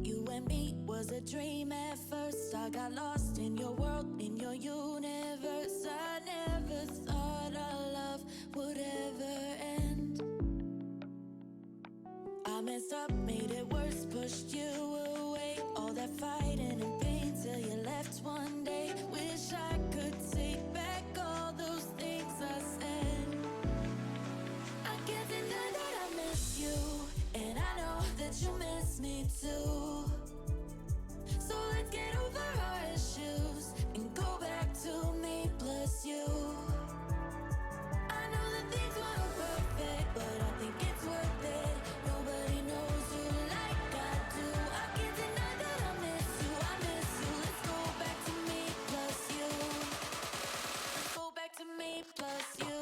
You and me was a dream at first. I got lost in your world, in your universe. I never thought our love would ever end. I messed up, made it worse, pushed you away. All that fighting and pain till you left one day. Wish I could take back all those things I said. I can't deny that I miss you, and I know that you miss me too. So let's get over our issues and go back to me plus you. I know that things weren't perfect, but I think it's worth it. Nobody knows you like I do. I can't deny that I miss you, I miss you. Let's go back to me plus you. Let's go back to me plus you.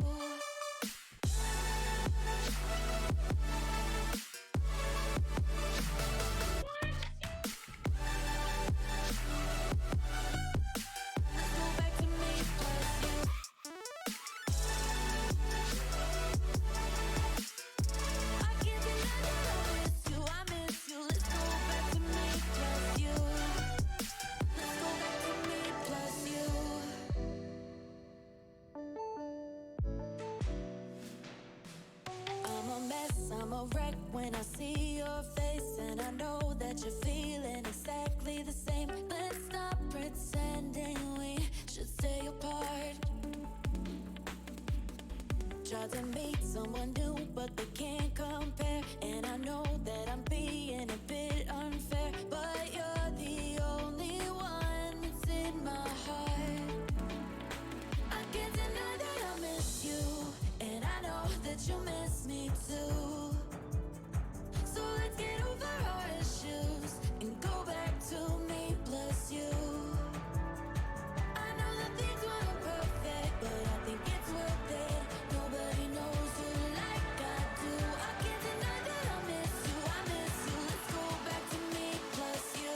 I'm a wreck when I see your face, and I know that you're feeling exactly the same. Let's stop pretending we should stay apart. Try to meet someone new, but they can't compare. And I know that I'm being a bit unfair, but you're the only one that's in my heart. I can't deny that I miss you, and I know that you miss me too. So let's get over our issues and go back to me plus you. I know that things weren't perfect, but I think it's worth it. Nobody knows you like I do. I can't deny that I miss you, I miss you. Let's go back to me plus you.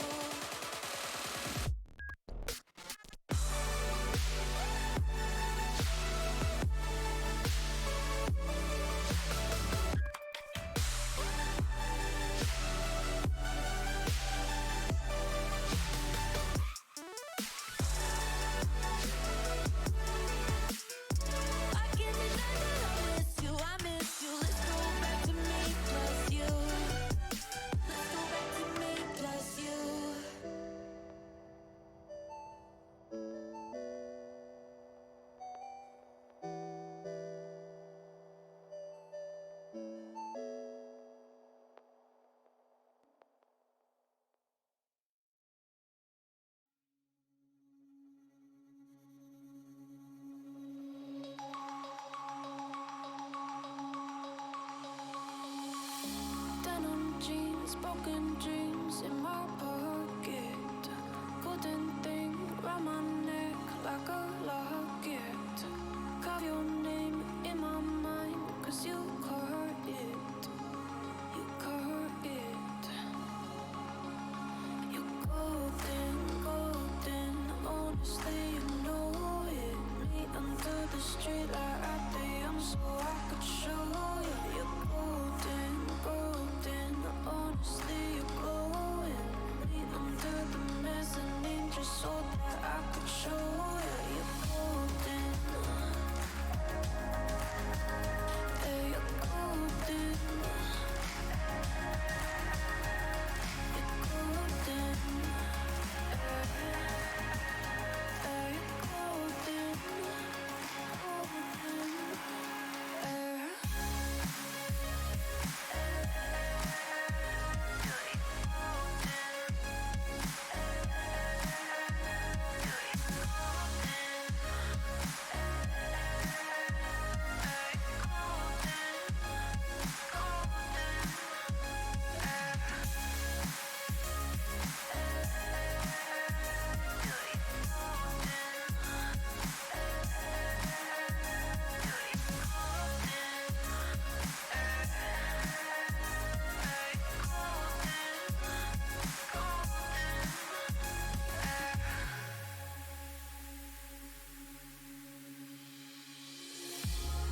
Denim jeans, broken dreams in my pocket. Golden thing round my neck like a locket. Carve your name in my mind, 'cause you caught it. You caught it. You're golden, golden. Honestly, you know it. Meet under the street like at the young, so I could show you. You're golden, golden. Honestly, you're glowing. Meet under the mezzanine just so that I could show you. You're golden. Yeah, you're golden. You're golden. Yeah, you're golden. Golden.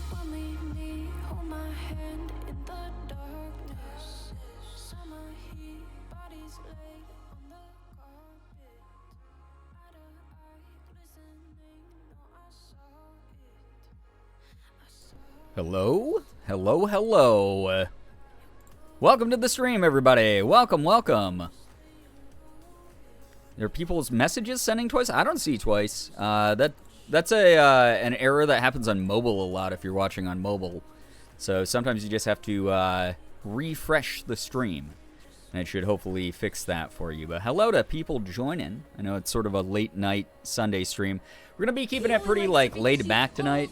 When we meet, hold my hand in the darkness. Summer heat by Bodies lay on the carpet. Out of eye, glistening. No, I saw it. Hello? Hello. Welcome to the stream, everybody. Welcome. There are people's messages sending twice? I don't see twice. That's an error that happens on mobile a lot if you're watching on mobile. So sometimes you just have to refresh the stream. And it should hopefully fix that for you. But hello to people joining. I know it's sort of a late night Sunday stream. We're going to be keeping it pretty laid back tonight.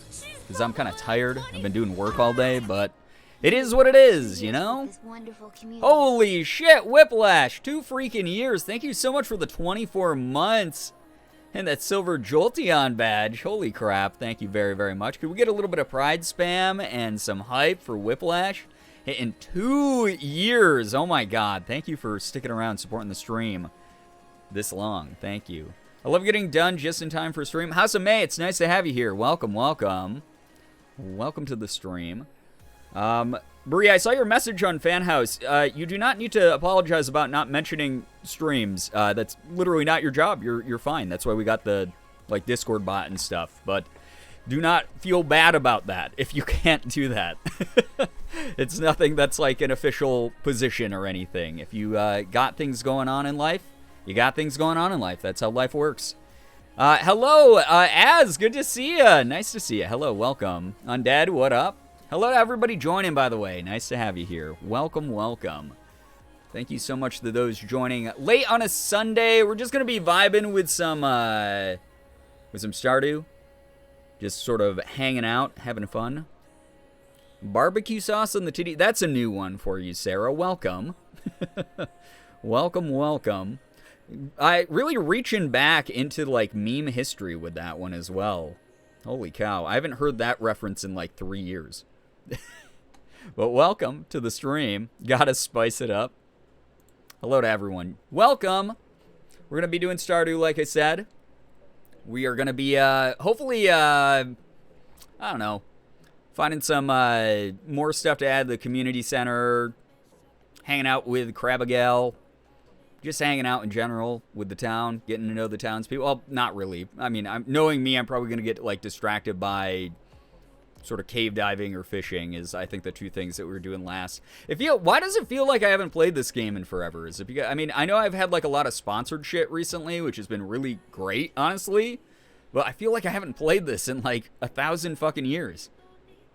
Because I'm kind of tired. I've been doing work all day. But it is what it is, you know? Holy shit, Whiplash. 2 freaking years. Thank you so much for the 24 months. And that silver Jolteon badge. Holy crap. Thank you very, very much. Could we get a little bit of pride spam and some hype for Whiplash? In 2 years. Oh my god. Thank you for sticking around supporting the stream this long. Thank you. I love getting done just in time for stream. House of May, it's nice to have you here. Welcome. Welcome to the stream. Brie, I saw your message on Fanhouse. You do not need to apologize about not mentioning streams. That's literally not your job. You're fine. That's why we got the Discord bot and stuff. But do not feel bad about that if you can't do that. It's nothing that's like an official position or anything. If you got things going on in life, you got things going on in life. That's how life works. Hello, Az. Good to see you. Nice to see you. Hello, welcome. Undead, what up? Hello to everybody joining, by the way. Nice to have you here. Welcome. Thank you so much to those joining late on a Sunday. We're just going to be vibing with some Stardew. Just sort of hanging out, having fun. Barbecue sauce on the titty. That's a new one for you, Sarah. Welcome. welcome. I really reaching back into meme history with that one as well. Holy cow. I haven't heard that reference in 3 years. But welcome to the stream. Gotta spice it up. Hello to everyone. Welcome. We're going to be doing Stardew, like I said. We are going to be, hopefully, I don't know, finding some more stuff to add to the community center, hanging out with crabigail, just hanging out in general with the town, getting to know the townspeople. Well, not really. I mean, knowing me, I'm probably going to get, distracted by sort of cave diving or fishing is, I think, the 2 things that we were doing last. Why does it feel like I haven't played this game in forever? Is it because, I mean, I know I've had, a lot of sponsored shit recently, which has been really great, honestly. But I feel like I haven't played this in, 1,000 fucking years.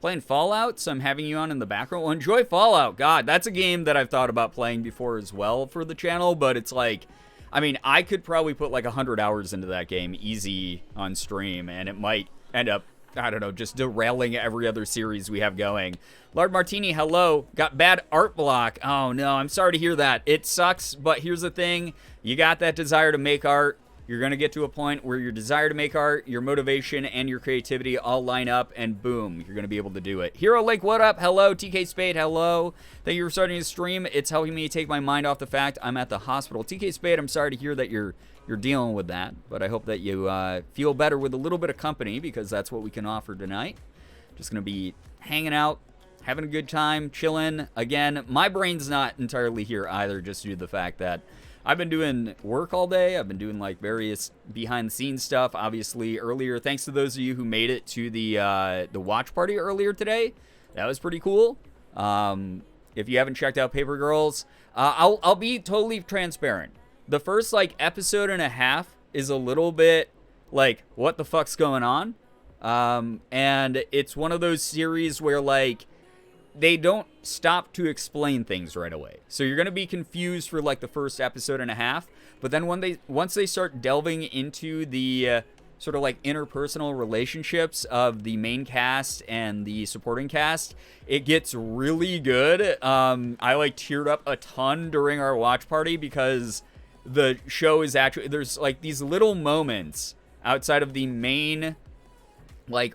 Playing Fallout, so I'm having you on in the background. Well, enjoy Fallout. God, that's a game that I've thought about playing before as well for the channel, but it's I mean, I could probably put 100 hours into that game easy on stream, and it might end up, I don't know, just derailing every other series we have going. Lard Martini, hello. Got bad art block. Oh, no, I'm sorry to hear that. It sucks, but here's the thing. You got that desire to make art. You're going to get to a point where your desire to make art, your motivation, and your creativity all line up, and boom, you're going to be able to do it. Hero Lake, what up? Hello. TK Spade, hello. Thank you for starting the stream. It's helping me take my mind off the fact I'm at the hospital. TK Spade, I'm sorry to hear that you're dealing with that, but I hope that you feel better with a little bit of company, because that's what we can offer tonight. Just going to be hanging out, having a good time, chilling. Again, my brain's not entirely here either, just due to the fact that I've been doing work all day. I've been doing various behind-the-scenes stuff. Obviously, earlier, thanks to those of you who made it to the watch party earlier today. That was pretty cool. If you haven't checked out Paper Girls, I'll be totally transparent. The first episode and a half is a little bit what the fuck's going on? And it's one of those series where they don't stop to explain things right away. So you're going to be confused for the first episode and a half, but then once they start delving into the sort of interpersonal relationships of the main cast and the supporting cast, it gets really good. I teared up a ton during our watch party because the show is actually, there's these little moments outside of the main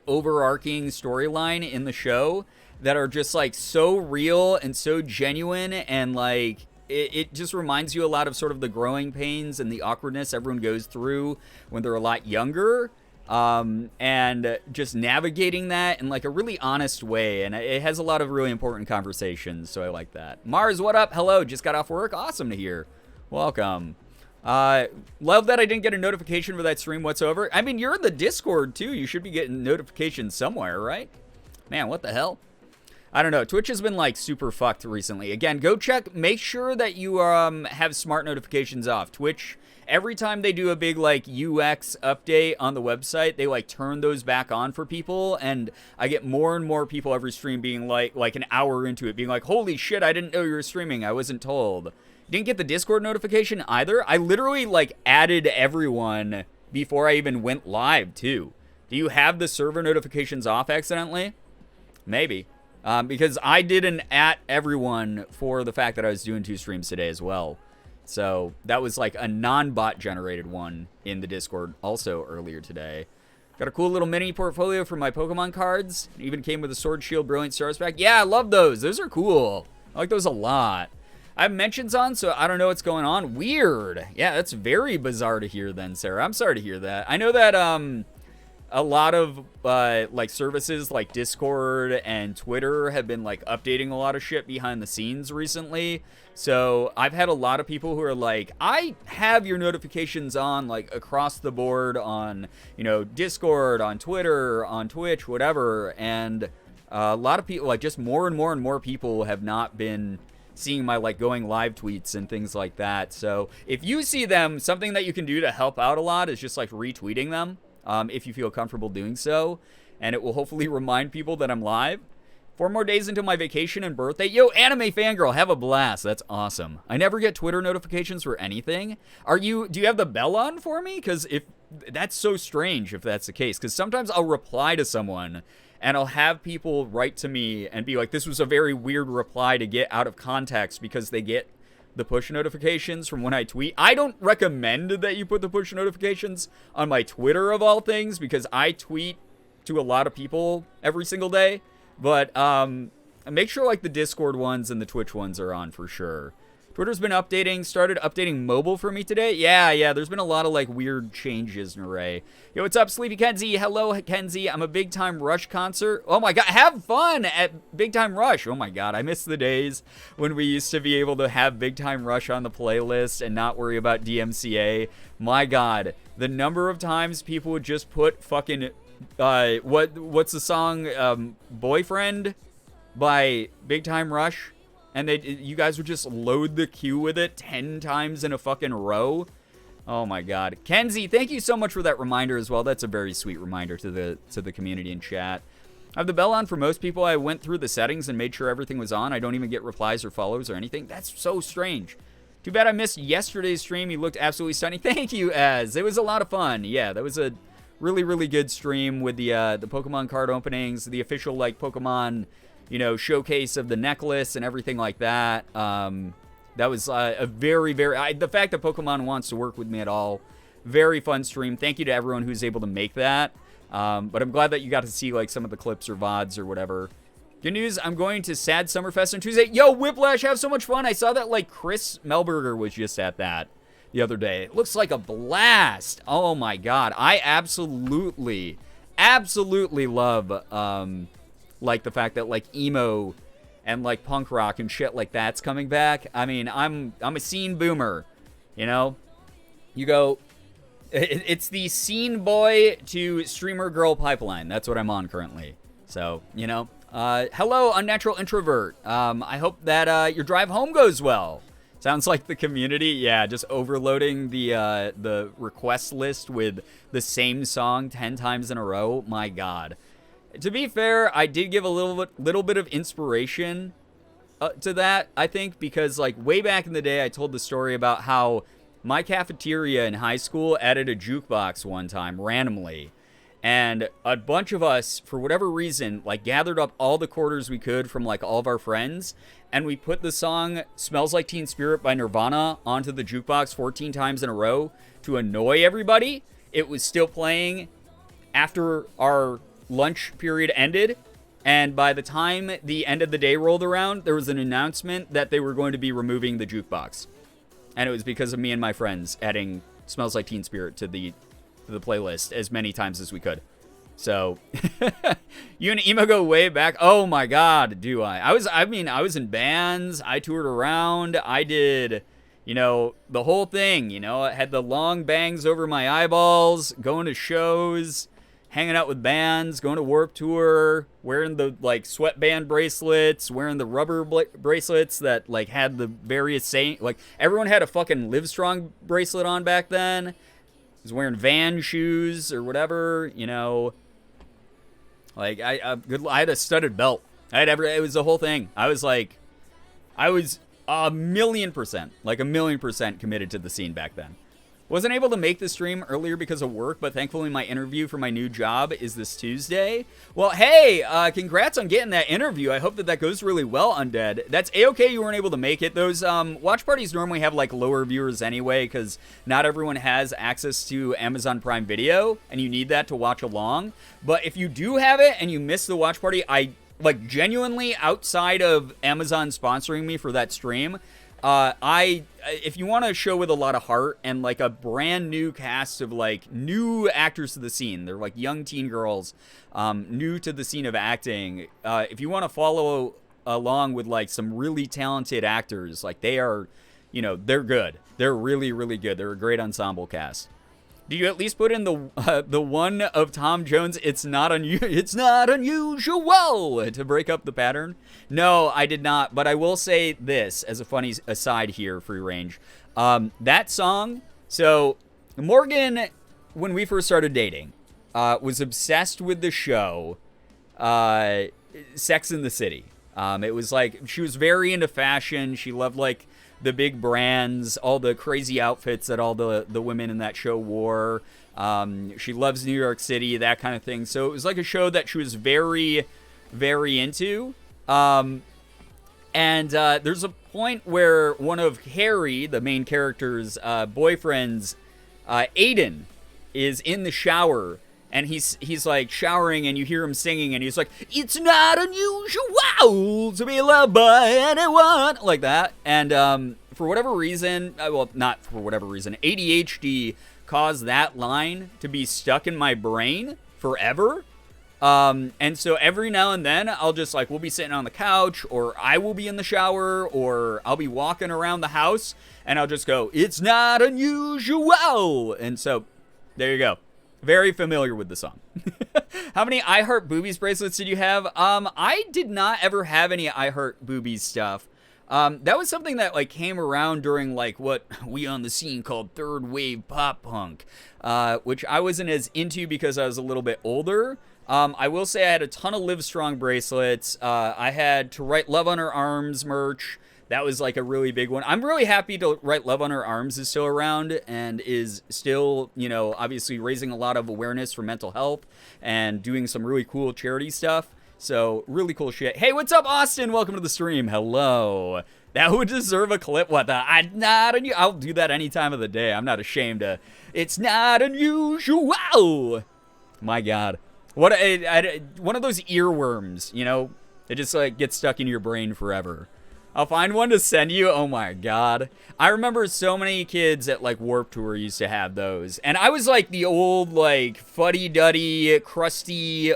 overarching storyline in the show that are just so real and so genuine, and it just reminds you a lot of sort of the growing pains and the awkwardness everyone goes through when they're a lot younger, and just navigating that in a really honest way, and it has a lot of really important conversations, so I like that. Mars, what up? Hello, just got off work. Awesome to hear. Welcome. Love that I didn't get a notification for that stream whatsoever. I mean, you're in the Discord, too. You should be getting notifications somewhere, right? Man, what the hell? I don't know. Twitch has been, like, super fucked recently. Again, go check. Make sure that you have smart notifications off. Twitch, every time they do a big, like, UX update on the website, they, like, turn those back on for people. And I get more and more people every stream being, like an hour into it, being like, holy shit, I didn't know you were streaming. I wasn't told. Didn't get the Discord notification either. I literally, like, added everyone before I even went live, too. Do you have the server notifications off accidentally? Maybe. Because I didn't at everyone for the fact that I was doing 2 streams today as well. So that was, like, a non-bot generated one in the Discord also earlier today. Got a cool little mini portfolio for my Pokemon cards. It even came with a Sword Shield Brilliant Stars pack. Yeah, I love those. Those are cool. I like those a lot. I have mentions on, so I don't know what's going on. Weird. Yeah, that's very bizarre to hear then, Sarah. I'm sorry to hear that. I know that a lot of like services like Discord and Twitter have been like updating a lot of shit behind the scenes recently. So I've had a lot of people who are like, I have your notifications on like across the board on, you know, Discord, on Twitter, on Twitch, whatever. And a lot of people, like just more and more and more people have not been seeing my like going live tweets and things like that. So if you see them, something that you can do to help out a lot is just like retweeting them if you feel comfortable doing so, and it will hopefully remind people that I'm live. 4 more days until my vacation and birthday. Yo, anime fangirl, have a blast. That's awesome. I never get Twitter notifications for anything. Do you have the bell on for me? Because if that's so strange if that's the case, because sometimes I'll reply to someone and I'll have people write to me and be like, this was a very weird reply to get out of context because they get the push notifications from when I tweet. I don't recommend that you put the push notifications on my Twitter of all things because I tweet to a lot of people every single day. But make sure like the Discord ones and the Twitch ones are on for sure. Twitter's been started updating mobile for me today. Yeah, there's been a lot of like weird changes in Array. Yo, what's up, Sleepy Kenzie? Hello, Kenzie. I'm a Big Time Rush concert. Oh my god, have fun at Big Time Rush. Oh my god, I miss the days when we used to be able to have Big Time Rush on the playlist and not worry about DMCA. My god, the number of times people would just put fucking what's the song Boyfriend by Big Time Rush? And you guys would just load the queue with it 10 times in a fucking row. Oh my god. Kenzie, thank you so much for that reminder as well. That's a very sweet reminder to the community in chat. I have the bell on for most people. I went through the settings and made sure everything was on. I don't even get replies or follows or anything. That's so strange. Too bad I missed yesterday's stream. You looked absolutely stunning. Thank you, Az. It was a lot of fun. Yeah, that was a really, really good stream with the Pokemon card openings, the official like Pokemon, you know, showcase of the necklace and everything like that. That was a very, very... the fact that Pokemon wants to work with me at all, very fun stream. Thank you to everyone who's able to make that. But I'm glad that you got to see, like, some of the clips or VODs or whatever. Good news, I'm going to Sad Summerfest on Tuesday. Yo, Whiplash, have so much fun. I saw that, like, Chris Melberger was just at that the other day. It looks like a blast. Oh, my God. I absolutely love... like the fact that like emo and like punk rock and shit like that's coming back. I mean, I'm a scene boomer, you know. You go, it's the scene boy to streamer girl pipeline. That's what I'm on currently. So you know, hello, unnatural introvert. I hope that your drive home goes well. Sounds like the community, yeah, just overloading the request list with the same song 10 times in a row. My God. To be fair, I did give a little bit of inspiration to that, I think, because like way back in the day, I told the story about how my cafeteria in high school added a jukebox one time randomly, and a bunch of us, for whatever reason, like gathered up all the quarters we could from like all of our friends, and we put the song "Smells Like Teen Spirit" by Nirvana onto the jukebox 14 times in a row to annoy everybody. It was still playing after our lunch period ended, and by the time the end of the day rolled around, there was an announcement that they were going to be removing the jukebox, and it was because of me and my friends adding "Smells Like Teen Spirit" to the playlist as many times as we could. So you and emo go way back. Oh my God, do I was in bands, I toured around, I did The whole thing, I had the long bangs over my eyeballs, going to shows, hanging out with bands, going to Warped Tour, wearing the, like, sweatband bracelets, wearing the rubber bracelets that, like, had the various saying, like, everyone had a fucking Livestrong bracelet on back then. I was wearing Van shoes or whatever, Like, I had a studded belt. It was the whole thing. I was 1,000,000%, committed to the scene back then. Wasn't able to make the stream earlier because of work, but thankfully my interview for my new job is this Tuesday. Well, hey, congrats on getting that interview. I hope that goes really well, Undead. That's A-okay you weren't able to make it. Those watch parties normally have, like, lower viewers anyway, because not everyone has access to Amazon Prime Video, and you need that to watch along. But if you do have it and you miss the watch party, genuinely, outside of Amazon sponsoring me for that stream, if you want a show with a lot of heart and, like, a brand new cast of, like, new actors to the scene, they're, like, young teen girls, new to the scene of acting, if you want to follow along with, like, some really talented actors, like, they are, they're good. They're really, really good. They're a great ensemble cast. Do you at least put in the one of Tom Jones? It's not unusual to break up the pattern. No, I did not. But I will say this as a funny aside here, Free Range. That song. So Morgan, when we first started dating, was obsessed with the show Sex and the City. It was like she was very into fashion. She loved, like, the big brands, all the crazy outfits that all the women in that show wore. She loves New York City, that kind of thing. So it was like a show that she was very, very into. And there's a point where one of Harry, the main character's boyfriends, Aiden, is in the shower. And he's like showering, and you hear him singing, and he's like, "It's not unusual to be loved by anyone," like that. And for whatever reason, well, not for whatever reason, ADHD caused that line to be stuck in my brain forever. And so every now and then, I'll just, like, we'll be sitting on the couch, or I will be in the shower, or I'll be walking around the house, and I'll just go, "It's not unusual," and so there you go. Very familiar with the song. How many I Heart Boobies bracelets did you have? I did not ever have any I Heart Boobies stuff. That was something that, like, came around during, like, what we on the scene called third wave pop punk, which I wasn't as into because I was a little bit older. I will say I had a ton of Livestrong bracelets. I had To Write Love on Her Arms merch. That was, like, a really big one. I'm really happy To Write Love on Her Arms is still around and is still, obviously raising a lot of awareness for mental health and doing some really cool charity stuff. So, really cool shit. Hey, what's up, Austin? Welcome to the stream. Hello. That would deserve a clip. What the? I'll do that any time of the day. I'm not ashamed to. It's not unusual. My God. One of those earworms, it just, like, gets stuck in your brain forever. I'll find one to send you. Oh my God. I remember so many kids at, like, Warped Tour used to have those. And I was, like, the old, like, fuddy-duddy, crusty,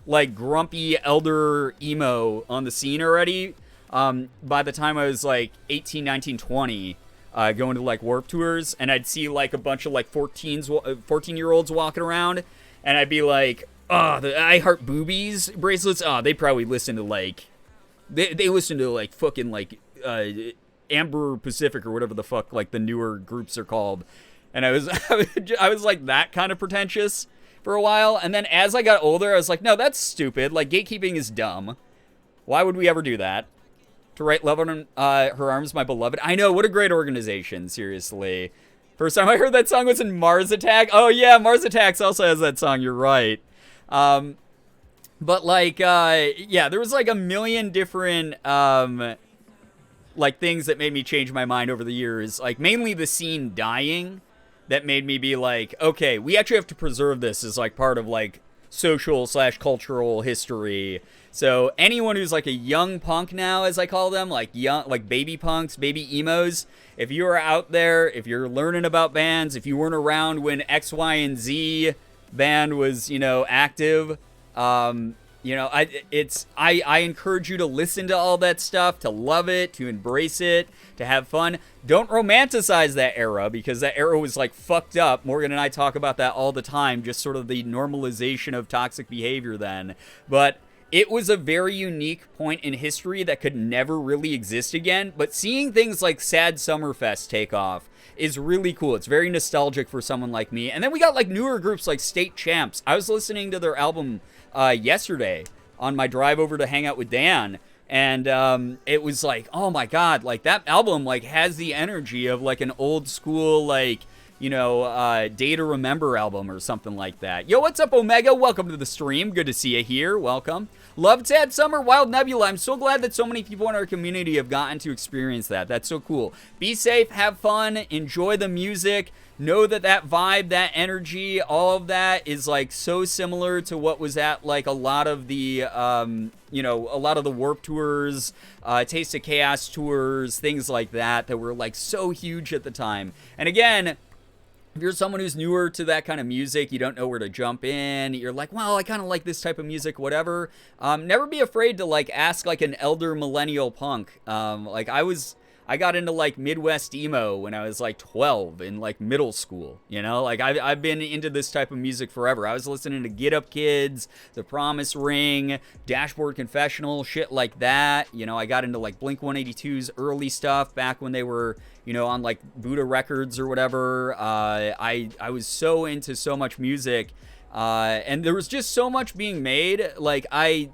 like, grumpy elder emo on the scene already. By the time I was, like, 18, 19, 20, going to, like, Warped Tours. And I'd see, like, a bunch of, like, 14-year-olds walking around. And I'd be like, oh, the I Heart Boobies bracelets. Oh, they probably listen to, like... They listen to, like, fucking, like, Amber Pacific or whatever the fuck, like, the newer groups are called. And I was like, that kind of pretentious for a while. And then as I got older, I was like, no, that's stupid. Like, gatekeeping is dumb. Why would we ever do that? To Write Love on Her Arms, My Beloved. I know, what a great organization, seriously. First time I heard that song was in Mars Attack. Oh, yeah, Mars Attacks also has that song, you're right. But, like, yeah, there was, like, a million different, like, things that made me change my mind over the years. Like, mainly the scene dying that made me be like, okay, we actually have to preserve this as, like, part of, like, social/cultural history. So anyone who's, like, a young punk now, as I call them, like baby punks, baby emos, if you are out there, if you're learning about bands, if you weren't around when X, Y, and Z band was, active, You know, I encourage you to listen to all that stuff, to love it, to embrace it, to have fun. Don't romanticize that era, because that era was like fucked up. Morgan and I talk about that all the time, just sort of the normalization of toxic behavior then. But it was a very unique point in history that could never really exist again. But seeing things like Sad Summerfest take off is really cool. It's very nostalgic for someone like me. And then we got like newer groups like State Champs. I was listening to their album yesterday on my drive over to hang out with Dan, and it was like, oh my god, like that album like has the energy of like an old school, like, you know, Day to Remember album or something like that. Yo, what's up, Omega? Welcome to the stream. Good to see you here. Welcome. Loved Sad Summer, Wild Nebula. I'm so glad that so many people in our community have gotten to experience that. That's so cool. Be safe, have fun, enjoy the music. Know that that vibe, that energy, all of that is like so similar to what was at like a lot of the, you know, a lot of the Warped tours, Taste of Chaos tours, things like that were like so huge at the time. And again, if you're someone who's newer to that kind of music, you don't know where to jump in, you're like, well, I kind of like this type of music, whatever. Never be afraid to like ask like an elder millennial punk. Like I got into like Midwest emo when I was like 12 in like middle school, you know, like I've been into this type of music forever. I was listening to Get Up Kids, The Promise Ring, Dashboard Confessional, shit like that. You know, I got into like Blink 182's early stuff back when they were, you know, on like Buddha Records or whatever. I was so into so much music, and there was just so much being made. Like I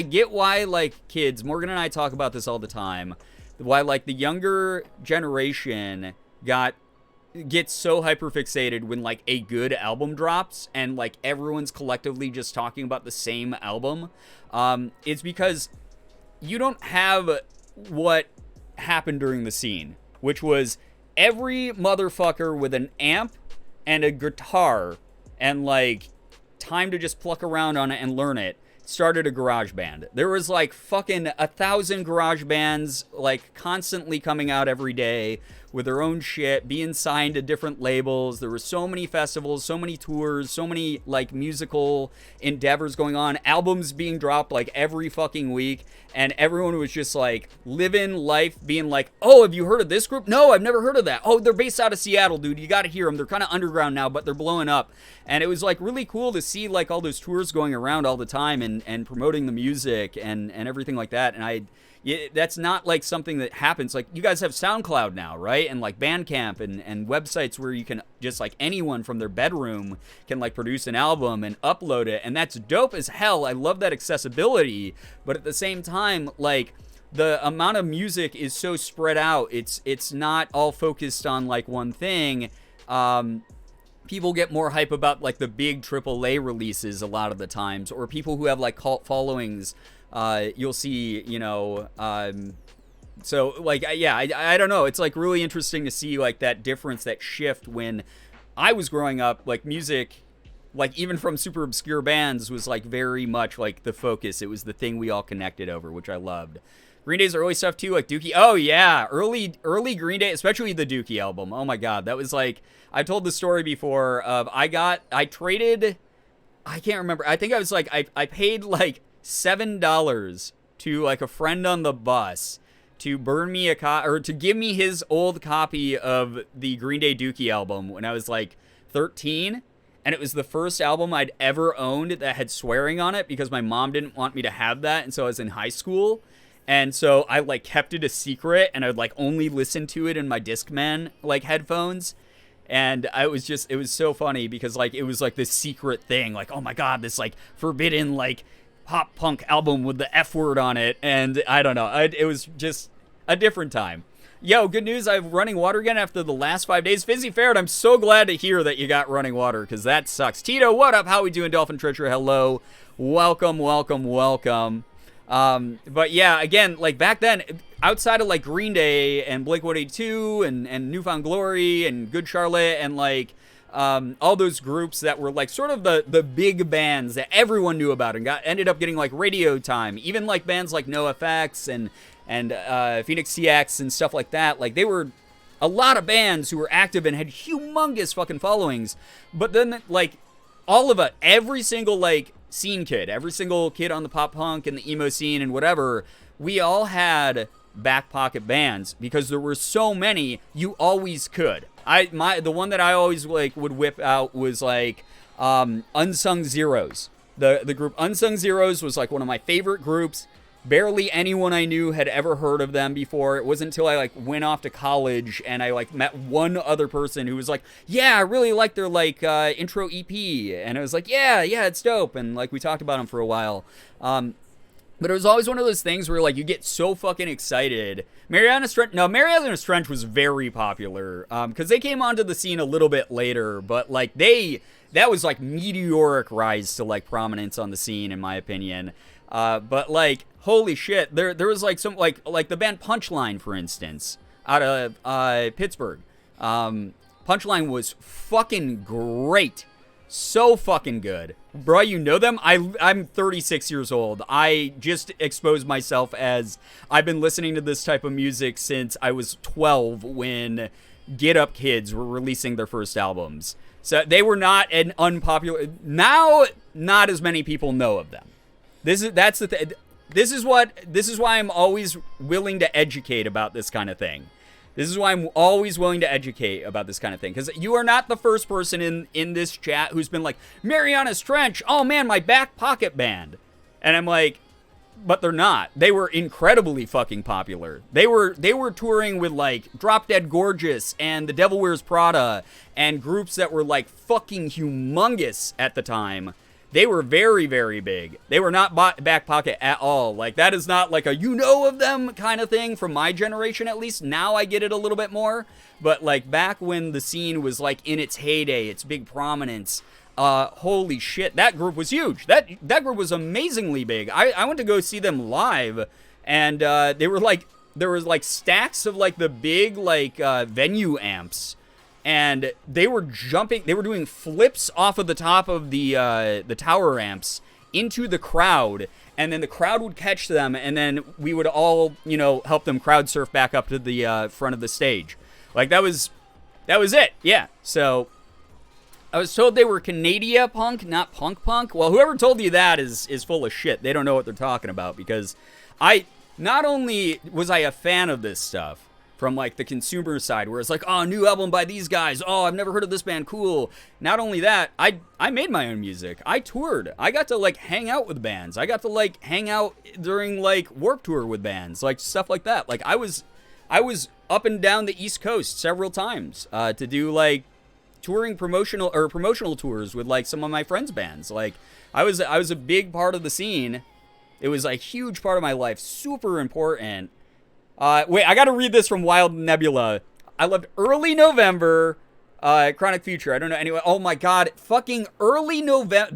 get why like kids, Morgan and I talk about this all the time, why like the younger generation gets so hyperfixated when like a good album drops and like everyone's collectively just talking about the same album. It's because you don't have what happened during the scene, which was every motherfucker with an amp and a guitar and like time to just pluck around on it and learn it started a garage band. There was like fucking 1,000 garage bands like constantly coming out every day with their own shit, being signed to different labels. There were so many festivals, so many tours, so many like musical endeavors going on, albums being dropped like every fucking week, and everyone was just like living life being like, oh, have you heard of this group? No, I've never heard of that. Oh, they're based out of Seattle, dude. You gotta hear them. They're kind of underground now, but they're blowing up. And it was like really cool to see like all those tours going around all the time and promoting the music and everything like that. And that's not like something that happens. Like you guys have SoundCloud now, right? And like Bandcamp and websites where you can just like anyone from their bedroom can like produce an album and upload it. And that's dope as hell. I love that accessibility. But at the same time, like the amount of music is so spread out. It's not all focused on like one thing. People get more hype about like the big AAA releases a lot of the times, or people who have like cult followings. You'll see, you know, so like, yeah, I don't know. It's like really interesting to see like that difference, that shift. When I was growing up, like music, like even from super obscure bands, was like very much like the focus. It was the thing we all connected over, which I loved. Green Day's early stuff too, like Dookie. Oh yeah, early Green Day, especially the Dookie album. Oh my god, that was like, I told the story before of I traded, I can't remember. I think I was like, I paid like $7 to like a friend on the bus to burn me or to give me his old copy of the Green Day Dookie album when I was like 13. And it was the first album I'd ever owned that had swearing on it, because my mom didn't want me to have that. And so I was in high school. And so I like kept it a secret, and I'd like only listen to it in my Discman like headphones. And it was so funny because like it was like this secret thing, like, oh my god, this like forbidden like pop punk album with the F word on it. And I don't know, it was just a different time. Yo, good news, I have running water again after the last 5 days. Fizzy Ferret, I'm so glad to hear that you got running water, because that sucks. Tito, what up? How we doing? Dolphin Treasure, hello. Welcome. But yeah, again, like back then, outside of like Green Day and Blink 182 and Newfound Glory and Good Charlotte and like all those groups that were like sort of the big bands that everyone knew about and ended up getting like radio time, even like bands like NoFX and Phoenix CX and stuff like that. Like they were a lot of bands who were active and had humongous fucking followings. But then like all of it, every single like scene kid, every single kid on the pop punk and the emo scene and whatever, we all had back pocket bands because there were so many. You always could. The one that I always like would whip out was like Unsung Zeros. The group Unsung Zeros was like one of my favorite groups. Barely anyone I knew had ever heard of them before. It wasn't until I like went off to college and I like met one other person who was like, yeah, I really like their like intro EP. And I was like, yeah, it's dope. And like we talked about them for a while. But it was always one of those things where like you get so fucking excited. Mariana Trench was very popular because they came onto the scene a little bit later. But like that was like meteoric rise to like prominence on the scene in my opinion. But like, holy shit, there was like some like the band Punchline, for instance, out of Pittsburgh. Punchline was fucking great, so fucking good, bro. You know them? I'm 36 years old. I just exposed myself as I've been listening to this type of music since I was 12 when Get Up Kids were releasing their first albums. So they were not an unpopular. Now, not as many people know of them. This is why I'm always willing to educate about this kind of thing. This is why I'm always willing to educate about this kind of thing. Because you are not the first person in this chat who's been like, Marianas Trench, oh man, my back pocket band. And I'm like, but they're not. They were incredibly fucking popular. They were touring with like Drop Dead Gorgeous and The Devil Wears Prada and groups that were like fucking humongous at the time. They were very, very big. They were not back pocket at all. Like, that is not like a you know of them kind of thing from my generation, at least. Now I get it a little bit more. But, like, back when the scene was, like, in its heyday, its big prominence, holy shit, that group was huge. That group was amazingly big. I went to go see them live, and they were, like, there was, like, stacks of, like, the big, like, venue amps. And they were doing flips off of the top of the tower amps into the crowd, and then the crowd would catch them, and then we would all, you know, help them crowd surf back up to the front of the stage. Like, that was it, yeah. So, I was told they were Canada punk, not punk. Well, whoever told you that is full of shit. They don't know what they're talking about, because not only was I a fan of this stuff, from like the consumer side, where it's like, oh, new album by these guys, oh, I've never heard of this band, cool. Not only that, I made my own music. I toured. I got to like hang out with bands. I got to like hang out during like Warped Tour with bands, like stuff like that. Like I was up and down the East Coast several times to do like touring promotional tours with like some of my friends' bands. Like I was a big part of the scene. It was a huge part of my life, super important. Wait, I gotta read this from Wild Nebula. I loved Early November, Chronic Future. I don't know. Anyway, oh my god. Fucking Early November.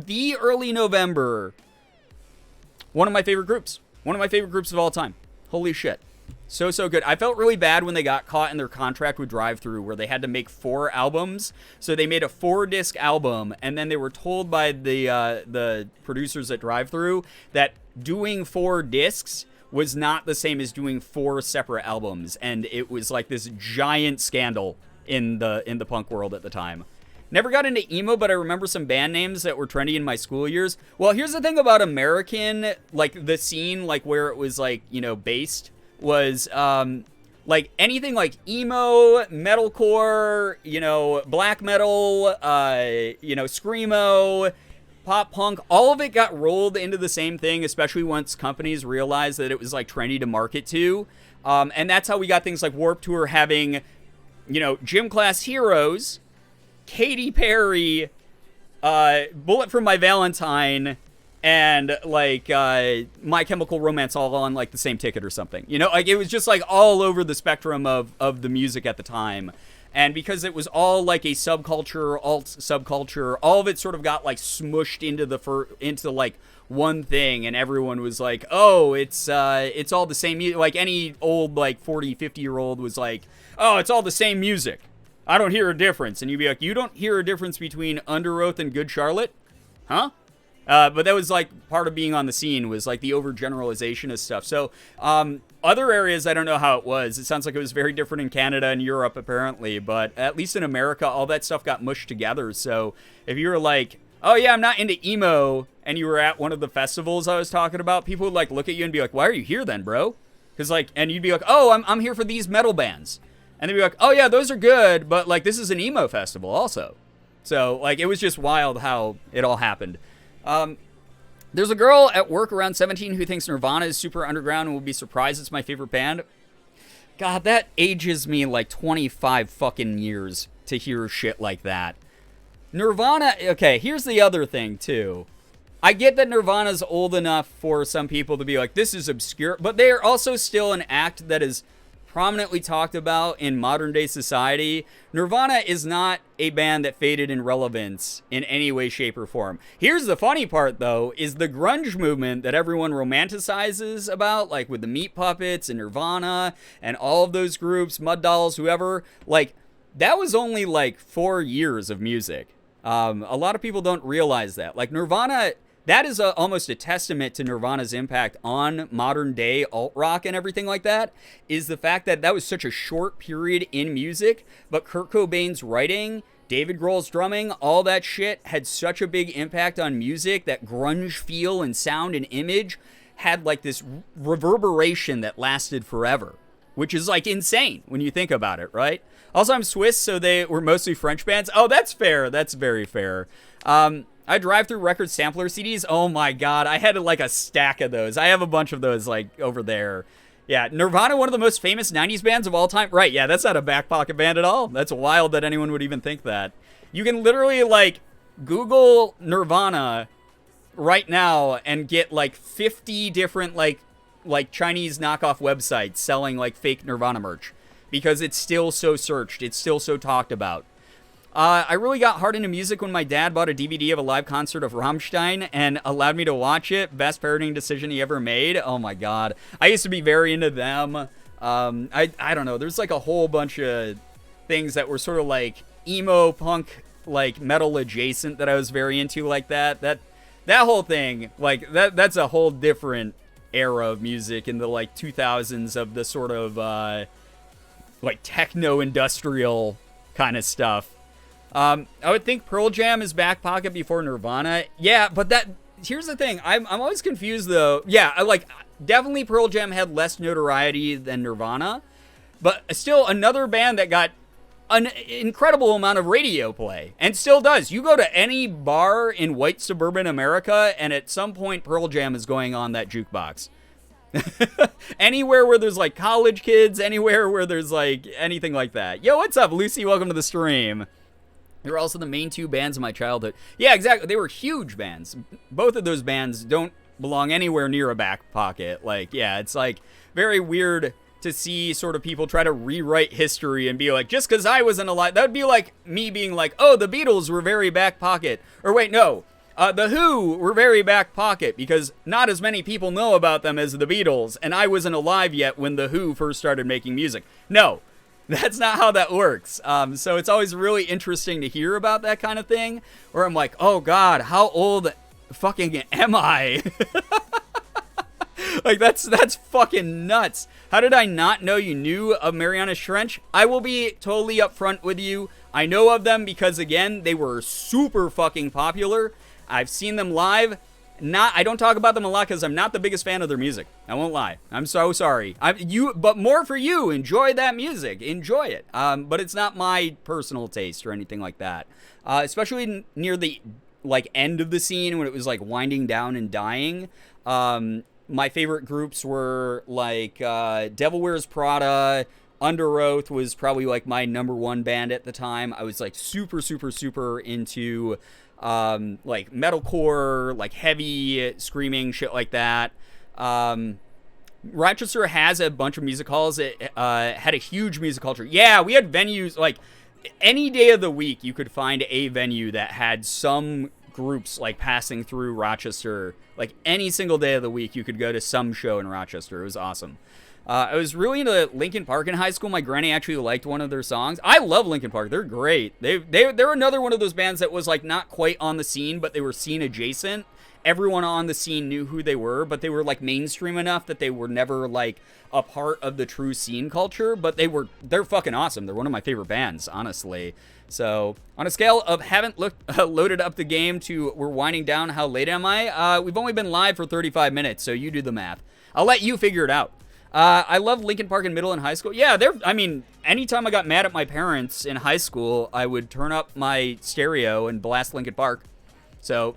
One of my favorite groups. One of my favorite groups of all time. Holy shit. So good. I felt really bad when they got caught in their contract with Drive-Thru where they had to make 4 albums. So they made a 4-disc album, and then they were told by the producers at Drive-Thru that doing 4 discs was not the same as doing 4 separate albums, and it was like this giant scandal in the punk world at the time. Never got into emo, but I remember some band names that were trendy in my school years. Well, here's the thing about American, like the scene, like where it was like, you know, based was like anything like emo, metalcore, you know, black metal, you know, screamo, pop punk, all of it got rolled into the same thing, especially once companies realized that it was like trendy to market to. And that's how we got things like Warped Tour having, you know, Gym Class Heroes, Katy Perry, Bullet for My Valentine, and like My Chemical Romance all on like the same ticket or something. You know, like it was just like all over the spectrum of the music at the time. And because it was all like a subculture, alt subculture, all of it sort of got like smushed into like one thing, and everyone was like, oh, it's all the same music. Like any old like 40, 50-year-old was like, oh, it's all the same music. I don't hear a difference. And you'd be like, you don't hear a difference between Under Oath and Good Charlotte? Huh? But that was like part of being on the scene, was like the overgeneralization of stuff. So other areas, I don't know how it was. It sounds like it was very different in Canada and Europe, apparently. But at least in America, all that stuff got mushed together. So if you were like, oh yeah, I'm not into emo, and you were at one of the festivals I was talking about, people would like look at you and be like, why are you here then, bro? Because like, and you'd be like, oh, I'm here for these metal bands. And they'd be like, oh yeah, those are good, but like this is an emo festival also. So like it was just wild how it all happened. There's a girl at work around 17 who thinks Nirvana is super underground and will be surprised it's my favorite band. God, that ages me like 25 fucking years to hear shit like that. Nirvana, okay, here's the other thing too. I get that Nirvana's old enough for some people to be like, this is obscure, but they are also still an act that is prominently talked about in modern day society. Nirvana is not a band that faded in relevance in any way, shape, or form. Here's the funny part, though, is the grunge movement that everyone romanticizes about, like with the Meat Puppets and Nirvana and all of those groups, Mud Dolls, whoever, like, that was only like 4 years of music. A lot of people don't realize that. Like, Nirvana, that is almost a testament to Nirvana's impact on modern day alt rock and everything like that, is the fact that that was such a short period in music, but Kurt Cobain's writing, David Grohl's drumming, all that shit had such a big impact on music. That grunge feel and sound and image had like this reverberation that lasted forever, which is like insane when you think about it, right? Also, I'm Swiss, so they were mostly French bands. Oh, that's fair. That's very fair. I drive through record sampler CDs. Oh my God. I had like a stack of those. I have a bunch of those like over there. Yeah. Nirvana, one of the most famous 90s bands of all time. Right. Yeah. That's not a back pocket band at all. That's wild that anyone would even think that. You can literally like Google Nirvana right now and get like 50 different like Chinese knockoff websites selling like fake Nirvana merch because it's still so searched. It's still so talked about. I really got hard into music when my dad bought a DVD of a live concert of Rammstein and allowed me to watch it. Best parenting decision he ever made. Oh my God. I used to be very into them. I don't know. There's like a whole bunch of things that were sort of like emo punk, like metal adjacent that I was very into like that. That whole thing, like that's a whole different era of music in the like 2000s of the sort of like techno industrial kind of stuff. I would think Pearl Jam is back pocket before Nirvana. Yeah, but here's the thing. I'm always confused though. Yeah, definitely Pearl Jam had less notoriety than Nirvana, but still another band that got an incredible amount of radio play and still does. You go to any bar in white suburban America and at some point Pearl Jam is going on that jukebox. Anywhere where there's like college kids, anywhere where there's like anything like that. Yo, what's up, Lucy? Welcome to the stream. They were also the main two bands of my childhood. Yeah, exactly. They were huge bands. Both of those bands don't belong anywhere near a back pocket. Like, yeah, it's like very weird to see sort of people try to rewrite history and be like, just because I wasn't alive. That would be like me being like, oh, the Beatles were very back pocket. Or wait, no. The Who were very back pocket because not as many people know about them as the Beatles. And I wasn't alive yet when the Who first started making music. No. That's not how that works. So it's always really interesting to hear about that kind of thing. Where I'm like, oh God, how old fucking am I? Like, that's fucking nuts. How did I not know you knew of Mariana Trench? I will be totally upfront with you. I know of them because, again, they were super fucking popular. I've seen them live. I don't talk about them a lot because I'm not the biggest fan of their music. I won't lie. I'm so sorry. But more for you. Enjoy that music. Enjoy it. But it's not my personal taste or anything like that. Especially near the like end of the scene when it was like winding down and dying. My favorite groups were like Devil Wears Prada. Under Oath was probably like my number one band at the time. I was like super, super, super into like metalcore, like heavy screaming shit like that. Rochester has a bunch of music halls. It had a huge music culture. Yeah, we had venues like any day of the week you could find a venue that had some groups like passing through Rochester. Like any single day of the week you could go to some show in Rochester. It was awesome. I was really into Linkin Park in high school. My granny actually liked one of their songs. I love Linkin Park. They're great. They're another one of those bands that was like not quite on the scene, but they were scene adjacent. everyone on the scene knew who they were, but they were like mainstream enough that they were never like a part of the true scene culture, but they're fucking awesome. They're one of my favorite bands, honestly. So on a scale of haven't loaded up the game to we're winding down, how late am I? We've only been live for 35 minutes, so you do the math. I'll let you figure it out. I love Linkin Park in middle and high school. Yeah, anytime I got mad at my parents in high school, I would turn up my stereo and blast Linkin Park. So,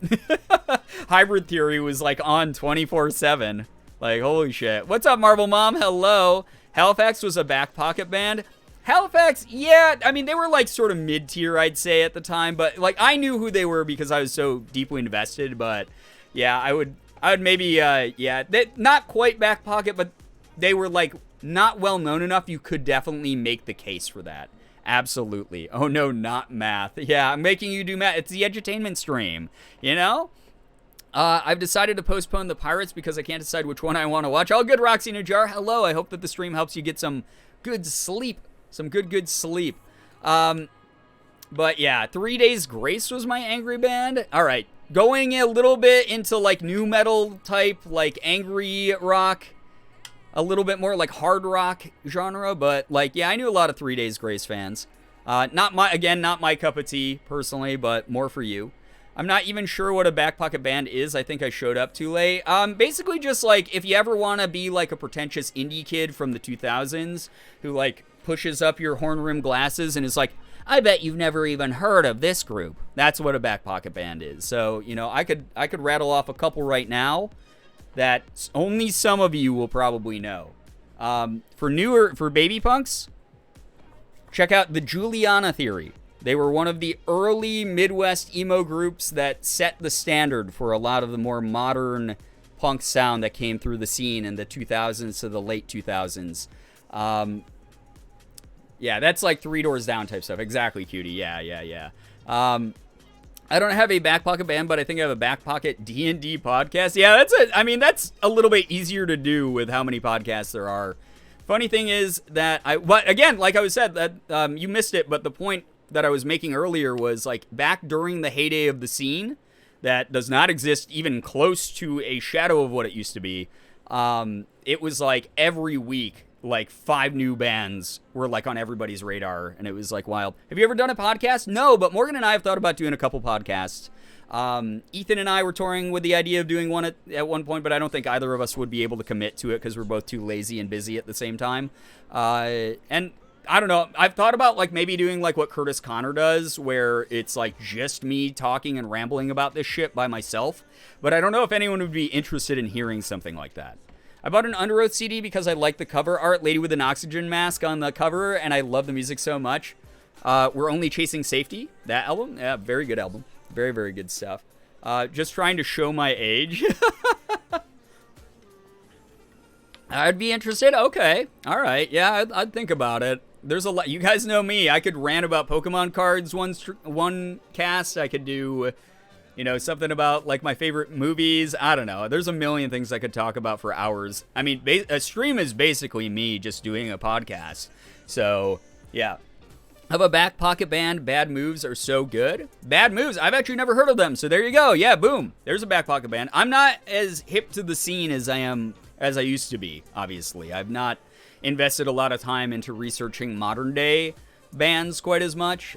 Hybrid Theory was like on 24/7. Like, holy shit. What's up, Marvel Mom? Hello. Halifax was a back pocket band. Halifax, yeah, I mean, they were like sort of mid-tier, I'd say, at the time. But like, I knew who they were because I was so deeply invested. But yeah, I would maybe, not quite back pocket, but they were like not well known enough. You could definitely make the case for that. Absolutely. Oh no, not math. Yeah, I'm making you do math. It's the edutainment stream, you know? I've decided to postpone the Pirates because I can't decide which one I want to watch. All good, Roxy Najar. Hello. I hope that the stream helps you get some good sleep. Some good sleep. But yeah, 3 Days Grace was my angry band. All right. Going a little bit into like new metal type, like angry rock. A little bit more like hard rock genre, but like, yeah, I knew a lot of 3 Days Grace fans. Not my cup of tea personally, but more for you. I'm not even sure what a back pocket band is. I think I showed up too late. Basically just like if you ever want to be like a pretentious indie kid from the 2000s who like pushes up your horn rim glasses and is like, I bet you've never even heard of this group. That's what a back pocket band is. So, you know, I could rattle off a couple right now that only some of you will probably know. For baby punks, check out the Juliana Theory. They were one of the early Midwest emo groups that set the standard for a lot of the more modern punk sound that came through the scene in the 2000s to the late 2000s. Yeah, that's like Three Doors Down type stuff. Exactly, Cutie. Yeah. I don't have a back pocket band, but I think I have a back pocket D&D podcast. Yeah, that's a little bit easier to do with how many podcasts there are. Funny thing is that again, like I said, that you missed it, but the point that I was making earlier was like back during the heyday of the scene that does not exist even close to a shadow of what it used to be. It was like every week, like 5 new bands were like on everybody's radar, and it was like wild. Have you ever done a podcast? No, but Morgan and I have thought about doing a couple podcasts. Ethan and I were touring with the idea of doing one at one point, but I don't think either of us would be able to commit to it because we're both too lazy and busy at the same time. And I don't know. I've thought about like maybe doing like what Curtis Connor does, where it's like just me talking and rambling about this shit by myself. But I don't know if anyone would be interested in hearing something like that. I bought an Under Oath CD because I like the cover art, lady with an oxygen mask on the cover, and I love the music so much. We're Only Chasing Safety, that album. Yeah, very good album. Very, very good stuff. Just trying to show my age. I'd be interested. Okay. All right. Yeah, I'd think about it. There's a lot. You guys know me. I could rant about Pokemon cards one cast. I could do, something about like my favorite movies. I don't know. There's a million things I could talk about for hours. I mean, a stream is basically me just doing a podcast. So, yeah. Have a back pocket band. Bad Moves are so good. Bad Moves. I've actually never heard of them. So there you go. Yeah, boom. There's a back pocket band. I'm not as hip to the scene as I used to be, obviously. I've not invested a lot of time into researching modern day bands quite as much,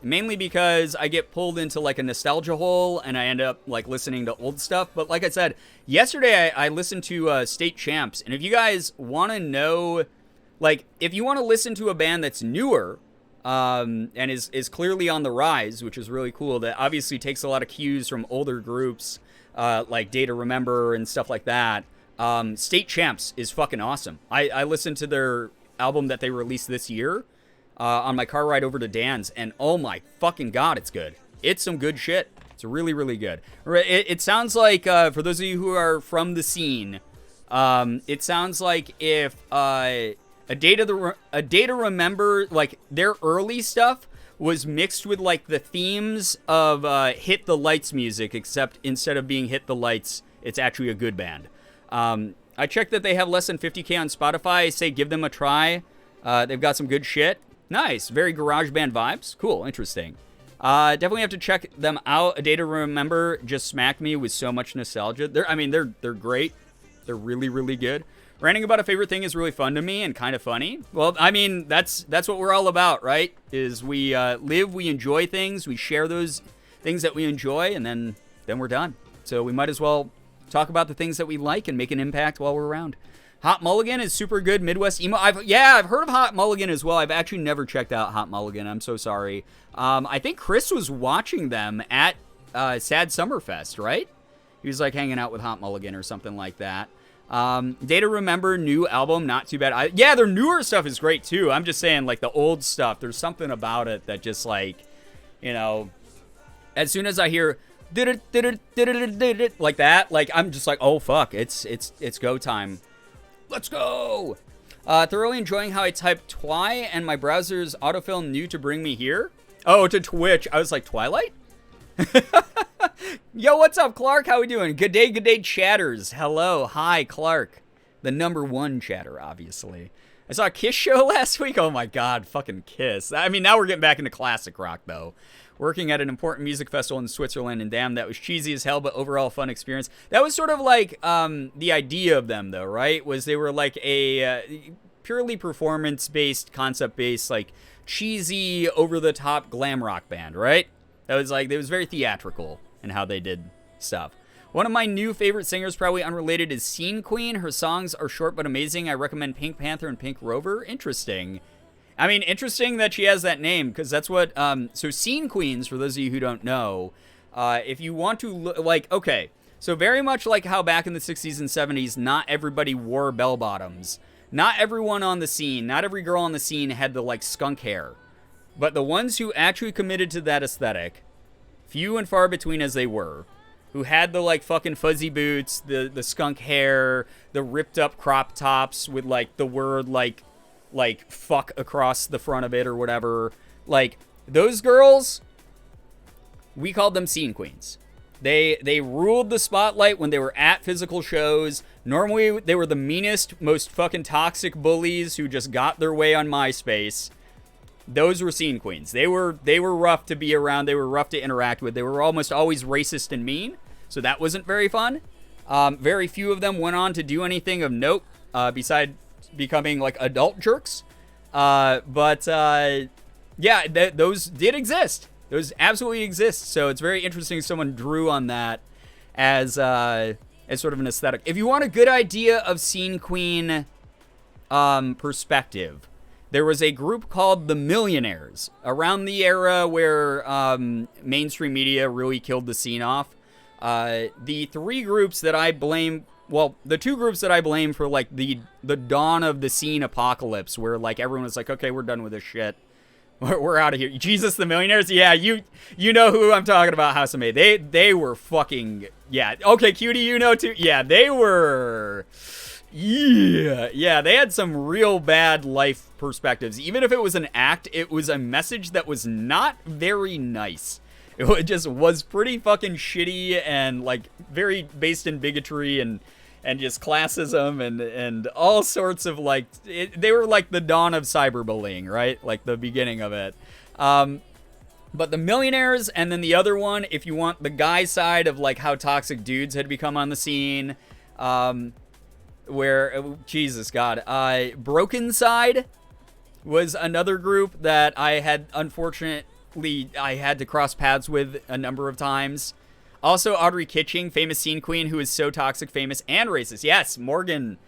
mainly because I get pulled into like a nostalgia hole and I end up like listening to old stuff. But like I said, yesterday I listened to State Champs, and if you guys want to know, like if you want to listen to a band that's newer and is clearly on the rise, which is really cool, that obviously takes a lot of cues from older groups like Day to Remember and stuff like that. State Champs is fucking awesome. I listened to their album that they released this year on my car ride over to Dan's, and oh my fucking god, it's good. It's some good shit. It's really, really good. It sounds like, for those of you who are from the scene, it sounds like if a Day to Remember, like their early stuff was mixed with like the themes of Hit the Lights music, except instead of being Hit the Lights, it's actually a good band. I checked that they have less than 50K on Spotify. I say give them a try. They've got some good shit. Nice. Very garage band vibes. Cool. Interesting. Definitely have to check them out. A Day to Remember just smacked me with so much nostalgia. They're great. They're really, really good. Ranting about a favorite thing is really fun to me and kind of funny. Well, I mean, that's what we're all about, right? Is we live, we enjoy things, we share those things that we enjoy, and then we're done. So we might as well talk about the things that we like and make an impact while we're around. Hot Mulligan is super good. Midwest emo. I've heard of Hot Mulligan as well. I've actually never checked out Hot Mulligan. I'm so sorry. I think Chris was watching them at Sad Summerfest, right? He was like hanging out with Hot Mulligan or something like that. Day to Remember, new album, not too bad. Their newer stuff is great too. I'm just saying, like, the old stuff, there's something about it that just, like, you know, as soon as I hear like that, like, I'm just like, oh fuck, it's go time. Let's go. Thoroughly enjoying how I type twi and my browser's autofill knew to bring me here. Oh, to Twitch. I was like, Twilight? Yo, what's up, Clark? How we doing? Good day, chatters. Hello. Hi, Clark. The number one chatter, obviously. I saw a Kiss show last week. Oh, my God. Fucking Kiss. I mean, now we're getting back into classic rock, though. Working at an important music festival in Switzerland, and damn, that was cheesy as hell, but overall fun experience. That was sort of like the idea of them, though, right? Was they were like a purely performance-based, concept-based, like cheesy, over-the-top glam rock band, right? That was like, it was very theatrical in how they did stuff. One of my new favorite singers, probably unrelated, is Scene Queen. Her songs are short but amazing. I recommend Pink Panther and Pink Rover. Interesting. I mean, interesting that she has that name, because that's what, so Scene Queens, for those of you who don't know, if you want to look, like, okay, so very much like how back in the 60s and 70s, not everybody wore bell-bottoms. Not everyone on the scene, not every girl on the scene had the, like, skunk hair. But the ones who actually committed to that aesthetic, few and far between as they were, who had the, like, fucking fuzzy boots, the skunk hair, the ripped up crop tops with, like, the word, like fuck across the front of it or whatever, like, those girls, we called them scene queens. They ruled the spotlight when they were at physical shows. Normally, they were the meanest, most fucking toxic bullies who just got their way on MySpace. Those were scene queens. They were rough to be around. They were rough to interact with. They were almost always racist and mean, so that wasn't very fun. Very few of them went on to do anything of note, beside becoming, like, adult jerks. Yeah, those did exist. Those absolutely exist. So it's very interesting someone drew on that as sort of an aesthetic. If you want a good idea of scene queen perspective, there was a group called the Millionaires around the era where mainstream media really killed the scene off. The three groups that I blame, well, the two groups that I blame for, like, the dawn of the scene apocalypse, where, like, everyone was like, okay, we're done with this shit. We're out of here. Jesus, the Millionaires? Yeah, you know who I'm talking about, House of May. They were fucking, yeah. Okay, Cutie, you know too? Yeah, they were, yeah, they had some real bad life perspectives. Even if it was an act, it was a message that was not very nice. It just was pretty fucking shitty and, like, very based in bigotry and just classism and all sorts of, like, they were like the dawn of cyberbullying, right? Like the beginning of it. But the Millionaires, and then the other one, if you want the guy side of, like, how toxic dudes had become on the scene, where, Jesus God, Broken Side was another group that I had, unfortunately, I had to cross paths with a number of times. Also, Audrey Kitching, famous scene queen who is so toxic, famous, and racist. Yes, Morgan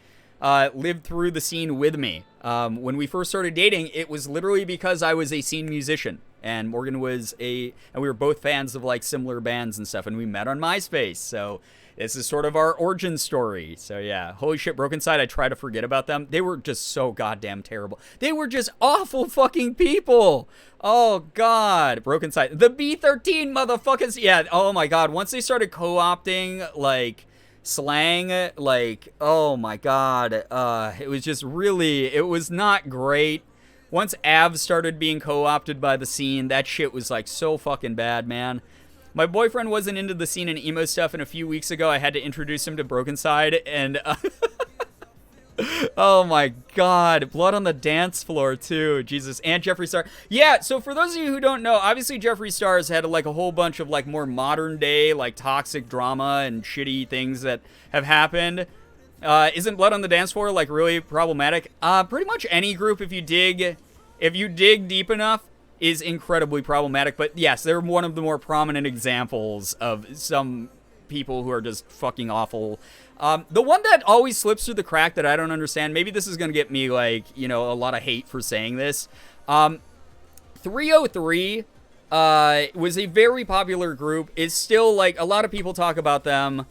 lived through the scene with me. When we first started dating, it was literally because I was a scene musician, and Morgan was and we were both fans of, like, similar bands and stuff, and we met on MySpace, so this is sort of our origin story. So yeah, holy shit, Broken Side, I try to forget about them. They were just so goddamn terrible. They were just awful fucking people. Oh god, Broken Side. The B13 motherfuckers. Yeah, oh my god, once they started co-opting, like, slang, like, oh my god, it was just really, it was not great. Once Av started being co-opted by the scene, that shit was, like, so fucking bad, man. My boyfriend wasn't into the scene and emo stuff, and a few weeks ago I had to introduce him to Broken Side, and Oh my God, Blood on the Dance Floor too, Jesus, and Jeffree Star. Yeah, so for those of you who don't know, obviously Jeffree Star's had like a whole bunch of like more modern day like toxic drama and shitty things that have happened. Isn't Blood on the Dance Floor like really problematic? Pretty much any group, if you dig deep enough, is incredibly problematic. But yes, they're one of the more prominent examples of some people who are just fucking awful. The one that always slips through the crack that I don't understand, maybe this is going to get me, like, you know, a lot of hate for saying this. 303 was a very popular group. Is still, like, a lot of people talk about them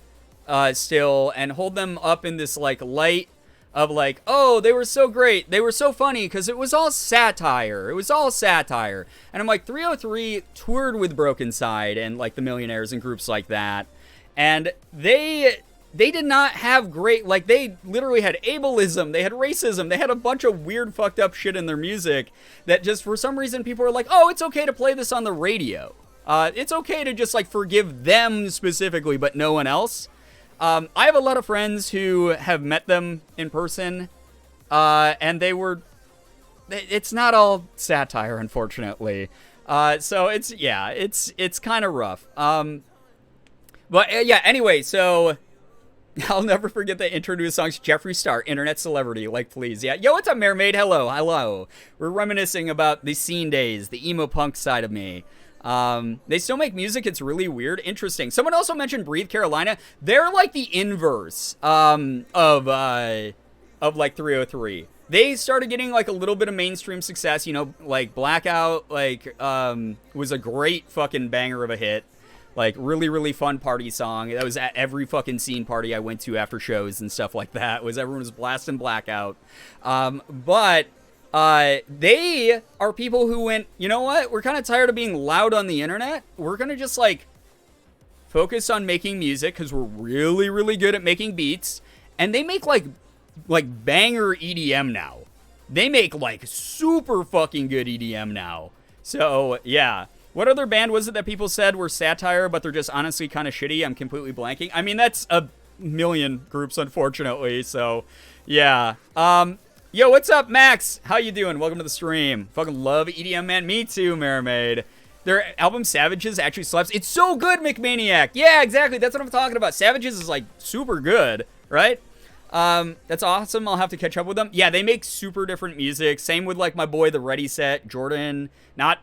still and hold them up in this, like, light of, like, oh, they were so great. They were so funny because it was all satire. It was all satire. And I'm like, 303 toured with Broken Side and, like, the Millionaires and groups like that. And they did not have great, like, they literally had ableism, they had racism, they had a bunch of weird fucked up shit in their music that just for some reason people were like, oh, it's okay to play this on the radio. It's okay to just, like, forgive them specifically, but no one else. I have a lot of friends who have met them in person, and it's not all satire, unfortunately. So it's kind of rough. But yeah, anyway, so I'll never forget the intro to his songs. Jeffree Star, internet celebrity, like, please. Yeah, yo, what's up, Mermaid? Hello. We're reminiscing about the scene days, the emo punk side of me. They still make music. It's really weird. Interesting. Someone also mentioned Breathe Carolina. They're like the inverse of like 303. They started getting like a little bit of mainstream success. You know, like Blackout, like was a great fucking banger of a hit. Like, really, really fun party song. That was at every fucking scene party I went to after shows and stuff like that. Everyone was blasting Blackout. But they are people who went, you know what? We're kind of tired of being loud on the internet. We're going to just, like, focus on making music because we're really, really good at making beats. And they make, like banger EDM now. They make, like, super fucking good EDM now. So, yeah. What other band was it that people said were satire, but they're just honestly kind of shitty? I'm completely blanking. I mean, that's a million groups, unfortunately. So, yeah. Yo, what's up, Max? How you doing? Welcome to the stream. Fucking love EDM, man. Me too, Mermaid. Their album Savages actually slaps. It's so good, McManiac. Yeah, exactly. That's what I'm talking about. Savages is, like, super good, right? That's awesome. I'll have to catch up with them. Yeah, they make super different music. Same with, like, my boy, the Ready Set, Jordan. Not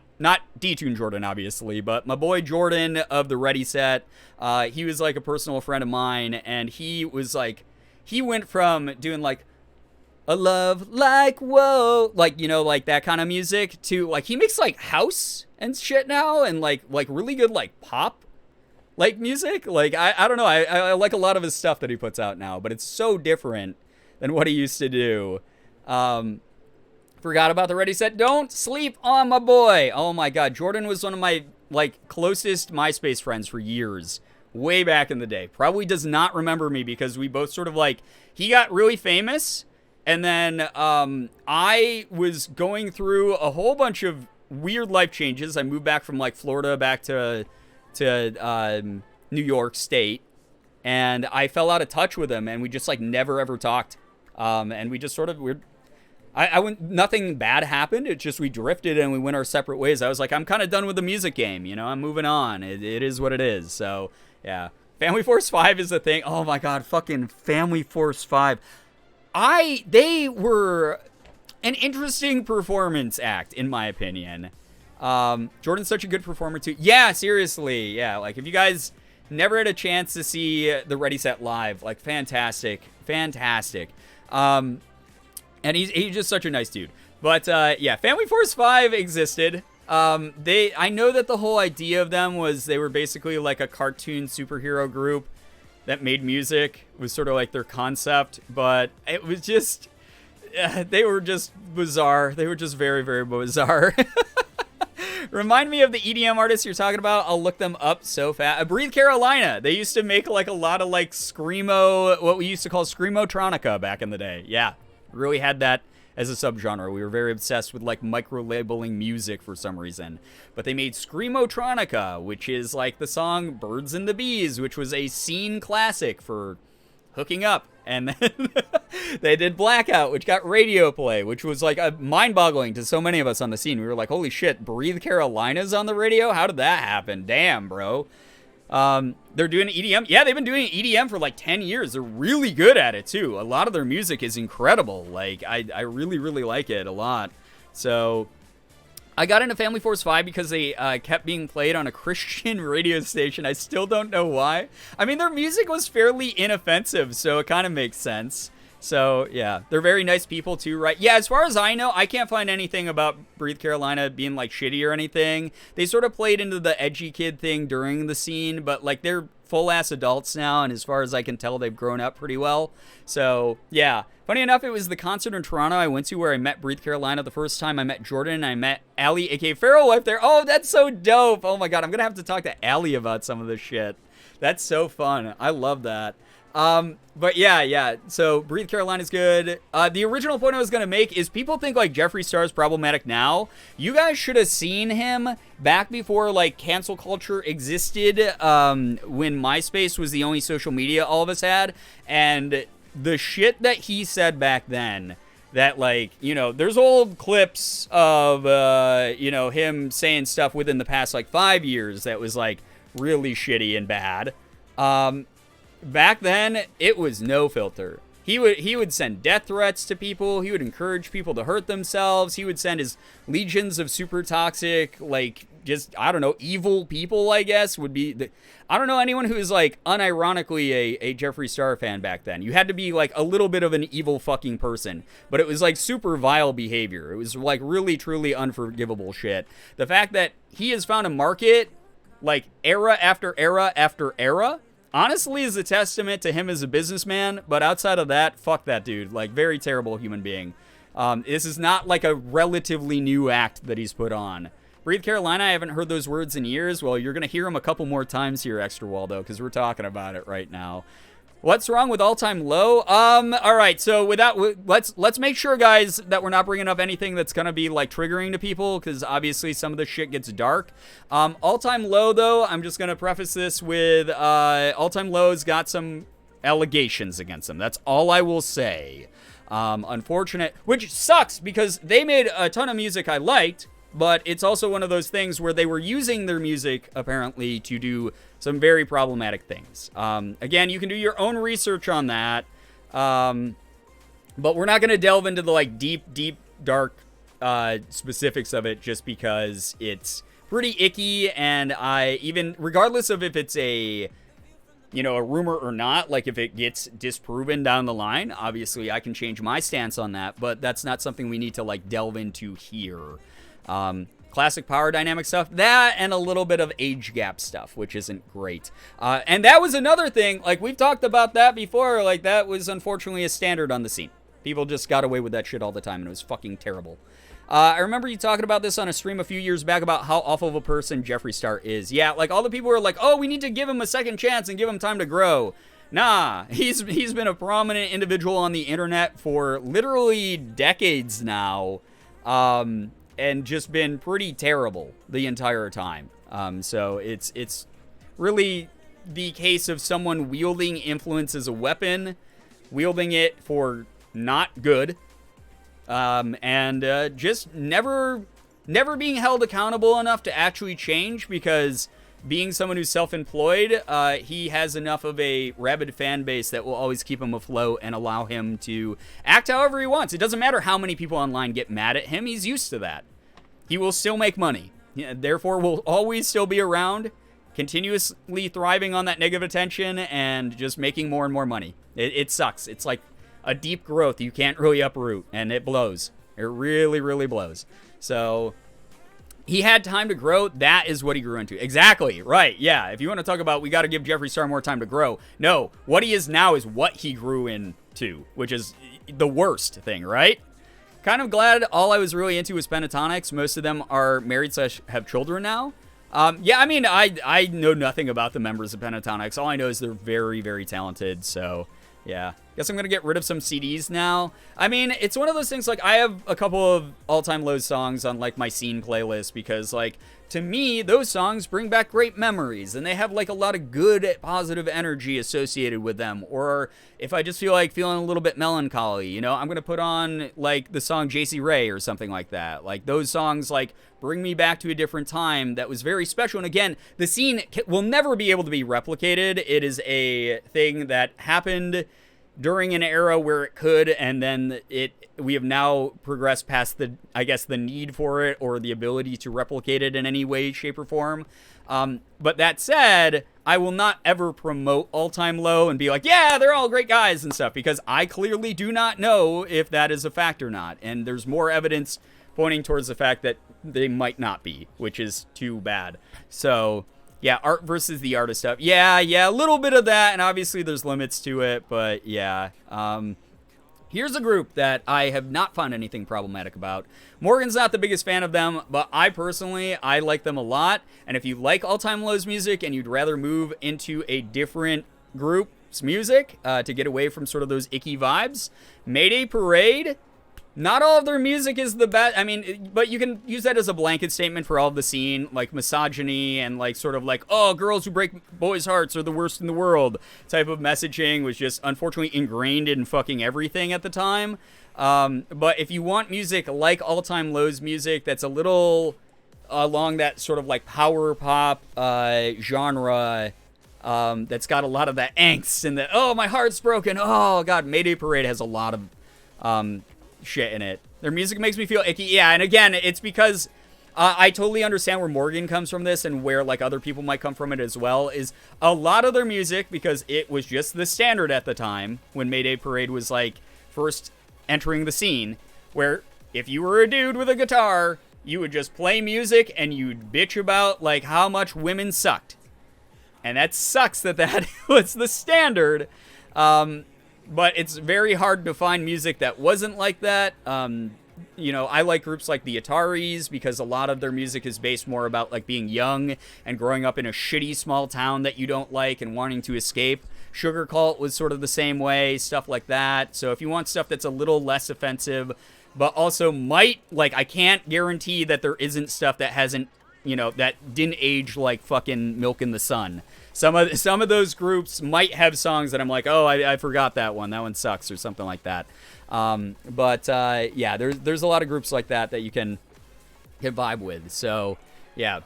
D-Tune Jordan, obviously, but my boy Jordan of the Ready Set. He was, like, a personal friend of mine, and he was, like, he went from doing, like, a love like whoa, like, you know, like that kind of music to, like, he makes, like, house and shit now and, like really good, like, pop, like, music. Like, I don't know. I like a lot of his stuff that he puts out now, but it's so different than what he used to do. Forgot about the Ready Set. Don't sleep on my boy. Oh my God. Jordan was one of my, like, closest MySpace friends for years. Way back in the day. Probably does not remember me because we both sort of, like, he got really famous. And then I was going through a whole bunch of weird life changes. I moved back from, like, Florida back to New York State. And I fell out of touch with him. And we just, like, never, ever talked. And we just sort of, I went, nothing bad happened. It's just we drifted and we went our separate ways. I was like, I'm kind of done with the music game. You know, I'm moving on. It is what it is. So, yeah. Family Force 5 is the thing. Oh, my God. Fucking Family Force 5. They were an interesting performance act, in my opinion. Jordan's such a good performer, too. Yeah, seriously. Yeah, like, if you guys never had a chance to see the Ready Set live, like, fantastic. Fantastic. And he's just such a nice dude. But, yeah, Family Force 5 existed. I know that the whole idea of them was they were basically like a cartoon superhero group that made music. It was sort of like their concept, but it was just, they were just bizarre. They were just very, very bizarre. Remind me of the EDM artists you're talking about. I'll look them up so fast. Breathe Carolina. They used to make like a lot of like screamo, what we used to call screamotronica back in the day. Yeah, really had that as a subgenre. We were very obsessed with like micro-labeling music for some reason. But they made Screamotronica, which is like the song Birds and the Bees, which was a scene classic for hooking up And then they did Blackout, which got radio play, which was like mind-boggling to so many of us on the scene. We were like, holy shit, Breathe Carolina's on the radio? How did that happen? Damn, bro. They're doing EDM. Yeah, they've been doing EDM for like 10 years. They're really good at it too. A lot of their music is incredible. Like, I really, really like it a lot. So I got into Family Force 5 because they kept being played on a Christian radio station. I still don't know why. I mean, their music was fairly inoffensive, so it kind of makes sense. So, yeah, they're very nice people too, right? Yeah, as far as I know, I can't find anything about Breathe Carolina being, like, shitty or anything. They sort of played into the edgy kid thing during the scene, but, like, they're full-ass adults now, and as far as I can tell, they've grown up pretty well. So, yeah. Funny enough, it was the concert in Toronto I went to where I met Breathe Carolina the first time. I met Jordan, and I met Allie, a.k.a. Feral Wife, there. Oh, that's so dope. Oh, my God, I'm going to have to talk to Allie about some of this shit. That's so fun. I love that. But yeah, so Breathe Carolina's good. The original point I was gonna make is people think like Jeffree Star's problematic now. You guys should have seen him back before like cancel culture existed, when MySpace was the only social media all of us had, and the shit that he said back then, that like, you know, there's old clips of, you know, him saying stuff within the past like 5 years that was like really shitty and bad. Back then, it was no filter. He would send death threats to people. He would encourage people to hurt themselves. He would send his legions of super toxic, like, just, I don't know, evil people, I guess, would be... I don't know anyone who is, like, unironically a Jeffree Star fan back then. You had to be, like, a little bit of an evil fucking person. But it was, like, super vile behavior. It was, like, really, truly unforgivable shit. The fact that he has found a market, like, era after era after era... honestly is a testament to him as a businessman, but outside of that, fuck that dude. Like, very terrible human being. This is not like a relatively new act that he's put on. Breathe Carolina, I haven't heard those words in years. Well, you're going to hear him a couple more times here, Extra Waldo, because we're talking about it right now. What's wrong with All Time Low? All right, so let's make sure, guys, that we're not bringing up anything that's gonna be like triggering to people, because obviously some of the shit gets dark. All Time Low, though, I'm just gonna preface this with All Time Low's got some allegations against him. That's all I will say. Unfortunate, which sucks because they made a ton of music I liked. But it's also one of those things where they were using their music, apparently, to do some very problematic things. Again, you can do your own research on that. But we're not going to delve into the, like, deep, dark specifics of it just because it's pretty icky. And regardless of if it's a rumor or not, like, if it gets disproven down the line, obviously I can change my stance on that. But that's not something we need to, like, delve into here. Classic power dynamic stuff, that and a little bit of age gap stuff, which isn't great. And that was another thing, like, we've talked about that before, like, that was unfortunately a standard on the scene. People just got away with that shit all the time, and it was fucking terrible. I remember you talking about this on a stream a few years back about how awful of a person Jeffree Star is. Yeah, like, all the people were like, oh, we need to give him a second chance and give him time to grow. Nah, he's been a prominent individual on the internet for literally decades now. And just been pretty terrible the entire time. So it's really the case of someone wielding influence as a weapon, wielding it for not good, and just never being held accountable enough to actually change, because being someone who's self-employed, he has enough of a rabid fan base that will always keep him afloat and allow him to act however he wants. It doesn't matter how many people online get mad at him. He's used to that. He will still make money. Therefore, will always still be around, continuously thriving on that negative attention and just making more and more money. It sucks. It's like a deep growth you can't really uproot, and it blows. It really, really blows. So... he had time to grow. That is what he grew into. Exactly. Right. Yeah. If you want to talk about we got to give Jeffree Star more time to grow. No. What he is now is what he grew into, which is the worst thing, right? Kind of glad all I was really into was Pentatonics. Most of them are married / have children now. Yeah, I mean, I know nothing about the members of Pentatonics. All I know is they're very, very talented. So, yeah. Guess I'm gonna get rid of some CDs now. I mean, it's one of those things, like, I have a couple of all-time lows songs on, like, my scene playlist because, like, to me, those songs bring back great memories, and they have, like, a lot of good, positive energy associated with them. Or if I just feel like feeling a little bit melancholy, you know, I'm gonna put on, like, the song JC Ray or something like that. Like, those songs, like, bring me back to a different time that was very special. And again, the scene will never be able to be replicated. It is a thing that happened during an era where it could, and then we have now progressed past the, I guess, the need for it or the ability to replicate it in any way, shape, or form. But that said, I will not ever promote All Time Low and be like, yeah, they're all great guys and stuff, because I clearly do not know if that is a fact or not. And there's more evidence pointing towards the fact that they might not be, which is too bad. So, yeah, art versus the artist stuff. Yeah, a little bit of that, and obviously there's limits to it, but yeah. Here's a group that I have not found anything problematic about. Morgan's not the biggest fan of them, but I like them a lot. And if you like All Time Low's music and you'd rather move into a different group's music to get away from sort of those icky vibes, Mayday Parade. Not all of their music is the best. I mean, but you can use that as a blanket statement for all of the scene, like misogyny and like sort of like, oh, girls who break boys' hearts are the worst in the world type of messaging was just unfortunately ingrained in fucking everything at the time. But if you want music like All Time Low's music that's a little along that sort of like power pop genre, that's got a lot of that angst and the, oh, my heart's broken. Oh, God, Mayday Parade has a lot of shit in it. Their music makes me feel icky. Yeah, and again, it's because I totally understand where Morgan comes from this and where like other people might come from it as well, is a lot of their music, because it was just the standard at the time when Mayday Parade was like first entering the scene, where if you were a dude with a guitar, you would just play music and you'd bitch about like how much women sucked. And that sucks that was the standard. But it's very hard to find music that wasn't like that. You know, I like groups like the Ataris because a lot of their music is based more about like being young and growing up in a shitty small town that you don't like and wanting to escape. Sugar Cult was sort of the same way, stuff like that. So if you want stuff that's a little less offensive, but also might, like, I can't guarantee that there isn't stuff that hasn't, you know, that didn't age like fucking Milk in the Sun. Some of those groups might have songs that I'm like, oh, I forgot that one sucks or something like that. Yeah, there's a lot of groups like that you can vibe with. So yeah,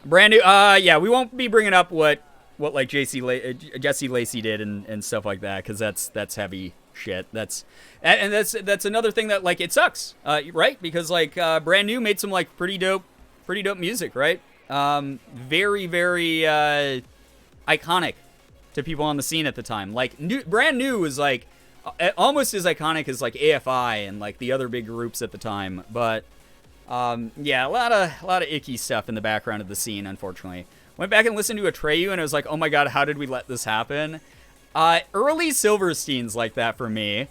brand new. Yeah, we won't be bringing up what like Jesse Lacey did and stuff like that, because that's heavy shit. That's another thing that like it sucks, right? Because like brand new made some like pretty dope music, right? Very iconic to people on the scene at the time. Like brand new was like almost as iconic as like AFI and like the other big groups at the time. But yeah, a lot of icky stuff in the background of the scene, unfortunately. Went back and listened to Atreyu and I was like, oh my God, how did we let this happen? Early Silverstein's like that for me.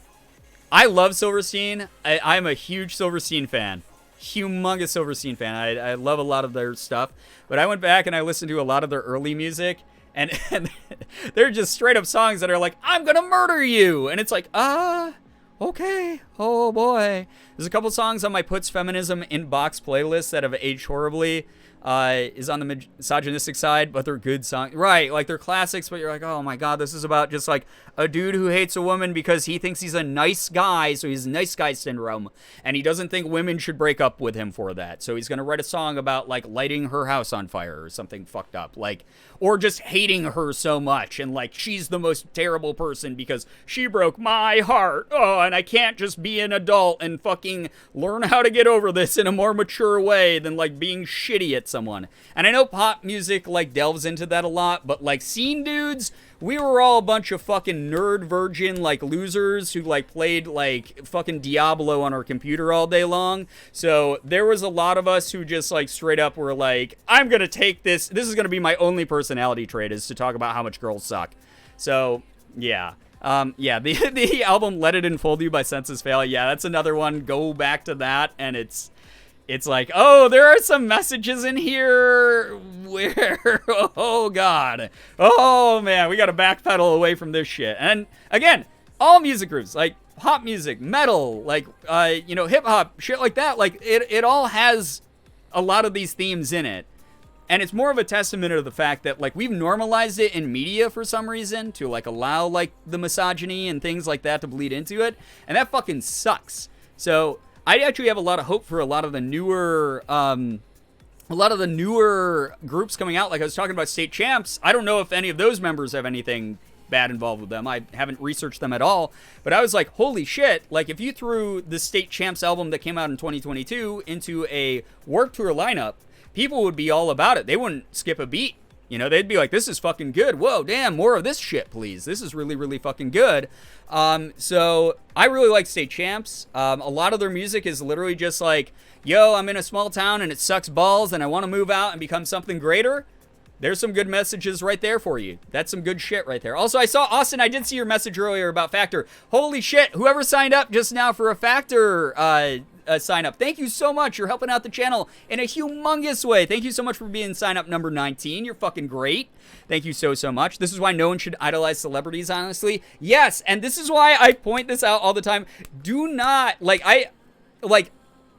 I love Silverstein. I'm a huge Silverstein fan. Humongous Silverstein fan. I love a lot of their stuff. But I went back and I listened to a lot of their early music. And they're just straight up songs that are like, I'm gonna murder you. And it's like, okay. Oh boy. There's a couple songs on my Puts Feminism Inbox playlist that have aged horribly. Is on the misogynistic side, but they're good songs. Right, like they're classics, but you're like, oh my God, this is about just like a dude who hates a woman because he thinks he's a nice guy, so he's nice guy syndrome, and he doesn't think women should break up with him for that. So he's gonna write a song about like lighting her house on fire or something fucked up, like, or just hating her so much and like she's the most terrible person because she broke my heart. Oh, and I can't just be an adult and fucking learn how to get over this in a more mature way than like being shitty at someone. And I know pop music like delves into that a lot, but like scene dudes, we were all a bunch of fucking nerd virgin like losers who like played like fucking Diablo on our computer all day long. So there was a lot of us who just like straight up were like, I'm gonna take this is gonna be my only personality trait, is to talk about how much girls suck. So yeah. Yeah, the album Let It Enfold You by Senses Fail, yeah, that's another one. Go back to that, and it's like, oh, there are some messages in here where, oh God, oh man, we got to backpedal away from this shit. And again, all music groups, like pop music, metal, like, hip hop, shit like that. Like, it all has a lot of these themes in it. And it's more of a testament of the fact that, like, we've normalized it in media for some reason to, like, allow, like, the misogyny and things like that to bleed into it. And that fucking sucks. So I actually have a lot of hope for a lot of the newer groups coming out. Like I was talking about State Champs. I don't know if any of those members have anything bad involved with them. I haven't researched them at all. But I was like, holy shit. Like, if you threw the State Champs album that came out in 2022 into a Warped Tour lineup, people would be all about it. They wouldn't skip a beat. You know, they'd be like, this is fucking good. Whoa, damn, more of this shit, please. This is really, really fucking good. So I really like State Champs. A lot of their music is literally just like, yo, I'm in a small town and it sucks balls and I want to move out and become something greater. There's some good messages right there for you. That's some good shit right there. Also, I saw, Austin, I did see your message earlier about Factor. Holy shit, whoever signed up just now for a Factor sign up. Thank you so much. You're helping out the channel in a humongous way. Thank you so much for being sign up number 19. You're fucking great. Thank you so much. This is why no one should idolize celebrities, honestly. Yes, and this is why I point this out all the time. Do not,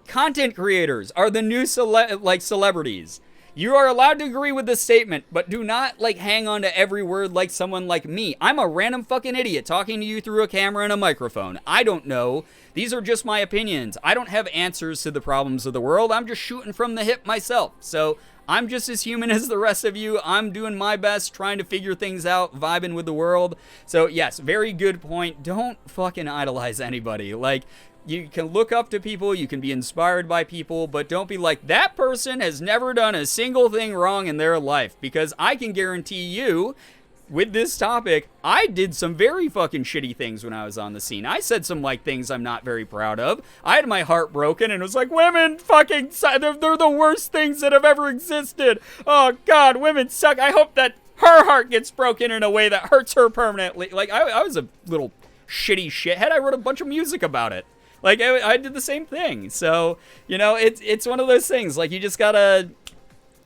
content creators are the new celebrities. You are allowed to agree with this statement, but do not, hang on to every word like someone like me. I'm a random fucking idiot talking to you through a camera and a microphone. I don't know. These are just my opinions. I don't have answers to the problems of the world. I'm just shooting from the hip myself. So I'm just as human as the rest of you. I'm doing my best, trying to figure things out, vibing with the world. So yes, very good point. Don't fucking idolize anybody. You can look up to people, you can be inspired by people, but don't be like, that person has never done a single thing wrong in their life. Because I can guarantee you, with this topic, I did some very fucking shitty things when I was on the scene. I said some, things I'm not very proud of. I had my heart broken, and it was like, women fucking suck. They're the worst things that have ever existed. Oh, God, women suck. I hope that her heart gets broken in a way that hurts her permanently. I was a little shitty shithead. I wrote a bunch of music about it. I did the same thing. So, it's one of those things. You just gotta,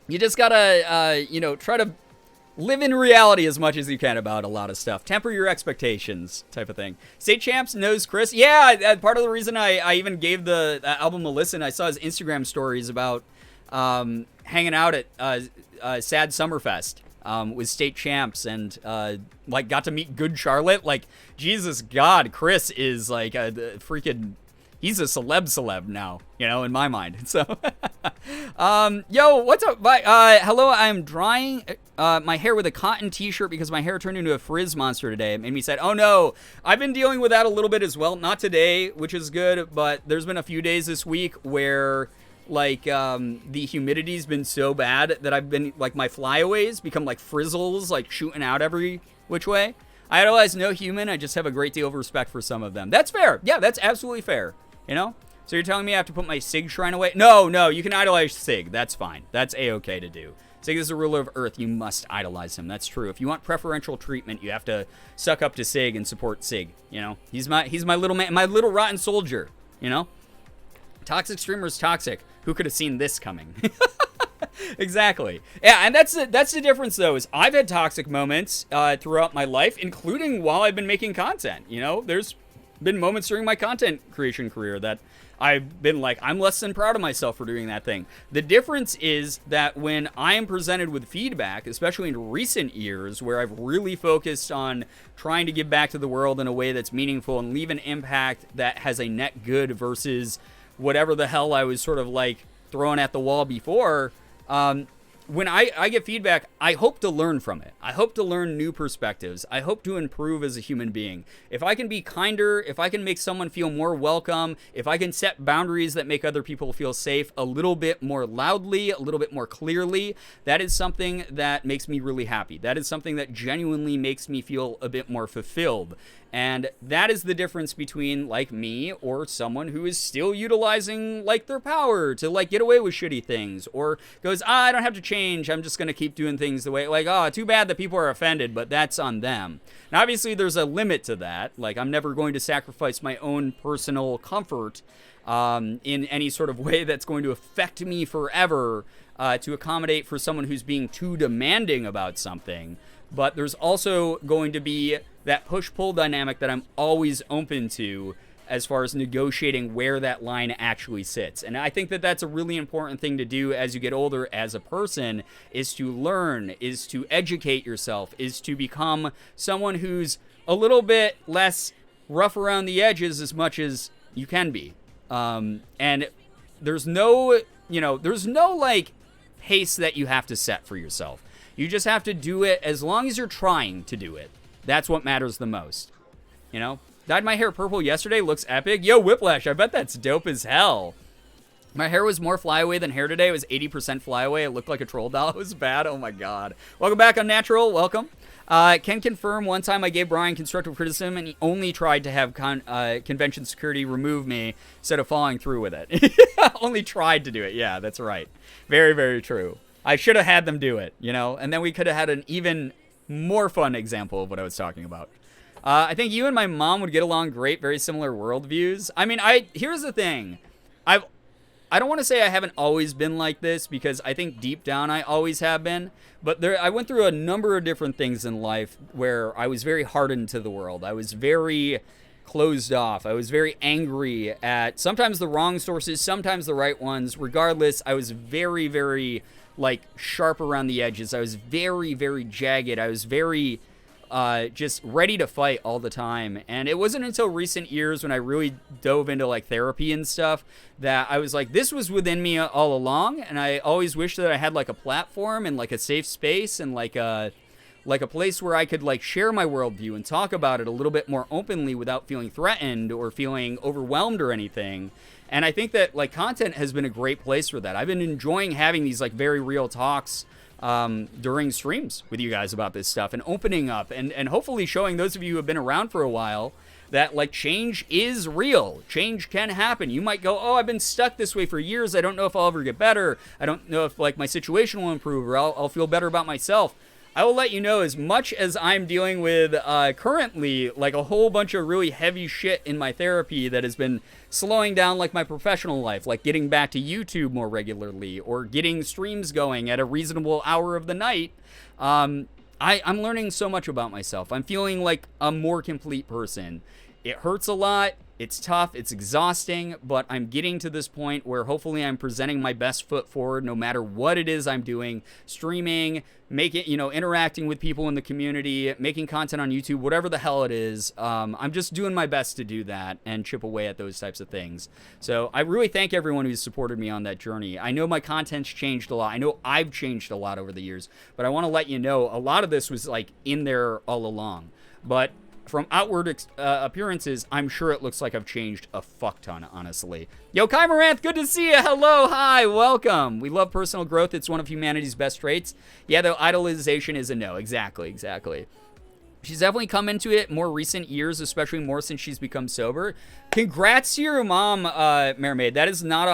try to live in reality as much as you can about a lot of stuff. Temper your expectations type of thing. State Champs knows Chris. Yeah, part of the reason I even gave the album a listen, I saw his Instagram stories about hanging out at Sad Summerfest. With State Champs and got to meet Good Charlotte. Jesus God, Chris is a freaking, he's a celeb now, in my mind. So yo, what's up? Hello, I'm drying my hair with a cotton t-shirt because my hair turned into a frizz monster today. It made me sad. Oh no, I've been dealing with that a little bit as well. Not today, which is good, but there's been a few days this week where the humidity's been so bad that I've been, my flyaways become frizzles, shooting out every which way. I idolize no human. I just have a great deal of respect for some of them. That's fair. Yeah, that's absolutely fair. So you're telling me I have to put my Sig shrine away? No, you can idolize Sig. That's fine. That's a-okay to do. Sig is the ruler of Earth. You must idolize him. That's true. If you want preferential treatment, you have to suck up to Sig and support Sig. He's my little man, my little rotten soldier. Toxic streamer's toxic. Who could have seen this coming? Exactly. Yeah, and that's the difference, though, is I've had toxic moments throughout my life, including while I've been making content. There's been moments during my content creation career that I've been I'm less than proud of myself for doing that thing. The difference is that when I am presented with feedback, especially in recent years, where I've really focused on trying to give back to the world in a way that's meaningful and leave an impact that has a net good versus whatever the hell I was sort of throwing at the wall before, when I get feedback, I hope to learn from it. I hope to learn new perspectives. I hope to improve as a human being. If I can be kinder, if I can make someone feel more welcome, if I can set boundaries that make other people feel safe a little bit more loudly, a little bit more clearly, that is something that makes me really happy. That is something that genuinely makes me feel a bit more fulfilled. And that is the difference between, me or someone who is still utilizing, their power to, get away with shitty things. Or goes, I don't have to change. I'm just going to keep doing things the way, too bad that people are offended, but that's on them. Now, obviously, there's a limit to that. I'm never going to sacrifice my own personal comfort in any sort of way that's going to affect me forever to accommodate for someone who's being too demanding about something. But there's also going to be that push-pull dynamic that I'm always open to as far as negotiating where that line actually sits. And I think that that's a really important thing to do as you get older as a person, is to learn, is to educate yourself, is to become someone who's a little bit less rough around the edges as much as you can be. And there's no, there's no like pace that you have to set for yourself. You just have to do it as long as you're trying to do it. That's what matters the most. Dyed my hair purple yesterday, looks epic. Yo, Whiplash, I bet that's dope as hell. My hair was more flyaway than hair today. It was 80% flyaway. It looked like a troll doll. It was bad. Oh my god. Welcome back, Unnatural. Welcome. Can confirm one time I gave Brian constructive criticism and he only tried to have convention security remove me instead of following through with it. Only tried to do it. Yeah, that's right. Very, very true. I should have had them do it, and then we could have had an even more fun example of what I was talking about. I think you and my mom would get along great, very similar worldviews. I mean, here's the thing. I don't want to say I haven't always been like this, because I think deep down I always have been. But I went through a number of different things in life where I was very hardened to the world. I was very closed off. I was very angry at sometimes the wrong sources, sometimes the right ones. Regardless, I was very, very, sharp around the edges. I was very, very jagged. I was very... just ready to fight all the time. And it wasn't until recent years when I really dove into therapy and stuff that I was like, this was within me all along. And I always wished that I had a platform and a safe space and a place where I could share my worldview and talk about it a little bit more openly without feeling threatened or feeling overwhelmed or anything. And I think that content has been a great place for that. I've been enjoying having these very real talks during streams with you guys about this stuff and opening up and hopefully showing those of you who have been around for a while that change is real. Change can happen. You might go, oh, I've been stuck this way for years. I don't know if I'll ever get better. I don't know if my situation will improve or I'll feel better about myself. I will let you know, as much as I'm dealing with currently a whole bunch of really heavy shit in my therapy that has been slowing down my professional life, getting back to YouTube more regularly or getting streams going at a reasonable hour of the night, I'm learning so much about myself. I'm feeling like a more complete person. It hurts a lot. It's tough, it's exhausting, but I'm getting to this point where hopefully I'm presenting my best foot forward no matter what it is I'm doing, streaming, interacting with people in the community, making content on YouTube, whatever the hell it is. I'm just doing my best to do that and chip away at those types of things. So I really thank everyone who's supported me on that journey. I know my content's changed a lot. I know I've changed a lot over the years, but I want to let you know a lot of this was in there all along. But from outward appearances, I'm sure it looks like I've changed a fuck ton, honestly. Yo, Kai Moranth, good to see you. Hello, hi, welcome. We love personal growth. It's one of humanity's best traits. Yeah, though, idolization is a no. Exactly. She's definitely come into it more recent years, especially more since she's become sober. Congrats to your mom, Mermaid. That is not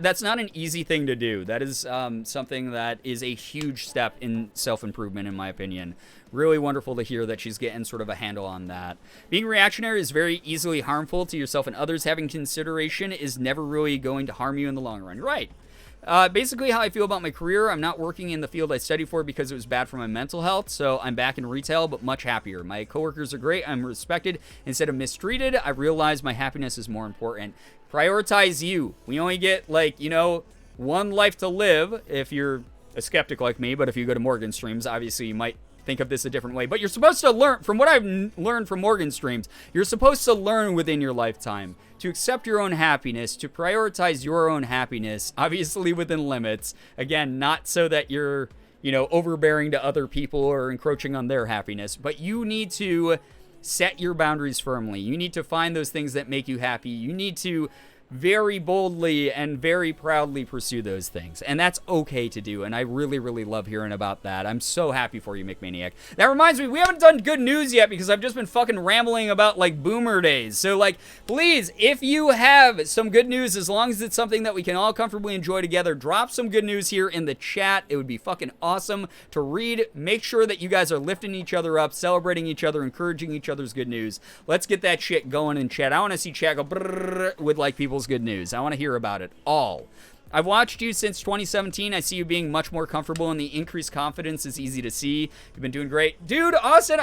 that's not an easy thing to do. That is something that is a huge step in self-improvement, in my opinion. Really wonderful to hear that she's getting sort of a handle on that. Being reactionary is very easily harmful to yourself and others. Having consideration is never really going to harm you in the long run. Right. Basically how I feel about my career, I'm not working in the field I studied for because it was bad for my mental health, so I'm back in retail, but much happier. My coworkers are great, I'm respected instead of mistreated. I realize my happiness is more important. Prioritize you. We only get, one life to live if you're a skeptic like me, but if you go to Morgan streams, obviously you might think of this a different way. But you're supposed to learn, from what I've learned from Morgan streams, you're supposed to learn within your lifetime to accept your own happiness, to prioritize your own happiness, obviously within limits. Again, not so that you're, overbearing to other people or encroaching on their happiness, but you need to set your boundaries firmly. You need to find those things that make you happy. You need to very boldly and very proudly pursue those things. And that's okay to do. And I really, really love hearing about that. I'm so happy for you, McManiac. That reminds me, we haven't done good news yet because I've just been fucking rambling about boomer days. So please, if you have some good news, as long as it's something that we can all comfortably enjoy together, drop some good news here in the chat. It would be fucking awesome to read. Make sure that you guys are lifting each other up, celebrating each other, encouraging each other's good news. Let's get that shit going in chat. I want to see chat go brrrr with people's good news. I want to hear about it all. I've watched you since 2017. I see you being much more comfortable, and the increased confidence is easy to see. You've been doing great. Dude, Austin,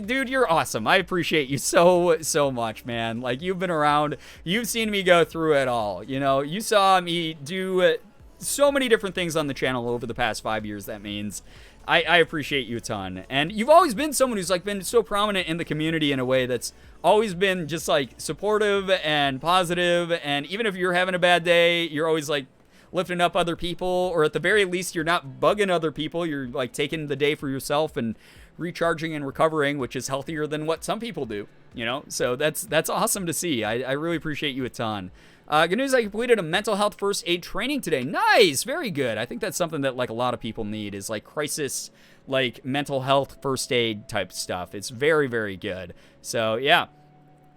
dude, you're awesome. I appreciate you so much, man. Like, you've been around. You've seen me go through it all. You know, you saw me do so many different things on the channel over the past 5 years. That means I appreciate you a ton. And you've always been someone who's, like, been so prominent in the community in a way that's always been just, like, supportive and positive. And even if you're having a bad day, you're always, like, lifting up other people, or at the very least, you're not bugging other people. You're, like, taking the day for yourself and recharging and recovering, which is healthier than what some people do, you know? So that's awesome to see. I really appreciate you a ton. Good news, I completed a mental health first aid training today. Nice, very good. I think that's something that, like, a lot of people need, is, like, crisis, like, mental health first aid type stuff. It's very, very good. So, yeah.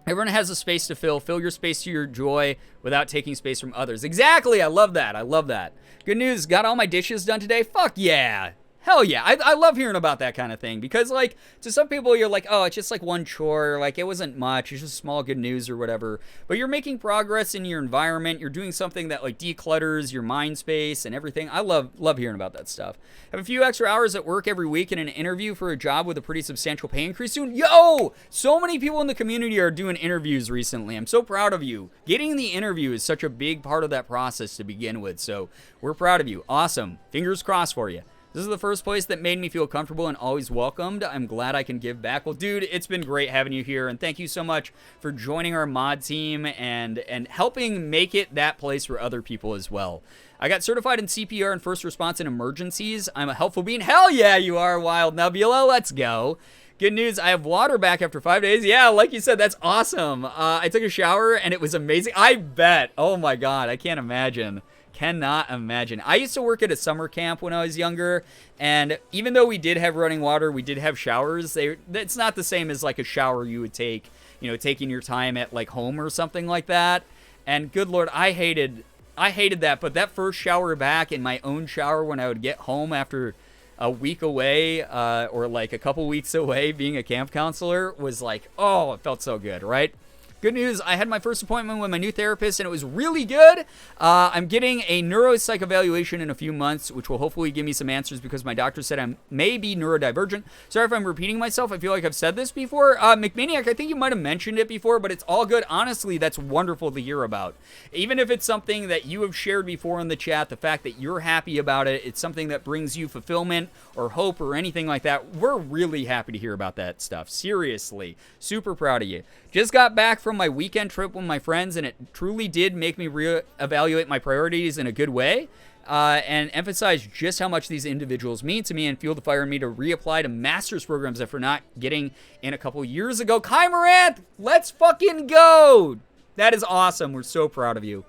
Everyone has a space to fill. Fill your space to your joy without taking space from others. Exactly, I love that. I love that. Good news, got all my dishes done today? Fuck yeah. Hell yeah. I love hearing about that kind of thing, because, like, to some people you're like, oh, it's just like one chore, like it wasn't much, it's just small good news or whatever. But you're making progress in your environment. You're doing something that, like, declutters your mind space and everything. I love hearing about that stuff. Have a few extra hours at work every week in an interview for a job with a pretty substantial pay increase soon. Yo! So many people in the community are doing interviews recently. I'm so proud of you. Getting the interview is such a big part of that process to begin with. So we're proud of you. Awesome. Fingers crossed for you. This is the first place that made me feel comfortable and always welcomed. I'm glad I can give back. Well, dude, it's been great having you here, and thank you so much for joining our mod team and helping make it that place for other people as well. I got certified in CPR and first response in emergencies. I'm a helpful being. Hell yeah, you are, Wild Nebula. Let's go. Good news, I have water back after 5 days. Yeah, like you said, that's awesome. I took a shower, and it was amazing. I bet. Oh, my God. I can't imagine. Cannot imagine. I used to work at a summer camp when I was younger, and even though we did have running water, we did have showers. It's not the same as, like, a shower you would take, you know, taking your time at, like, home or something like that. And good Lord, I hated that. But that first shower back in my own shower when I would get home after a week away, or like a couple weeks away being a camp counselor, was like, oh, it felt so good, right? Good news, I had my first appointment with my new therapist, and it was really good. I'm getting a neuropsych evaluation in a few months, which will hopefully give me some answers, because my doctor said I may be neurodivergent. Sorry if I'm repeating myself. I feel like I've said this before. McManiac, I think you might have mentioned it before, but it's all good. Honestly, that's wonderful to hear about. Even if it's something that you have shared before in the chat, the fact that you're happy about it, it's something that brings you fulfillment or hope or anything like that, we're really happy to hear about that stuff. Seriously. Super proud of you. Just got back from my weekend trip with my friends, and it truly did make me reevaluate my priorities in a good way, and emphasize just how much these individuals mean to me, and fuel the fire in me to reapply to master's programs that we're not getting in a couple years ago. Kai Morant, let's fucking go! That is awesome. We're so proud of you.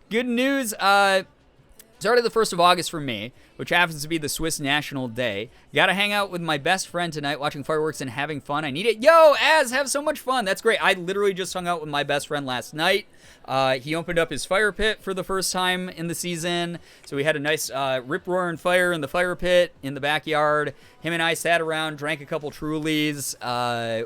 Good news, started the 1st of August for me, which happens to be the Swiss National Day. Gotta hang out with my best friend tonight, watching fireworks and having fun. I need it. Yo, Az, have so much fun. That's great. I literally just hung out with my best friend last night. He opened up his fire pit for the first time in the season. So we had a nice rip-roaring fire in the fire pit in the backyard. Him and I sat around, drank a couple Trulies.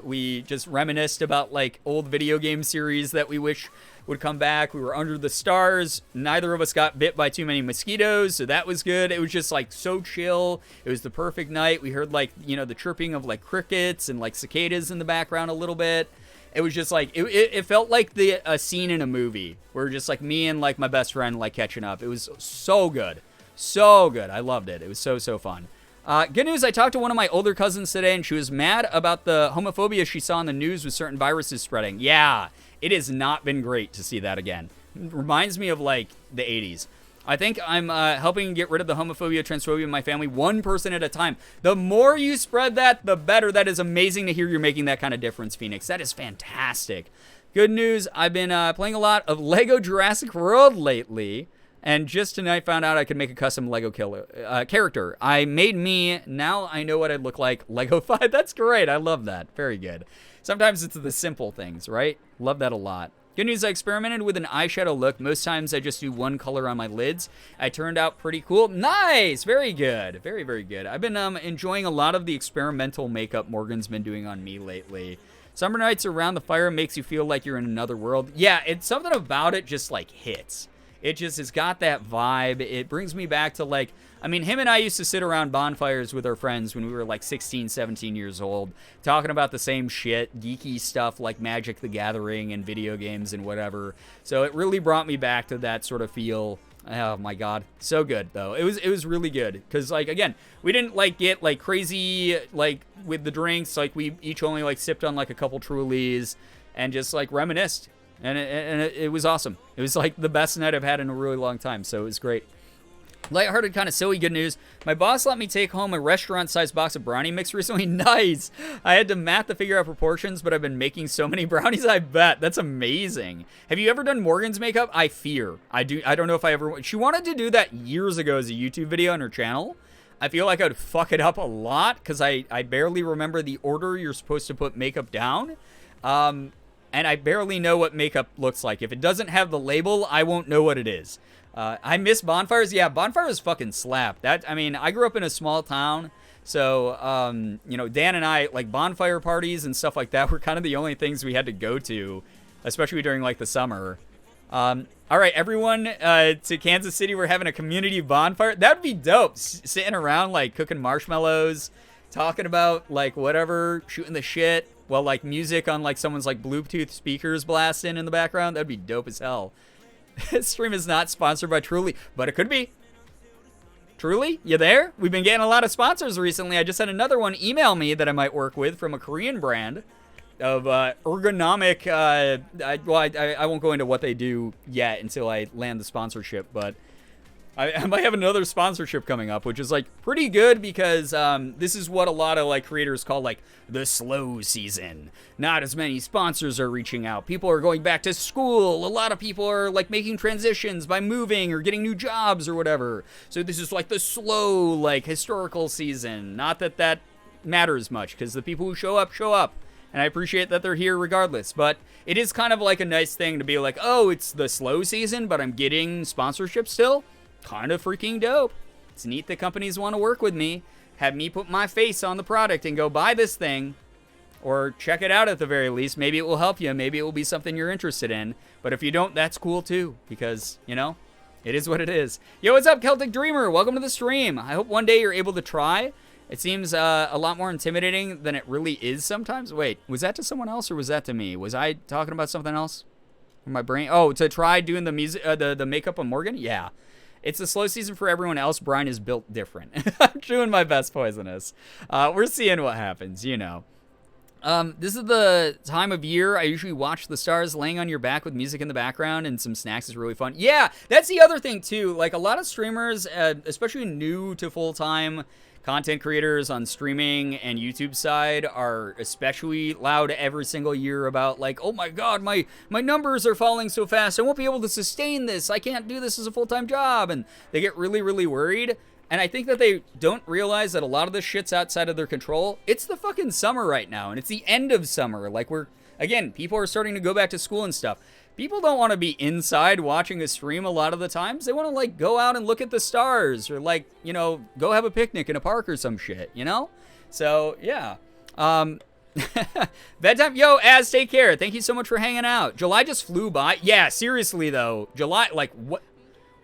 We just reminisced about, like, old video game series that we wish would come back. We were under the stars. Neither of us got bit by too many mosquitoes, so that was good. It was just, like, so chill. It was the perfect night. We heard, like, you know, the chirping of, like, crickets and, like, cicadas in the background a little bit. It was just like, it felt like a scene in a movie where just, like, me and, like, my best friend, like, catching up. It was so good. So good. I loved it. It was so fun. Good news, I talked to one of my older cousins today, and she was mad about the homophobia she saw in the news with certain viruses spreading. Yeah, it has not been great to see that again. It reminds me of, like, the 80s. I think I'm helping get rid of the homophobia, transphobia in my family, one person at a time. The more you spread that, the better. That is amazing to hear you're making that kind of difference, Phoenix. That is fantastic. Good news, I've been playing a lot of Lego Jurassic World lately. And just tonight found out I could make a custom Lego character. I made me. Now I know what I'd look like. Lego 5. That's great. I love that. Very good. Sometimes it's the simple things, right? Love that a lot. Good news, I experimented with an eyeshadow look. Most times I just do one color on my lids. I turned out pretty cool. Nice! Very good. Very, very good. I've been enjoying a lot of the experimental makeup Morgan's been doing on me lately. Summer nights around the fire makes you feel like you're in another world. Yeah, it's something about it just, like, hits. It just has got that vibe. It brings me back to, like, I mean, him and I used to sit around bonfires with our friends when we were like 16, 17 years old, talking about the same shit, geeky stuff like Magic the Gathering and video games and whatever. So it really brought me back to that sort of feel. Oh my god, so good though. It was really good because, like, again, we didn't like get like crazy like with the drinks. Like, we each only like sipped on like a couple Trulies and just like reminisced, and it was awesome. It was like the best night I've had in a really long time. So it was great. Lighthearted, kind of silly good news. My boss let me take home a restaurant-sized box of brownie mix recently. Nice. I had to math to figure out proportions, but I've been making so many brownies, I bet. That's amazing. Have you ever done Morgan's makeup? I fear. I don't know if I ever... She wanted to do that years ago as a YouTube video on her channel. I feel like I would fuck it up a lot because I barely remember the order you're supposed to put makeup down. And I barely know what makeup looks like. If it doesn't have the label, I won't know what it is. I miss bonfires. Yeah, bonfires fucking slap. I mean, I grew up in a small town, so, you know, Dan and I, like, bonfire parties and stuff like that were kind of the only things we had to go to, especially during, like, the summer. All right, everyone, to Kansas City, we're having a community bonfire. That'd be dope. Sitting around, like, cooking marshmallows, talking about, like, whatever, shooting the shit, while, like, music on, like, someone's, like, Bluetooth speakers blasting in the background. That'd be dope as hell. This stream is not sponsored by Truly, but it could be. Truly, you there? We've been getting a lot of sponsors recently. I just had another one email me that I might work with from a Korean brand of ergonomic. I won't go into what they do yet until I land the sponsorship, but I might have another sponsorship coming up, which is like pretty good because this is what a lot of like creators call like the slow season. Not as many sponsors are reaching out. People are going back to school. A lot of people are like making transitions by moving or getting new jobs or whatever. So this is like the slow, like historical season. Not that that matters much because the people who show up, show up. And I appreciate that they're here regardless. But it is kind of like a nice thing to be like, oh, it's the slow season, but I'm getting sponsorship still. Kind of freaking dope. It's neat that companies want to work with me, have me put my face on the product and go buy this thing, or check it out at the very least. Maybe it will help you. Maybe it will be something you're interested in. But if you don't, that's cool too, because, you know, it is what it is. Yo, what's up, Celtic Dreamer? Welcome to the stream. I hope one day you're able to try. It seems a lot more intimidating than it really is sometimes. Wait, was that to someone else or was that to me? Was I talking about something else? My brain. Oh, to try doing the music, the makeup on Morgan? Yeah. It's a slow season for everyone else. Brian is built different. I'm doing my best, Poisonous. We're seeing what happens, you know. This is the time of year I usually watch the stars laying on your back with music in the background and some snacks is really fun. Yeah, that's the other thing, too. Like, a lot of streamers, especially new to full-time content creators on streaming and YouTube side are especially loud every single year about like, oh my god, my numbers are falling so fast. I won't be able to sustain this. I can't do this as a full-time job. And they get really, really worried. And I think that they don't realize that a lot of this shit's outside of their control. It's the fucking summer right now. And it's the end of summer. Like again, people are starting to go back to school and stuff. People don't want to be inside watching a stream a lot of the times. They want to, like, go out and look at the stars or, like, you know, go have a picnic in a park or some shit, you know? So, yeah. Bedtime. Yo, Az, take care. Thank you so much for hanging out. July just flew by. Yeah, seriously, though. July, like, what?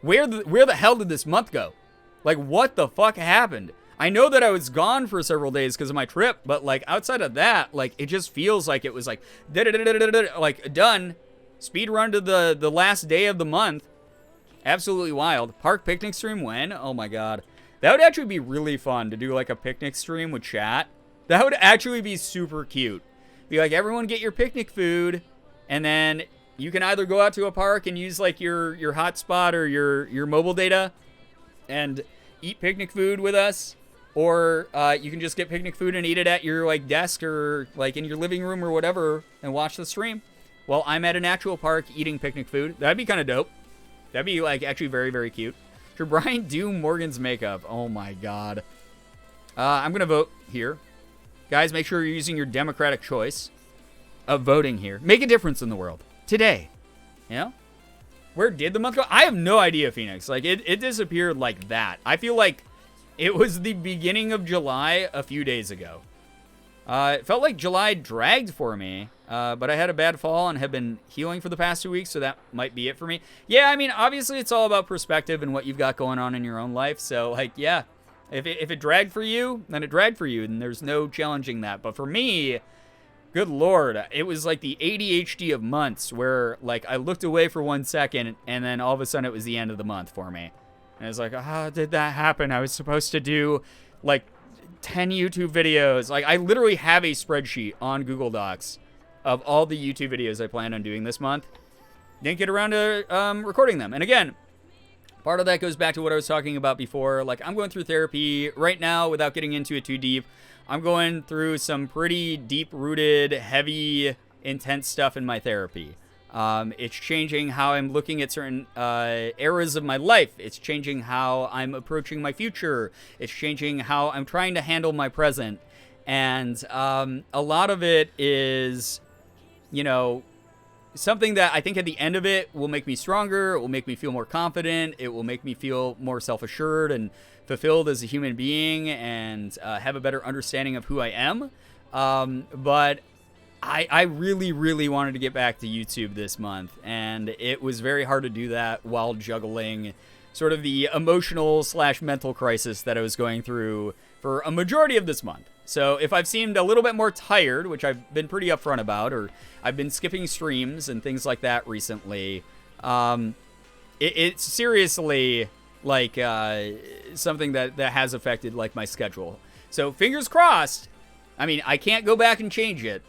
Where the hell did this month go? Like, what the fuck happened? I know that I was gone for several days because of my trip, but, like, outside of that, like, it just feels like it was, like, like, done. Speed run to the last day of the month. Absolutely wild. Park picnic stream when? Oh my god. That would actually be really fun to do like a picnic stream with chat. That would actually be super cute. Be like, everyone get your picnic food, and then you can either go out to a park and use like your hotspot or your mobile data and eat picnic food with us, or you can just get picnic food and eat it at your like desk or like in your living room or whatever and watch the stream. Well, I'm at an actual park eating picnic food. That'd be kind of dope. That'd be, like, actually very, very cute. Should Brian do Morgan's makeup? Oh, my God. I'm going to vote here. Guys, make sure you're using your democratic choice of voting here. Make a difference in the world. Today. You know? Where did the month go? I have no idea, Phoenix. Like, it disappeared like that. I feel like it was the beginning of July a few days ago. It felt like July dragged for me, but I had a bad fall and have been healing for the past 2 weeks, so that might be it for me. Yeah, I mean, obviously it's all about perspective and what you've got going on in your own life, so, like, yeah. If it dragged for you, then it dragged for you, and there's no challenging that. But for me, good Lord, it was like the ADHD of months where, like, I looked away for 1 second, and then all of a sudden it was the end of the month for me. And I was like, how did that happen? I was supposed to do, like, 10 YouTube videos. Like, I literally have a spreadsheet on Google Docs of all the YouTube videos I plan on doing this month. Didn't get around to recording them. And again, part of that goes back to what I was talking about before. Like, I'm going through therapy right now without getting into it too deep. I'm going through some pretty deep-rooted, heavy, intense stuff in my therapy. It's changing how I'm looking at certain eras of my life. It's changing how I'm approaching my future. It's changing how I'm trying to handle my present. And a lot of it is, you know, something that I think at the end of it will make me stronger. It will make me feel more confident. It will make me feel more self-assured and fulfilled as a human being and have a better understanding of who I am. But I really, really wanted to get back to YouTube this month, and it was very hard to do that while juggling sort of the emotional/mental crisis that I was going through for a majority of this month. So if I've seemed a little bit more tired, which I've been pretty upfront about, or I've been skipping streams and things like that recently, it's seriously like something that has affected like my schedule. So fingers crossed. I mean, I can't go back and change it,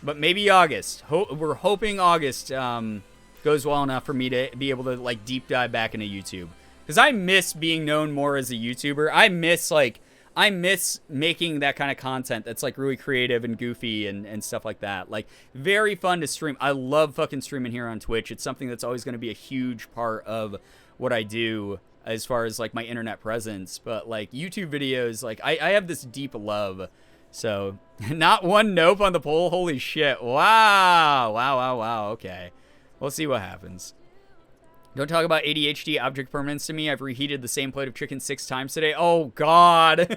but maybe August. We're hoping August goes well enough for me to be able to like deep dive back into YouTube, because I miss being known more as a YouTuber. I miss making that kind of content that's like really creative and goofy and stuff like that. Like, very fun to stream. I love fucking streaming here on Twitch. It's something that's always going to be a huge part of what I do as far as like my internet presence. But like YouTube videos, like I have this deep love. So not one nope on the poll. Holy shit. Wow. Okay. We'll see what happens. Don't talk about ADHD object permanence to me. I've reheated the same plate of chicken 6 times today. Oh, God.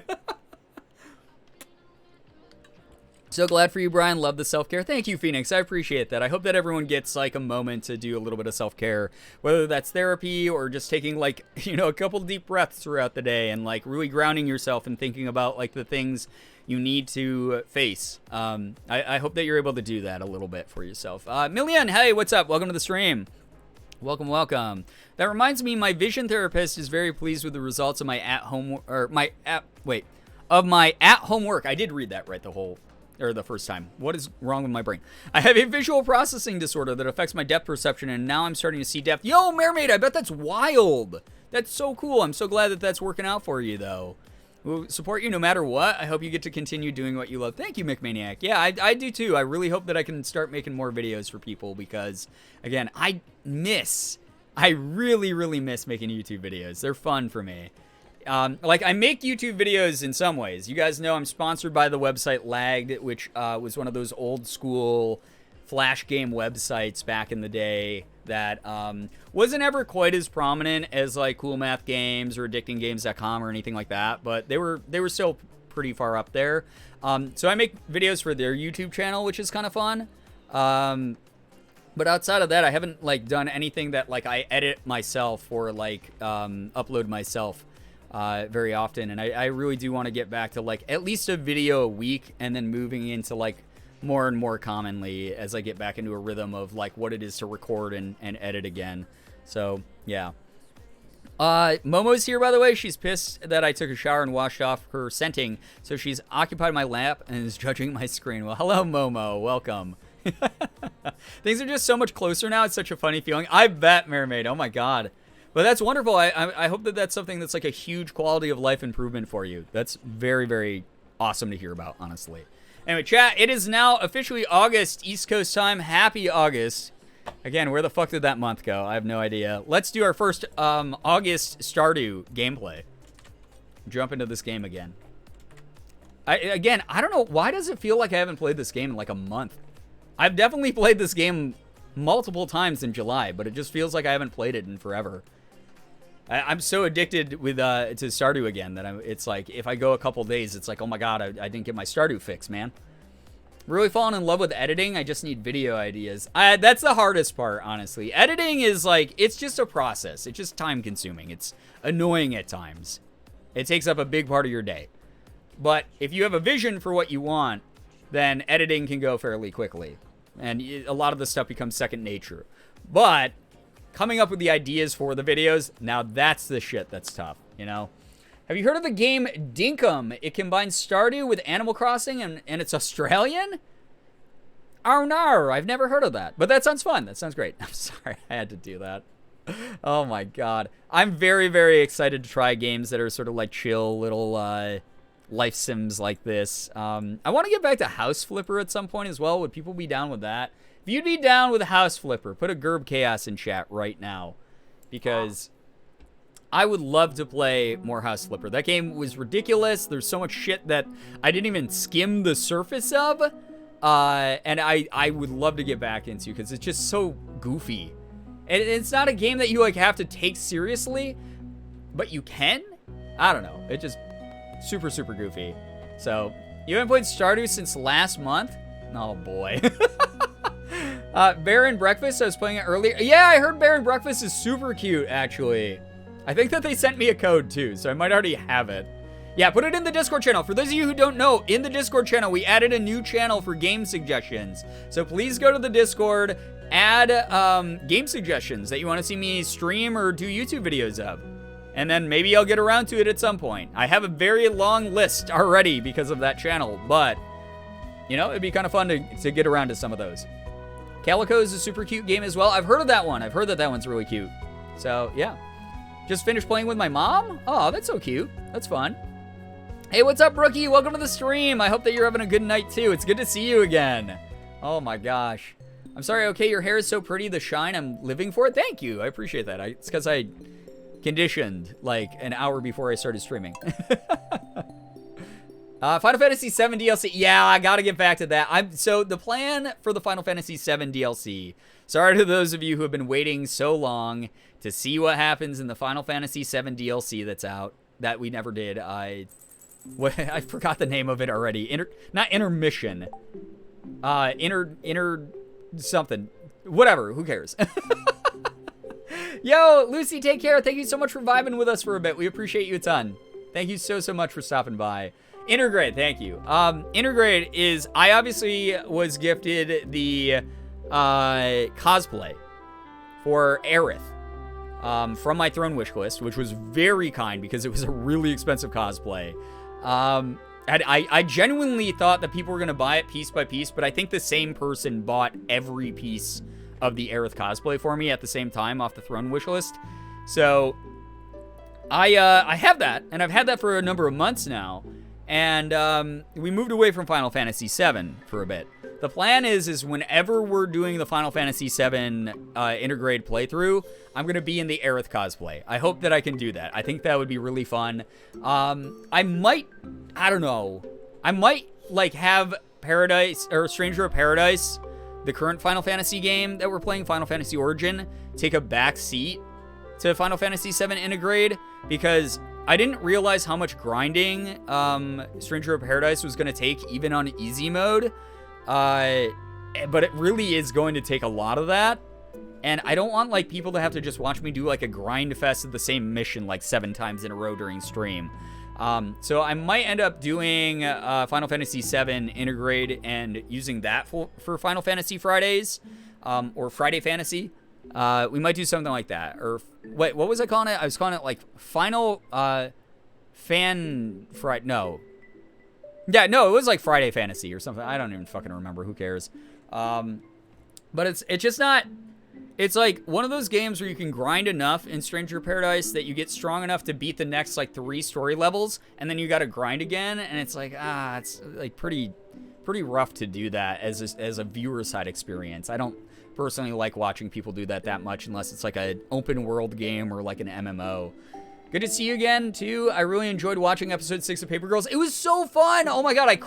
So glad for you, Brian. Love the self-care. Thank you, Phoenix. I appreciate that. I hope that everyone gets, like, a moment to do a little bit of self-care, whether that's therapy or just taking, like, you know, a couple deep breaths throughout the day and, like, really grounding yourself and thinking about, like, the things you need to face. I hope that you're able to do that a little bit for yourself. Million, hey, what's up? Welcome to the stream. Welcome. That reminds me, my vision therapist is very pleased with the results of my at-home work. I did read that right the first time. What is wrong with my brain? I have a visual processing disorder that affects my depth perception, and now I'm starting to see depth. Yo, Mermaid, I bet that's wild. That's so cool. I'm so glad that that's working out for you, though. We'll support you no matter what. I hope you get to continue doing what you love. Thank you, McManiac. Yeah, I do too. I really hope that I can start making more videos for people because, again, I really, really miss making YouTube videos. They're fun for me. Like, I make YouTube videos in some ways. You guys know I'm sponsored by the website Lagged, which was one of those old school Flash game websites back in the day that wasn't ever quite as prominent as like Cool Math Games or AddictingGames.com or anything like that, but they were still pretty far up there. So I make videos for their YouTube channel, which is kind of fun. But outside of that, I haven't like done anything that like I edit myself or like upload myself very often. And I really do want to get back to like at least a video a week, and then moving into like more and more commonly as I get back into a rhythm of like what it is to record and edit again. So yeah. Momo's here, by the way. She's pissed that I took a shower and washed off her scenting, so she's occupied my lap and is judging my screen. Well, hello, Momo. Welcome. Things are just so much closer now. It's such a funny feeling. I bet, Mermaid. Oh my god. But that's wonderful. I hope that that's something that's like a huge quality of life improvement for you. That's very, very awesome to hear about, honestly. Anyway, chat, it is now officially August, East Coast time. Happy August. Again, where the fuck did that month go? I have no idea. Let's do our first August Stardew gameplay. Jump into this game again. I don't know. Why does it feel like I haven't played this game in like a month? I've definitely played this game multiple times in July, but it just feels like I haven't played it in forever. I'm so addicted with to Stardew again that it's like if I go a couple days, it's like, oh my god, I didn't get my Stardew fix, man. Really fallen in love with editing. I just need video ideas. That's the hardest part, honestly. Editing is like, it's just a process. It's just time consuming. It's annoying at times. It takes up a big part of your day. But if you have a vision for what you want, then editing can go fairly quickly. And a lot of the stuff becomes second nature. But coming up with the ideas for the videos, now that's the shit that's tough, you know? Have you heard of the game Dinkum? It combines Stardew with Animal Crossing, and it's Australian? Oh no, I've never heard of that. But that sounds fun. That sounds great. I'm sorry, I had to do that. Oh my god. I'm very, very excited to try games that are sort of like chill little life sims like this. I want to get back to House Flipper at some point as well. Would people be down with that? If you'd be down with House Flipper, put a Gerb Chaos in chat right now. Because I would love to play more House Flipper. That game was ridiculous. There's so much shit that I didn't even skim the surface of. And I would love to get back into because it's just so goofy. And it's not a game that you like have to take seriously, but you can? I don't know. It just super, super goofy. So, you haven't played Stardew since last month? Oh boy. Bear and Breakfast, I was playing it earlier. Yeah, I heard Bear and Breakfast is super cute, actually. I think that they sent me a code too, so I might already have it. Yeah, put it in the Discord channel. For those of you who don't know, in the Discord channel, we added a new channel for game suggestions. So please go to the Discord, add game suggestions that you want to see me stream or do YouTube videos of. And then maybe I'll get around to it at some point. I have a very long list already because of that channel, but, you know, it'd be kind of fun to get around to some of those. Calico is a super cute game as well. I've heard of that one. I've heard that one's really cute. So, yeah. Just finished playing with my mom? Oh, that's so cute. That's fun. Hey, what's up, Rookie? Welcome to the stream. I hope that you're having a good night, too. It's good to see you again. Oh, my gosh. I'm sorry, okay, your hair is so pretty. The shine, I'm living for it. Thank you. I appreciate that. It's because I conditioned, like, an hour before I started streaming. Final Fantasy VII DLC. Yeah, I gotta get back to that. So, the plan for the Final Fantasy VII DLC. Sorry to those of you who have been waiting so long to see what happens in the Final Fantasy VII DLC that's out that we never did. I forgot the name of it already. Not intermission. Something. Whatever. Who cares? Yo, Lucy, take care. Thank you so much for vibing with us for a bit. We appreciate you a ton. Thank you so much for stopping by. Intergrade, thank you. Intergrade is, I obviously was gifted the cosplay for Aerith. From my Throne wish list, which was very kind because it was a really expensive cosplay. And I genuinely thought that people were going to buy it piece by piece, but I think the same person bought every piece of the Aerith cosplay for me at the same time off the Throne wish list. So I have that, and I've had that for a number of months now. And we moved away from Final Fantasy VII for a bit. The plan is whenever we're doing the Final Fantasy VII Intergrade playthrough, I'm going to be in the Aerith cosplay. I hope that I can do that. I think that would be really fun. I might like have Paradise or Stranger of Paradise, the current Final Fantasy game that we're playing, Final Fantasy Origin, take a back seat to Final Fantasy VII Intergrade because I didn't realize how much grinding Stranger of Paradise was going to take even on easy mode. But it really is going to take a lot of that. And I don't want like people to have to just watch me do like a grind fest of the same mission like 7 times in a row during stream. So I might end up doing Final Fantasy VII Intergrade and using that for Final Fantasy Fridays, or Friday Fantasy. We might do something like that. Or wait, what was I calling it? I was calling it like Final Fan Friday. No. Yeah, no, it was like Friday Fantasy or something. I don't even fucking remember. Who cares? But it's just not. It's like one of those games where you can grind enough in Stranger of Paradise that you get strong enough to beat the next like 3 story levels, and then you got to grind again, and it's like it's like pretty rough to do that as a viewer side experience. I don't personally like watching people do that much unless it's like an open world game or like an MMO. Good to see you again, too. I really enjoyed watching episode 6 of Paper Girls. It was so fun. Oh my god, I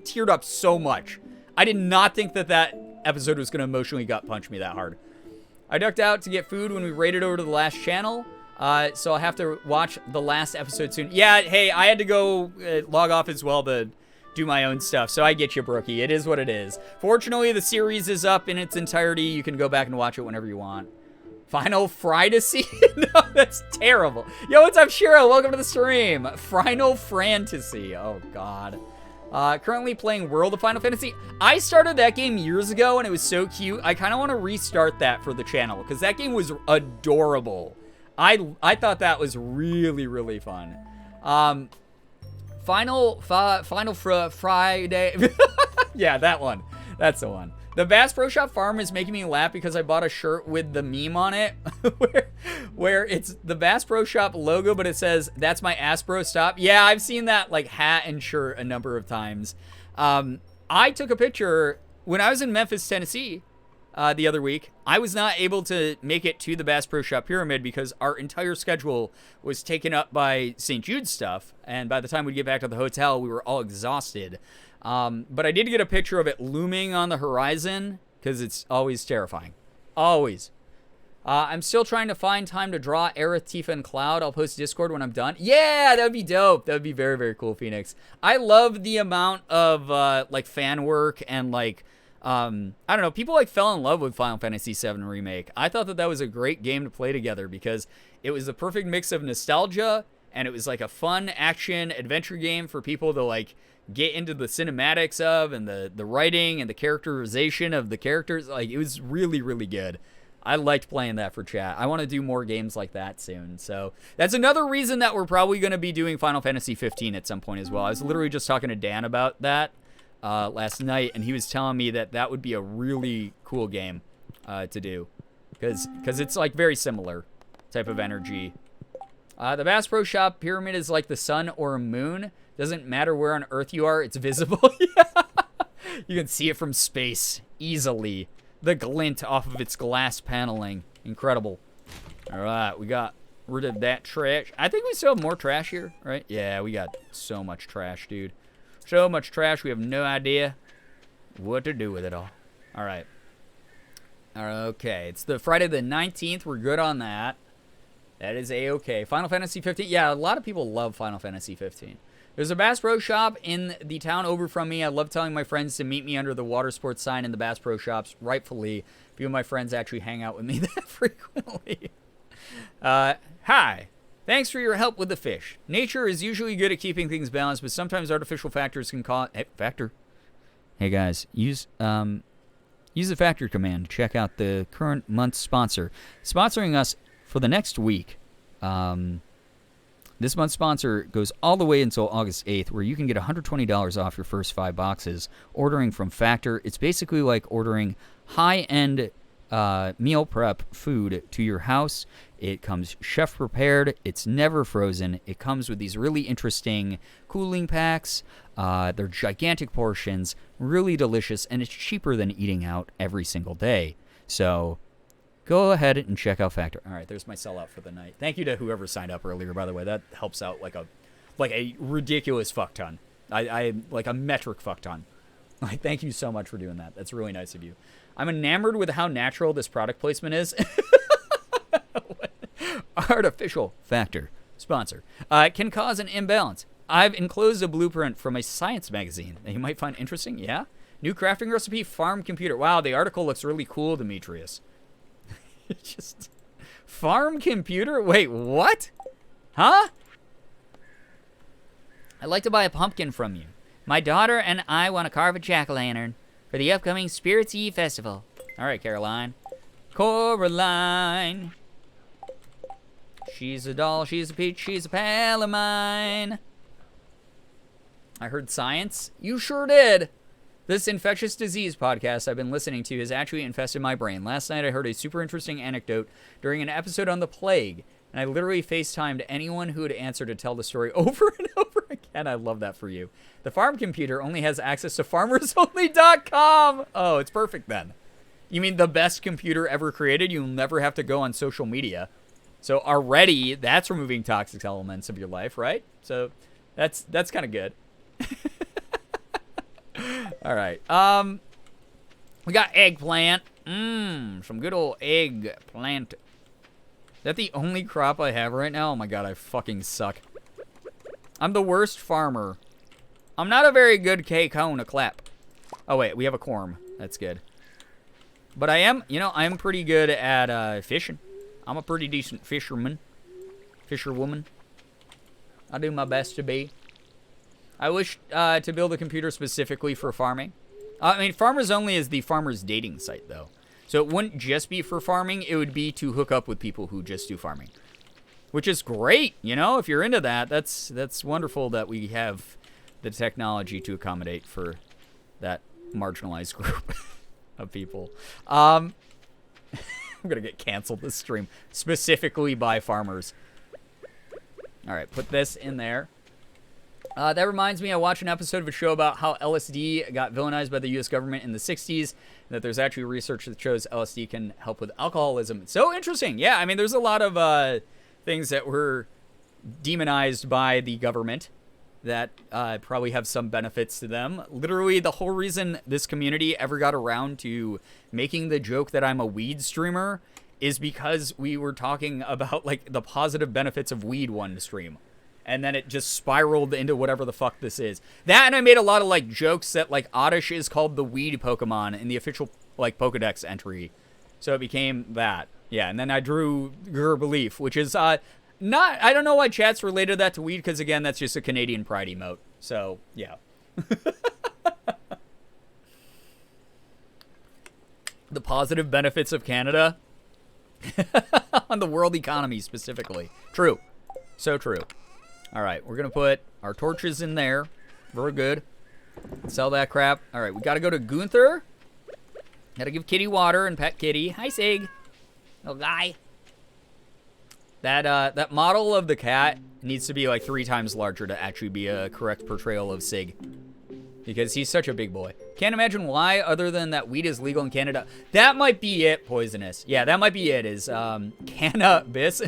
teared up so much. I did not think that episode was going to emotionally gut punch me that hard. I ducked out to get food when we raided over to the last channel. So I'll have to watch the last episode soon. Yeah, hey, I had to go log off as well to do my own stuff, so I get you, Brookie. It is what it is. Fortunately, the series is up in its entirety. You can go back and watch it whenever you want. Final Fantasy? No, that's terrible. Yo, what's up, Shiro? Welcome to the stream. Final Fantasy. Oh, God. Currently playing World of Final Fantasy. I started that game years ago, and it was so cute. I kind of want to restart that for the channel, because that game was adorable. I thought that was really, really fun. Final Friday. Yeah, that one. That's the one. The Bass Pro Shop farm is making me laugh because I bought a shirt with the meme on it where it's the Bass Pro Shop logo, but it says, "That's my ass bro, stop." Yeah, I've seen that like hat and shirt a number of times. I took a picture when I was in Memphis, Tennessee, the other week. I was not able to make it to the Bass Pro Shop Pyramid because our entire schedule was taken up by St. Jude's stuff. And by the time we'd get back to the hotel, we were all exhausted. But I did get a picture of it looming on the horizon because it's always terrifying. Always. I'm still trying to find time to draw Aerith, Tifa, and Cloud. I'll post Discord when I'm done. Yeah, that would be dope. That would be very, very cool, Phoenix. I love the amount of, like, fan work and, like, I don't know, people, like, fell in love with Final Fantasy VII Remake. I thought that that was a great game to play together because it was the perfect mix of nostalgia, and it was, like, a fun action adventure game for people to, like, get into the cinematics of, and the writing and the characterization of the characters. Like, it was really, really good. I liked playing that for chat. I want to do more games like that soon. So that's another reason that we're probably going to be doing Final Fantasy 15 at some point as well. I was literally just talking to Dan about that last night, and he was telling me that that would be a really cool game to do because it's like very similar type of energy. The Bass Pro Shop Pyramid is like the sun or a moon. Doesn't matter where on Earth you are, it's visible. Yeah. You can see it from space easily. The glint off of its glass paneling. Incredible. All right, we got rid of that trash. I think we still have more trash here, right? Yeah, we got so much trash, dude. So much trash, we have no idea what to do with it all. All right. Okay, it's the Friday the 19th. We're good on that. That is A-okay. Final Fantasy 15. Yeah, a lot of people love Final Fantasy 15. There's a Bass Pro Shop in the town over from me. I love telling my friends to meet me under the water sports sign in the Bass Pro Shops. Rightfully, a few of my friends actually hang out with me that frequently. Hi. Thanks for your help with the fish. Nature is usually good at keeping things balanced, but sometimes artificial factors can cause... Hey, guys. Use the factor command to check out the current month's sponsor. Sponsoring us for the next week. This month's sponsor goes all the way until August 8th, where you can get $120 off your first 5 boxes ordering from Factor. It's basically like ordering high-end meal prep food to your house. It comes chef-prepared. It's never frozen. It comes with these really interesting cooling packs. They're gigantic portions, really delicious, and it's cheaper than eating out every single day. So go ahead and check out Factor. All right, there's my sellout for the night. Thank you to whoever signed up earlier, by the way. That helps out like a ridiculous fuck ton. I like a metric fuck ton. Like, thank you so much for doing that. That's really nice of you. I'm enamored with how natural this product placement is. Artificial Factor sponsor can cause an imbalance. I've enclosed a blueprint from a science magazine that you might find interesting. Yeah, new crafting recipe, farm computer. Wow, the article looks really cool, Demetrius. Just farm computer? Wait, what? Huh? I'd like to buy a pumpkin from you. My daughter and I want to carve a jack-o'-lantern for the upcoming Spirits Eve festival. All right, Caroline. Coraline. She's a doll, she's a peach, she's a pal of mine. I heard science. You sure did. This infectious disease podcast I've been listening to has actually infested my brain. Last night I heard a super interesting anecdote during an episode on the plague, and I literally FaceTimed anyone who would answer to tell the story over and over again. I love that for you. The farm computer only has access to farmersonly.com. Oh, it's perfect then. You mean the best computer ever created? You'll never have to go on social media. So already, that's removing toxic elements of your life, right? So that's kind of good. All right. We got eggplant. Some good old eggplant. that the only crop I have right now? Oh my god, I fucking suck. I'm the worst farmer. I'm not a very good K-cone, a clap. Oh wait, we have a corm. That's good. But I am, you know, I am pretty good at fishing. I'm a pretty decent fisherman. Fisherwoman. I do my best to be. I wish to build a computer specifically for farming. I mean, Farmers Only is the farmer's dating site, though. So it wouldn't just be for farming. It would be to hook up with people who just do farming. Which is great, you know? If you're into that, that's wonderful that we have the technology to accommodate for that marginalized group of people. I'm going to get canceled this stream, specifically by farmers. All right, put this in there. That reminds me, I watched an episode of a show about how LSD got villainized by the U.S. government in the 60s, and that there's actually research that shows LSD can help with alcoholism. It's so interesting. Yeah, I mean, there's a lot of things that were demonized by the government that probably have some benefits to them. Literally, the whole reason this community ever got around to making the joke that I'm a weed streamer is because we were talking about, like, the positive benefits of weed one stream. And then it just spiraled into whatever the fuck this is. That, and I made a lot of, like, jokes that, like, Oddish is called the weed Pokemon in the official, like, Pokedex entry. So it became that. Yeah, and then I drew Girbeagly, which is, not, I don't know why chat's related that to weed, because, again, that's just a Canadian pride emote. So, yeah. The positive benefits of Canada on the world economy, specifically. True. So true. All right, we're going to put our torches in there. Very good. Sell that crap. All right, we got to go to Gunther. Got to give Kitty water and pet Kitty. Hi, Sig. Little guy. That model of the cat needs to be like 3 times larger to actually be a correct portrayal of Sig. Because he's such a big boy. Can't imagine why, other than that weed is legal in Canada. That might be it, Poisonous. Yeah, that might be it, is cannabis.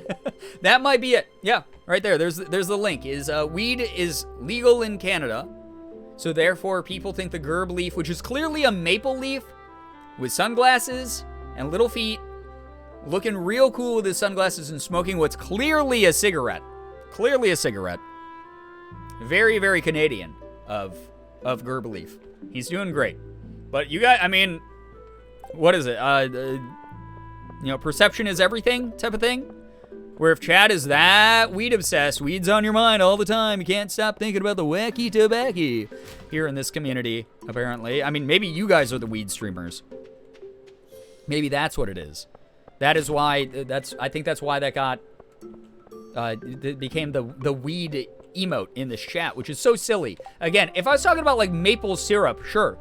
That might be it. Yeah, right there. There's the link. Is weed is legal in Canada. So therefore, people think the gerb leaf, which is clearly a maple leaf, with sunglasses and little feet, looking real cool with his sunglasses and smoking what's clearly a cigarette. Clearly a cigarette. Very, very Canadian of Girbeagly. He's doing great. But you got, I mean, what is it? You know, perception is everything type of thing. Where if Chad is that weed obsessed, weed's on your mind all the time. You can't stop thinking about the wacky tobacco here in this community, apparently. I mean, maybe you guys are the weed streamers. Maybe that's what it is. That is why, I think that's why that got, it became the weed emote in this chat, which is so silly. Again, if I was talking about like maple syrup, sure,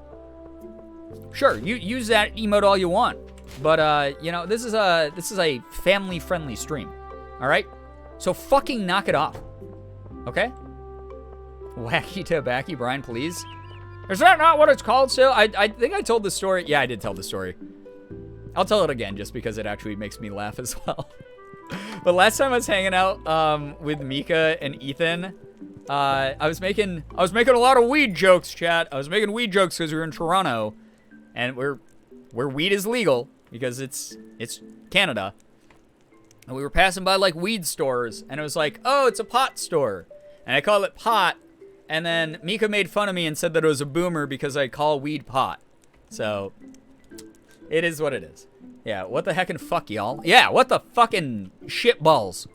you use that emote all you want, but you know, this is a family friendly stream. All right, so fucking knock it off, okay? Wacky tobacco, Brian, please. Is that not what it's called still? I think I told the story. Yeah, I did tell the story. I'll tell it again just because it actually makes me laugh as well. But last time I was hanging out with Mika and Ethan, I was making a lot of weed jokes, chat. I was making weed jokes because we were in Toronto, and where weed is legal because it's Canada. And we were passing by like weed stores, and it was like, oh, it's a pot store, and I called it pot, and then Mika made fun of me and said that it was a boomer because I call weed pot. So it is what it is. Yeah, what the heckin' fuck, y'all? Yeah, what the fucking shitballs?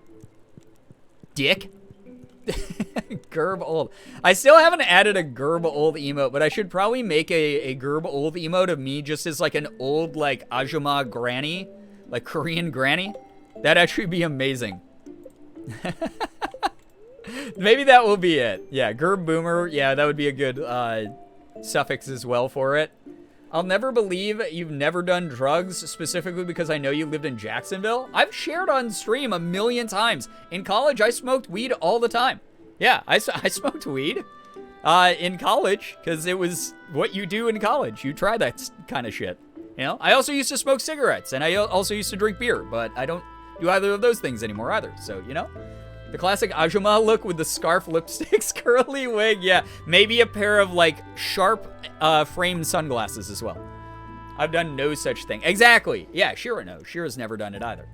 Dick? Gerb old. I still haven't added a Gerb old emote, but I should probably make a Gerb old emote of me just as like an old, like, Ajumma granny. Like Korean granny. That'd actually be amazing. Maybe that will be it. Yeah, Gerb boomer. Yeah, that would be a good suffix as well for it. I'll never believe you've never done drugs, specifically because I know you lived in Jacksonville. I've shared on stream a million times. In college, I smoked weed all the time. Yeah, I smoked weed in college because it was what you do in college. You try that kind of shit. You know, I also used to smoke cigarettes, and I also used to drink beer, but I don't do either of those things anymore either. So, you know, the classic Ajumma look with the scarf, lipsticks, curly wig. Yeah, maybe a pair of, like, sharp framed sunglasses as well. I've done no such thing. Exactly. Yeah, Shira knows. Shira's never done it either.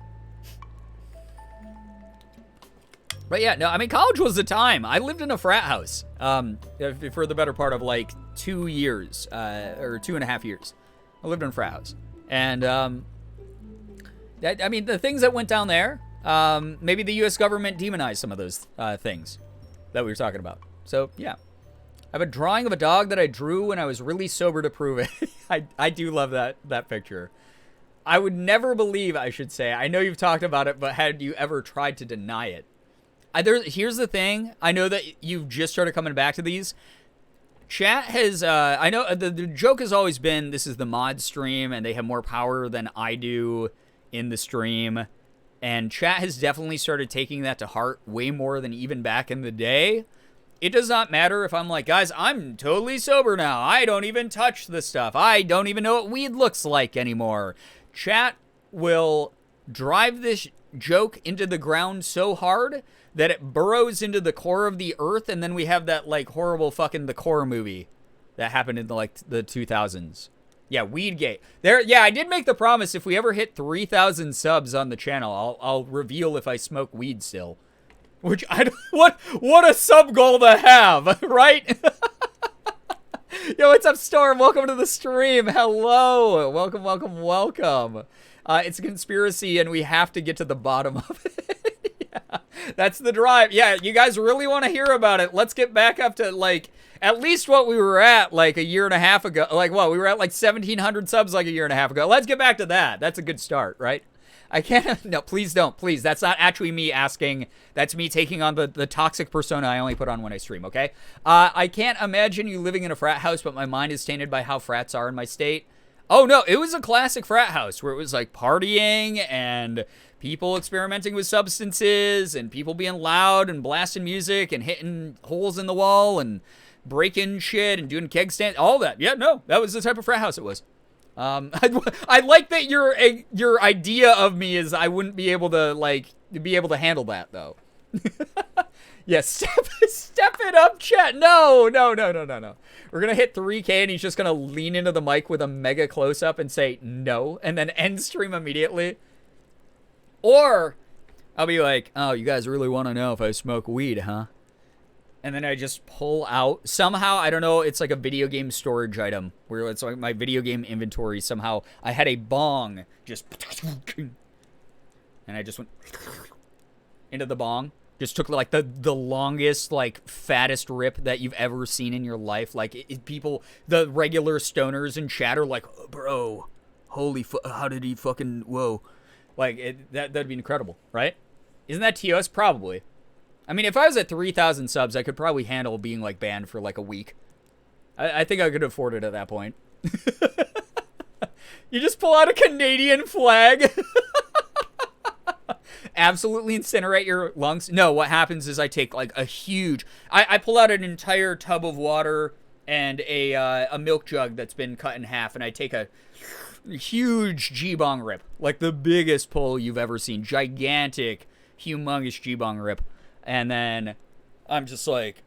But yeah, no, I mean, college was the time. I lived in a frat house for the better part of like 2 years, or 2.5 years. I lived in a frat house. And, I mean, the things that went down there, maybe the U.S. government demonized some of those things that we were talking about. So, yeah. I have a drawing of a dog that I drew when I was really sober to prove it. I do love that picture. I would never believe, I should say. I know you've talked about it, but had you ever tried to deny it? Here's the thing. I know that you've just started coming back to these. Chat has, I know the joke has always been this is the mod stream and they have more power than I do in the stream. And chat has definitely started taking that to heart way more than even back in the day. It does not matter if I'm like, guys, I'm totally sober now. I don't even touch this stuff. I don't even know what weed looks like anymore. Chat will drive this joke into the ground so hard that it burrows into the core of the earth, and then we have that like horrible fucking The Core movie that happened in the 2000s. Yeah, Weedgate. Yeah, I did make the promise if we ever hit 3,000 subs on the channel, I'll reveal if I smoke weed still. Which what a sub goal to have, right? Yo, what's up, Storm? Welcome to the stream. Hello. Welcome. It's a conspiracy, and we have to get to the bottom of it. Yeah, that's the drive. Yeah, you guys really want to hear about it. Let's get back up to, like, at least what we were at, like, a year and a half ago. Like, what? We were at, like, 1,700 subs, like, a year and a half ago. Let's get back to that. That's a good start, right? I can't. No, please don't. Please. That's not actually me asking. That's me taking on the toxic persona I only put on when I stream, okay? I can't imagine you living in a frat house, but my mind is tainted by how frats are in my state. Oh, no. It was a classic frat house where it was like partying and people experimenting with substances and people being loud and blasting music and hitting holes in the wall and breaking shit and doing keg stands. All that. Yeah, no. That was the type of frat house it was. I like that your idea of me is I wouldn't be able to handle that though. Yeah, step it up, chat. No. We're gonna hit 3K and he's just gonna lean into the mic with a mega close up and say no, and then end stream immediately. Or I'll be like, oh, you guys really want to know if I smoke weed, huh? And then I just pull out, somehow, I don't know, it's like a video game storage item, where it's like my video game inventory, somehow, I had a bong, just, and I just went into the bong, just took like the longest, like, fattest rip that you've ever seen in your life, like, people, the regular stoners in chat are like, oh, bro, holy how did he fucking, whoa, like, that'd be incredible, right? Isn't that TOS? Probably. I mean, if I was at 3,000 subs, I could probably handle being, like, banned for, like, a week. I think I could afford it at that point. You just pull out a Canadian flag. Absolutely incinerate your lungs. No, what happens is I take, like, a huge... I pull out an entire tub of water and a milk jug that's been cut in half, and I take a huge G-bong rip. Like, the biggest pull you've ever seen. Gigantic, humongous G-bong rip. And then I'm just like,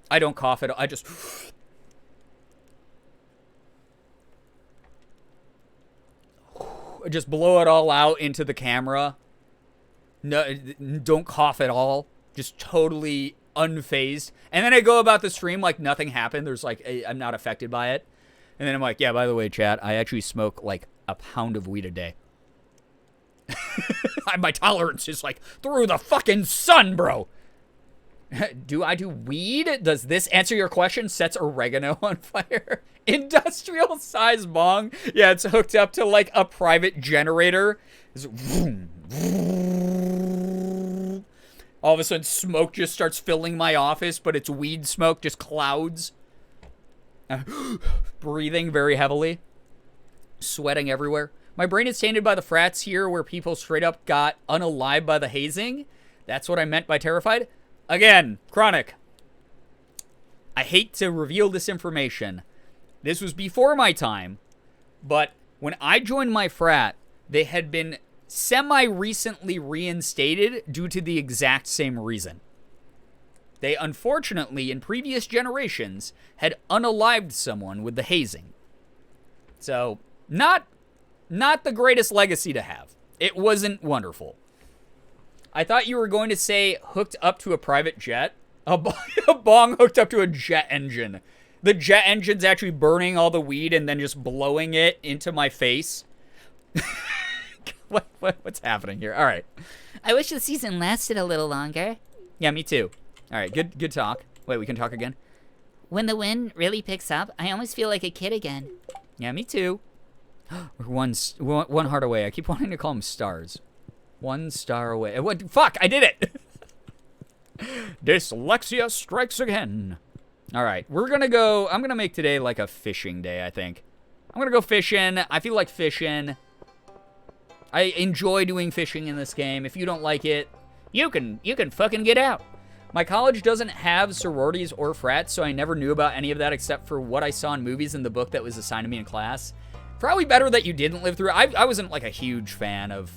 I don't cough at all. I just blow it all out into the camera. No, don't cough at all. Just totally unfazed. And then I go about the stream like nothing happened. There's like, I'm not affected by it. And then I'm like, yeah, by the way, chat, I actually smoke like a pound of weed a day. My tolerance is like through the fucking sun, bro. Do I do weed? Does this answer your question? Sets oregano on fire. Industrial size bong. Yeah, it's hooked up to like a private generator. All of a sudden smoke just starts filling my office, but it's weed smoke, just clouds. Breathing very heavily. Sweating everywhere. My brain is tainted by the frats here where people straight up got unalived by the hazing. That's what I meant by terrified. Again, Chronic. I hate to reveal this information. This was before my time, but when I joined my frat, they had been semi-recently reinstated due to the exact same reason. They unfortunately, in previous generations, had unalived someone with the hazing. So, not the greatest legacy to have. It wasn't wonderful. I thought you were going to say hooked up to a private jet. A bong hooked up to a jet engine. The jet engine's actually burning all the weed and then just blowing it into my face. What's happening here? All right. I wish the season lasted a little longer. Yeah, me too. All right, good talk. Wait, we can talk again? When the wind really picks up, I almost feel like a kid again. Yeah, me too. We're one heart away. I keep wanting to call them stars. 1 star away. What? Fuck, I did it. Dyslexia strikes again. All right, we're going to go. I'm going to make today like a fishing day, I think. I'm going to go fishing. I feel like fishing. I enjoy doing fishing in this game. If you don't like it, you can fucking get out. My college doesn't have sororities or frats, so I never knew about any of that except for what I saw in movies and the book that was assigned to me in class. Probably better that you didn't live through it. I wasn't like a huge fan of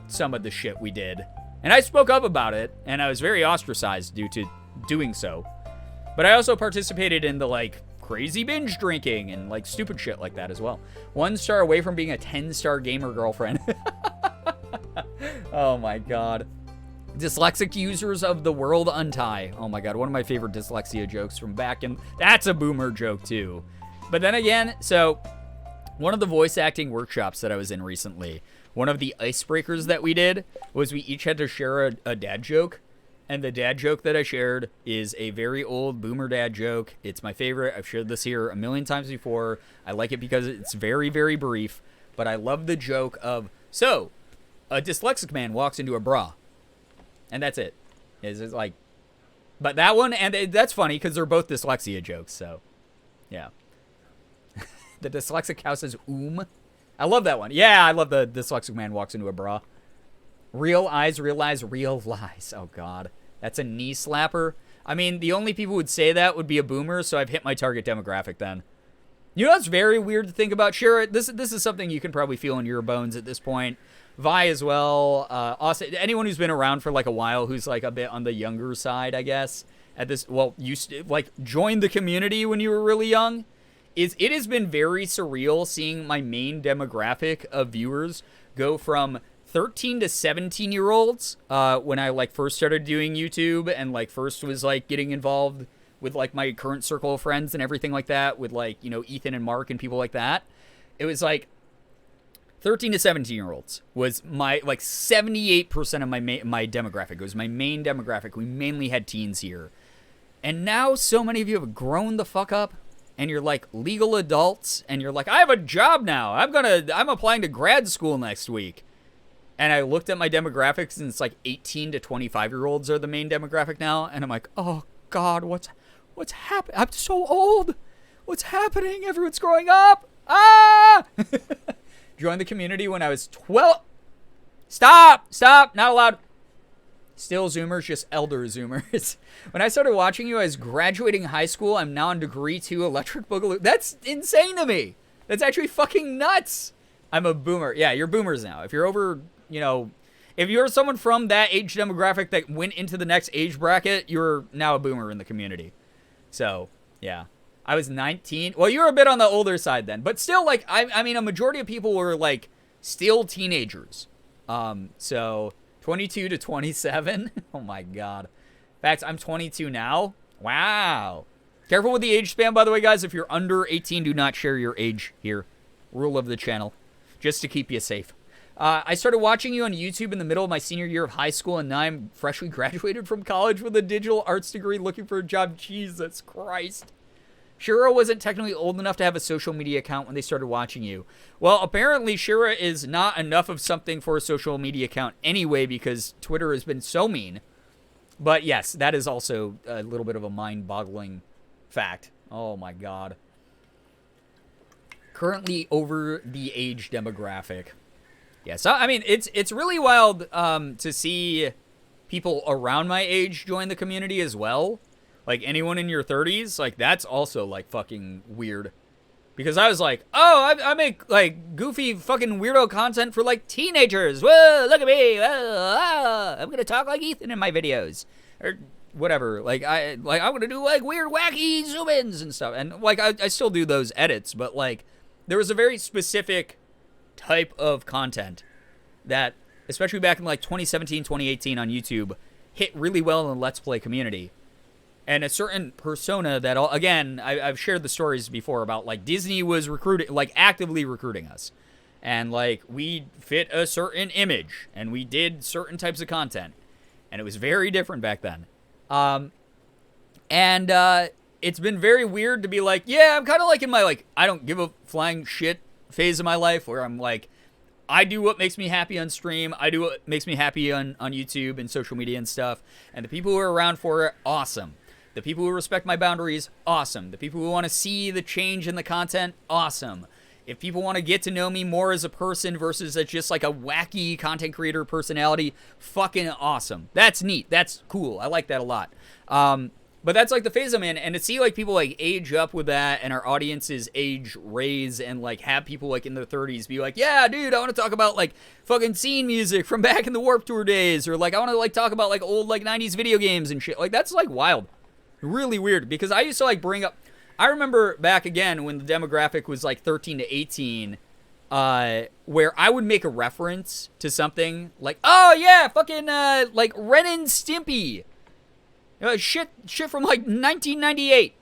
some of the shit we did. And I spoke up about it, and I was very ostracized due to doing so. But I also participated in the, like, crazy binge drinking and, like, stupid shit like that as well. 1 star away from being a 10-star gamer girlfriend. Oh, my God. Dyslexic users of the world untie. Oh, my God. One of my favorite dyslexia jokes from back in... That's a boomer joke, too. But then again, so... One of the voice acting workshops that I was in recently, one of the icebreakers that we did was we each had to share a dad joke. And the dad joke that I shared is a very old boomer dad joke. It's my favorite. I've shared this here a million times before. I like it because it's very, very brief. But I love the joke of, so, a dyslexic man walks into a bra. And that's it. It's like, but that one, and that's funny because they're both dyslexia jokes. So, yeah. The dyslexic house says, I love that one. Yeah, I love the dyslexic man walks into a bra. Real eyes realize real lies. Oh, God. That's a knee slapper. I mean, the only people who would say that would be a boomer, so I've hit my target demographic then. You know what's very weird to think about? Share this is something you can probably feel in your bones at this point. Vi as well. Austin, anyone who's been around for like a while who's like a bit on the younger side, I guess. At this, well, joined the community when you were really young. It has been very surreal seeing my main demographic of viewers go from 13 to 17-year-olds when I like first started doing YouTube and like first was like getting involved with like my current circle of friends and everything like that with like, you know, Ethan and Mark and people like that. It was like 13 to 17-year-olds was my like 78% of my demographic. It was my main demographic. We mainly had teens here. And now so many of you have grown the fuck up. And you're like legal adults, and you're like, I have a job now. I'm applying to grad school next week. And I looked at my demographics, and it's like 18 to 25-year-olds are the main demographic now. And I'm like, oh God, what's happening? I'm so old. What's happening? Everyone's growing up. Ah! Joined the community when I was 12. Stop, not allowed. Still Zoomers, just elder Zoomers. When I started watching you, I was graduating high school. I'm now in degree 2 electric boogaloo. That's insane to me. That's actually fucking nuts. I'm a boomer. Yeah, you're boomers now. If you're over, you know, if you're someone from that age demographic that went into the next age bracket, you're now a boomer in the community. So, yeah. I was 19. Well, you were a bit on the older side then. But still, like, I mean, a majority of people were, like, still teenagers. So... 22 to 27? Oh my God. In fact, I'm 22 now. Wow. Careful with the age span, by the way, guys. If you're under 18, do not share your age here. Rule of the channel. Just to keep you safe. I started watching you on YouTube in the middle of my senior year of high school, and now I'm freshly graduated from college with a digital arts degree looking for a job. Jesus Christ. Shira wasn't technically old enough to have a social media account when they started watching you. Well, apparently Shira is not enough of something for a social media account anyway because Twitter has been so mean. But yes, that is also a little bit of a mind-boggling fact. Oh my God. Currently over the age demographic. Yeah, so I mean, it's really wild to see people around my age join the community as well. Like, anyone in your 30s, like, that's also, like, fucking weird. Because I was like, oh, I make, like, goofy fucking weirdo content for, like, teenagers. Whoa, look at me. Whoa, I'm gonna talk like Ethan in my videos. Or whatever. Like, I'm gonna do, like, weird, wacky zoom-ins and stuff. And, like, I still do those edits. But, like, there was a very specific type of content that especially back in like 2017, 2018 on YouTube, hit really well in the Let's Play community. And a certain persona that, again, I've shared the stories before about, like, Disney was recruiting, like, actively recruiting us. And, like, we fit a certain image, and we did certain types of content. And it was very different back then. It's been very weird to be like, yeah, I'm kind of like in my, like, I don't give a flying shit phase of my life where I'm like, I do what makes me happy on stream. I do what makes me happy on YouTube and social media and stuff. And the people who are around for it, awesome. The people who respect my boundaries, awesome. The people who want to see the change in the content, awesome. If people want to get to know me more as a person versus as just like a wacky content creator personality, fucking awesome. That's neat. That's cool. I like that a lot. But that's like the phase I'm in, and to see like people like age up with that and our audiences age raise and like have people like in their 30s be like, yeah, dude, I want to talk about like fucking scene music from back in the Warped Tour days, or like I want to like talk about like old like 90s video games and shit. Like that's like wild. Really weird, because I used to like bring up, I remember back again when the demographic was like 13 to 18, where I would make a reference to something like, oh yeah, fucking like Ren and Stimpy, shit from like 1998,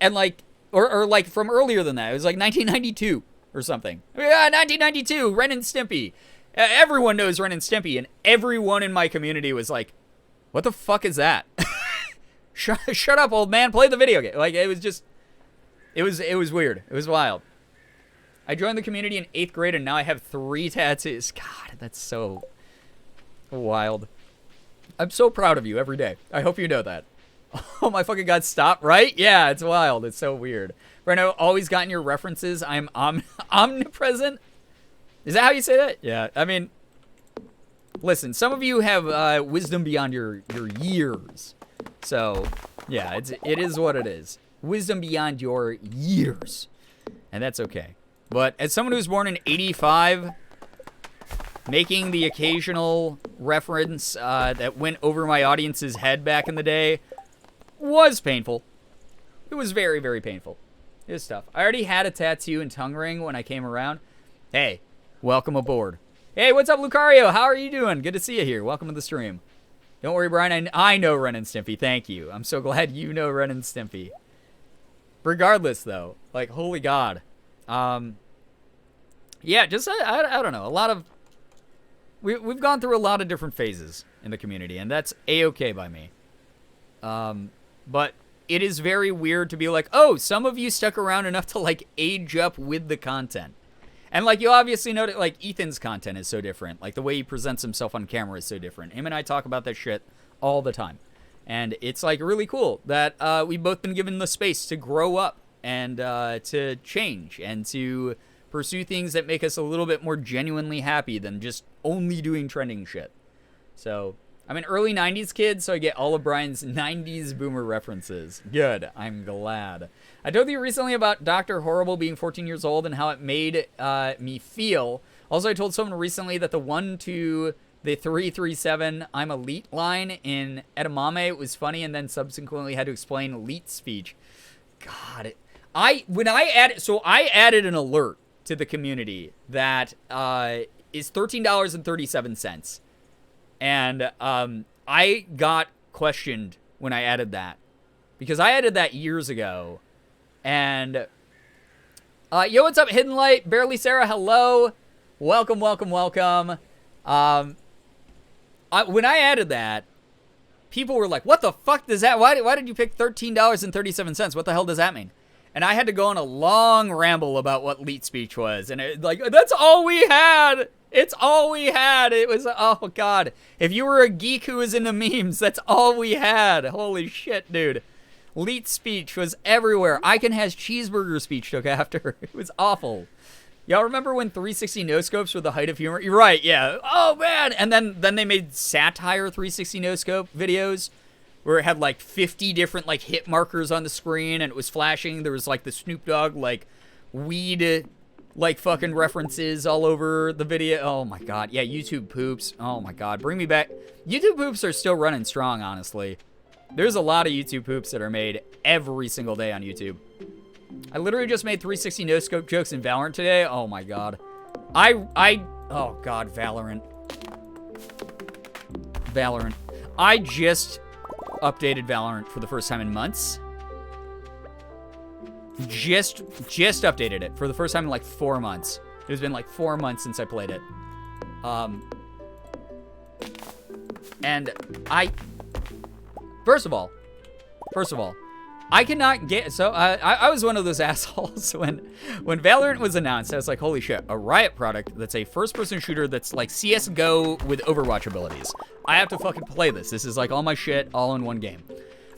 and like or like from earlier than that, it was like 1992 or something. Yeah, 1992, Ren and Stimpy. Everyone knows Ren and Stimpy, and everyone in my community was like, what the fuck is that? Shut up, old man. Play the video game. Like, it was just... It was weird. It was wild. I joined the community in 8th grade, and now I have 3 tattoos. God, that's so wild. I'm so proud of you every day. I hope you know that. Oh, my fucking God, stop, right? Yeah, it's wild. It's so weird. Breno, always gotten your references. I'm omnipresent. Is that how you say that? Yeah, I mean... Listen, some of you have wisdom beyond your years. So, yeah, it is what it is. Wisdom beyond your years. And that's okay. But as someone who was born in 85, making the occasional reference that went over my audience's head back in the day was painful. It was very, very painful. It was tough. I already had a tattoo and tongue ring when I came around. Hey, welcome aboard. Hey, what's up, Lucario? How are you doing? Good to see you here. Welcome to the stream. Don't worry, Brian. I know Ren and Stimpy. Thank you. I'm so glad you know Ren and Stimpy. Regardless, though, like, holy God. Yeah, just, I don't know. A lot of... We've gone through a lot of different phases in the community, and that's A-okay by me. But it is very weird to be like, oh, some of you stuck around enough to, like, age up with the content. And, like, you obviously know that, like, Ethan's content is so different. Like, the way he presents himself on camera is so different. Him and I talk about that shit all the time. And it's, like, really cool that we've both been given the space to grow up and to change and to pursue things that make us a little bit more genuinely happy than just only doing trending shit. So, I'm an early 90s kid, so I get all of Brian's 90s boomer references. Good. I'm glad. I told you recently about Dr. Horrible being 14 years old and how it made me feel. Also, I told someone recently that the 1 to the 337 I'm elite line in Edamame was funny, and then subsequently had to explain elite speech. God, I added an alert to the community that is $13.37. And I got questioned when I added that, because I added that years ago. And yo, what's up, Hidden Light? Barely Sarah, hello. Welcome, welcome, welcome. When I added that, people were like, what the fuck does that, why did you pick $13.37? What the hell does that mean? And I had to go on a long ramble about what leet speech was. And that's all we had. It's all we had. It was, oh God. If you were a geek who was into memes, that's all we had. Holy shit, dude. Leet speech was everywhere. Icon has cheeseburger speech took after. It was awful. Y'all remember when 360 no-scopes were the height of humor? You're right, yeah. Oh, man. And then they made satire 360 no-scope videos where it had like 50 different like hit markers on the screen and it was flashing. There was like the Snoop Dogg like weed like fucking references all over the video. Oh, my God. Yeah, YouTube poops. Oh, my God. Bring me back. YouTube poops are still running strong, honestly. There's a lot of YouTube poops that are made every single day on YouTube. I literally just made 360 no-scope jokes in Valorant today. Oh my God. I Oh, God, Valorant. Valorant. I just updated Valorant for the first time in months. Just updated it for the first time in like 4 months. It has been like 4 months since I played it. And first of all, I cannot get, so I was one of those assholes when Valorant was announced. I was like, holy shit, a Riot product that's a first-person shooter that's like CSGO with Overwatch abilities. I have to fucking play this. This is like all my shit all in one game.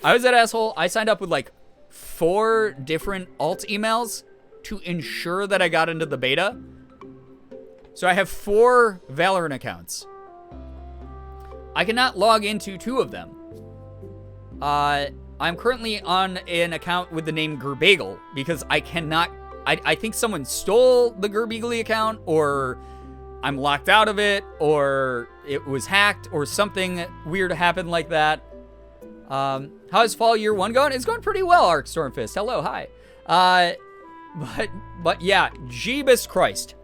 I was that asshole. I signed up with like 4 different alt emails to ensure that I got into the beta. So I have 4 Valorant accounts. I cannot log into 2 of them. I'm currently on an account with the name Girbeagly because I cannot, I think someone stole the Girbeagly account, or I'm locked out of it, or it was hacked, or something weird happened like that. How's Fall Year 1 going? It's going pretty well, Arc Stormfist. Hello, hi. But yeah, Jeebus Christ.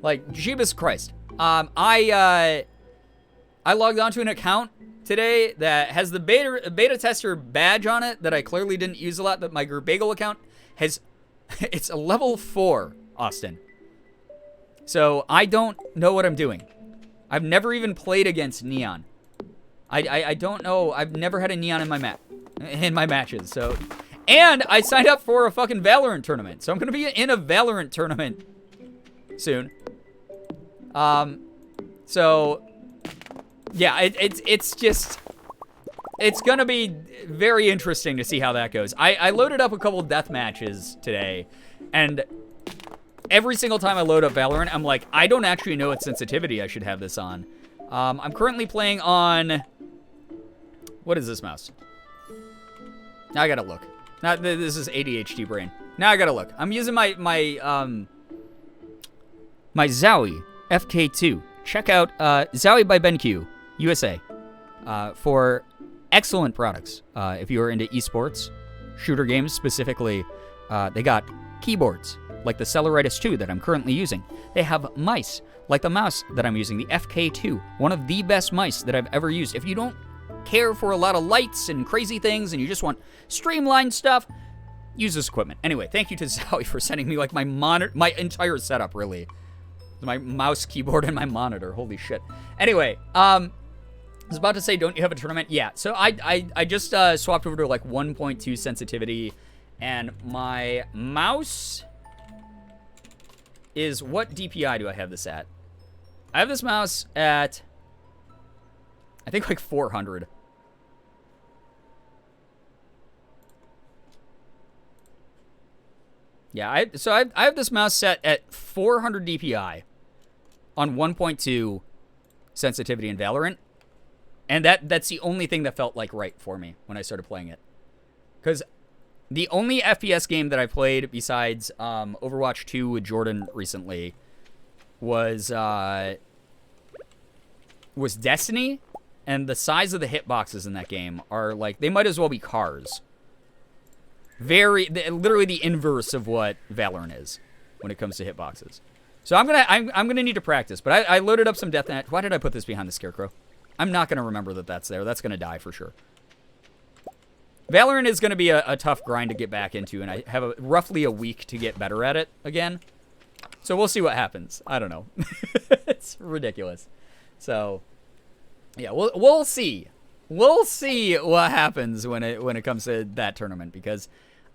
Like, Jeebus Christ. I logged onto an account today that has the beta tester badge on it that I clearly didn't use a lot, that my Girbeagly account has. It's a level 4, Austin. So I don't know what I'm doing. I've never even played against Neon. I don't know. I've never had a Neon in my matches. So, and I signed up for a fucking Valorant tournament. So I'm gonna be in a Valorant tournament soon. So yeah, it's just, it's gonna be very interesting to see how that goes. I loaded up a couple death matches today, and every single time I load up Valorant, I'm like, I don't actually know what sensitivity I should have this on. I'm currently playing on, what is this mouse? Now I gotta look. Now, this is ADHD brain. Now I gotta look. I'm using my Zowie FK2. Check out Zowie by BenQ USA for excellent products. If you are into esports, shooter games specifically, they got keyboards like the Celeritis 2 that I'm currently using. They have mice like the mouse that I'm using, the FK2, one of the best mice that I've ever used. If you don't care for a lot of lights and crazy things and you just want streamlined stuff, use this equipment. Anyway, thank you to Zowie for sending me like my monitor, my entire setup, really. My mouse, keyboard, and my monitor. Holy shit. Anyway, I was about to say, don't you have a tournament? Yeah, so I just swapped over to like 1.2 sensitivity, and my mouse is, what DPI do I have this at? I have this mouse at, I think like 400. Yeah, I have this mouse set at 400 DPI on 1.2 sensitivity in Valorant, and that's the only thing that felt like right for me when I started playing it. Because the only FPS game that I played besides Overwatch 2 with Jordan recently was Destiny, and the size of the hitboxes in that game are like, they might as well be cars. Literally the inverse of what Valorant is when it comes to hitboxes. So I'm gonna need to practice. But I loaded up some deathmatch. Why did I put this behind the scarecrow? I'm not gonna remember that that's there. That's gonna die for sure. Valorant is gonna be a tough grind to get back into, and I have roughly a week to get better at it again. So we'll see what happens. I don't know. It's ridiculous. So yeah, we'll see. We'll see what happens when it comes to that tournament, because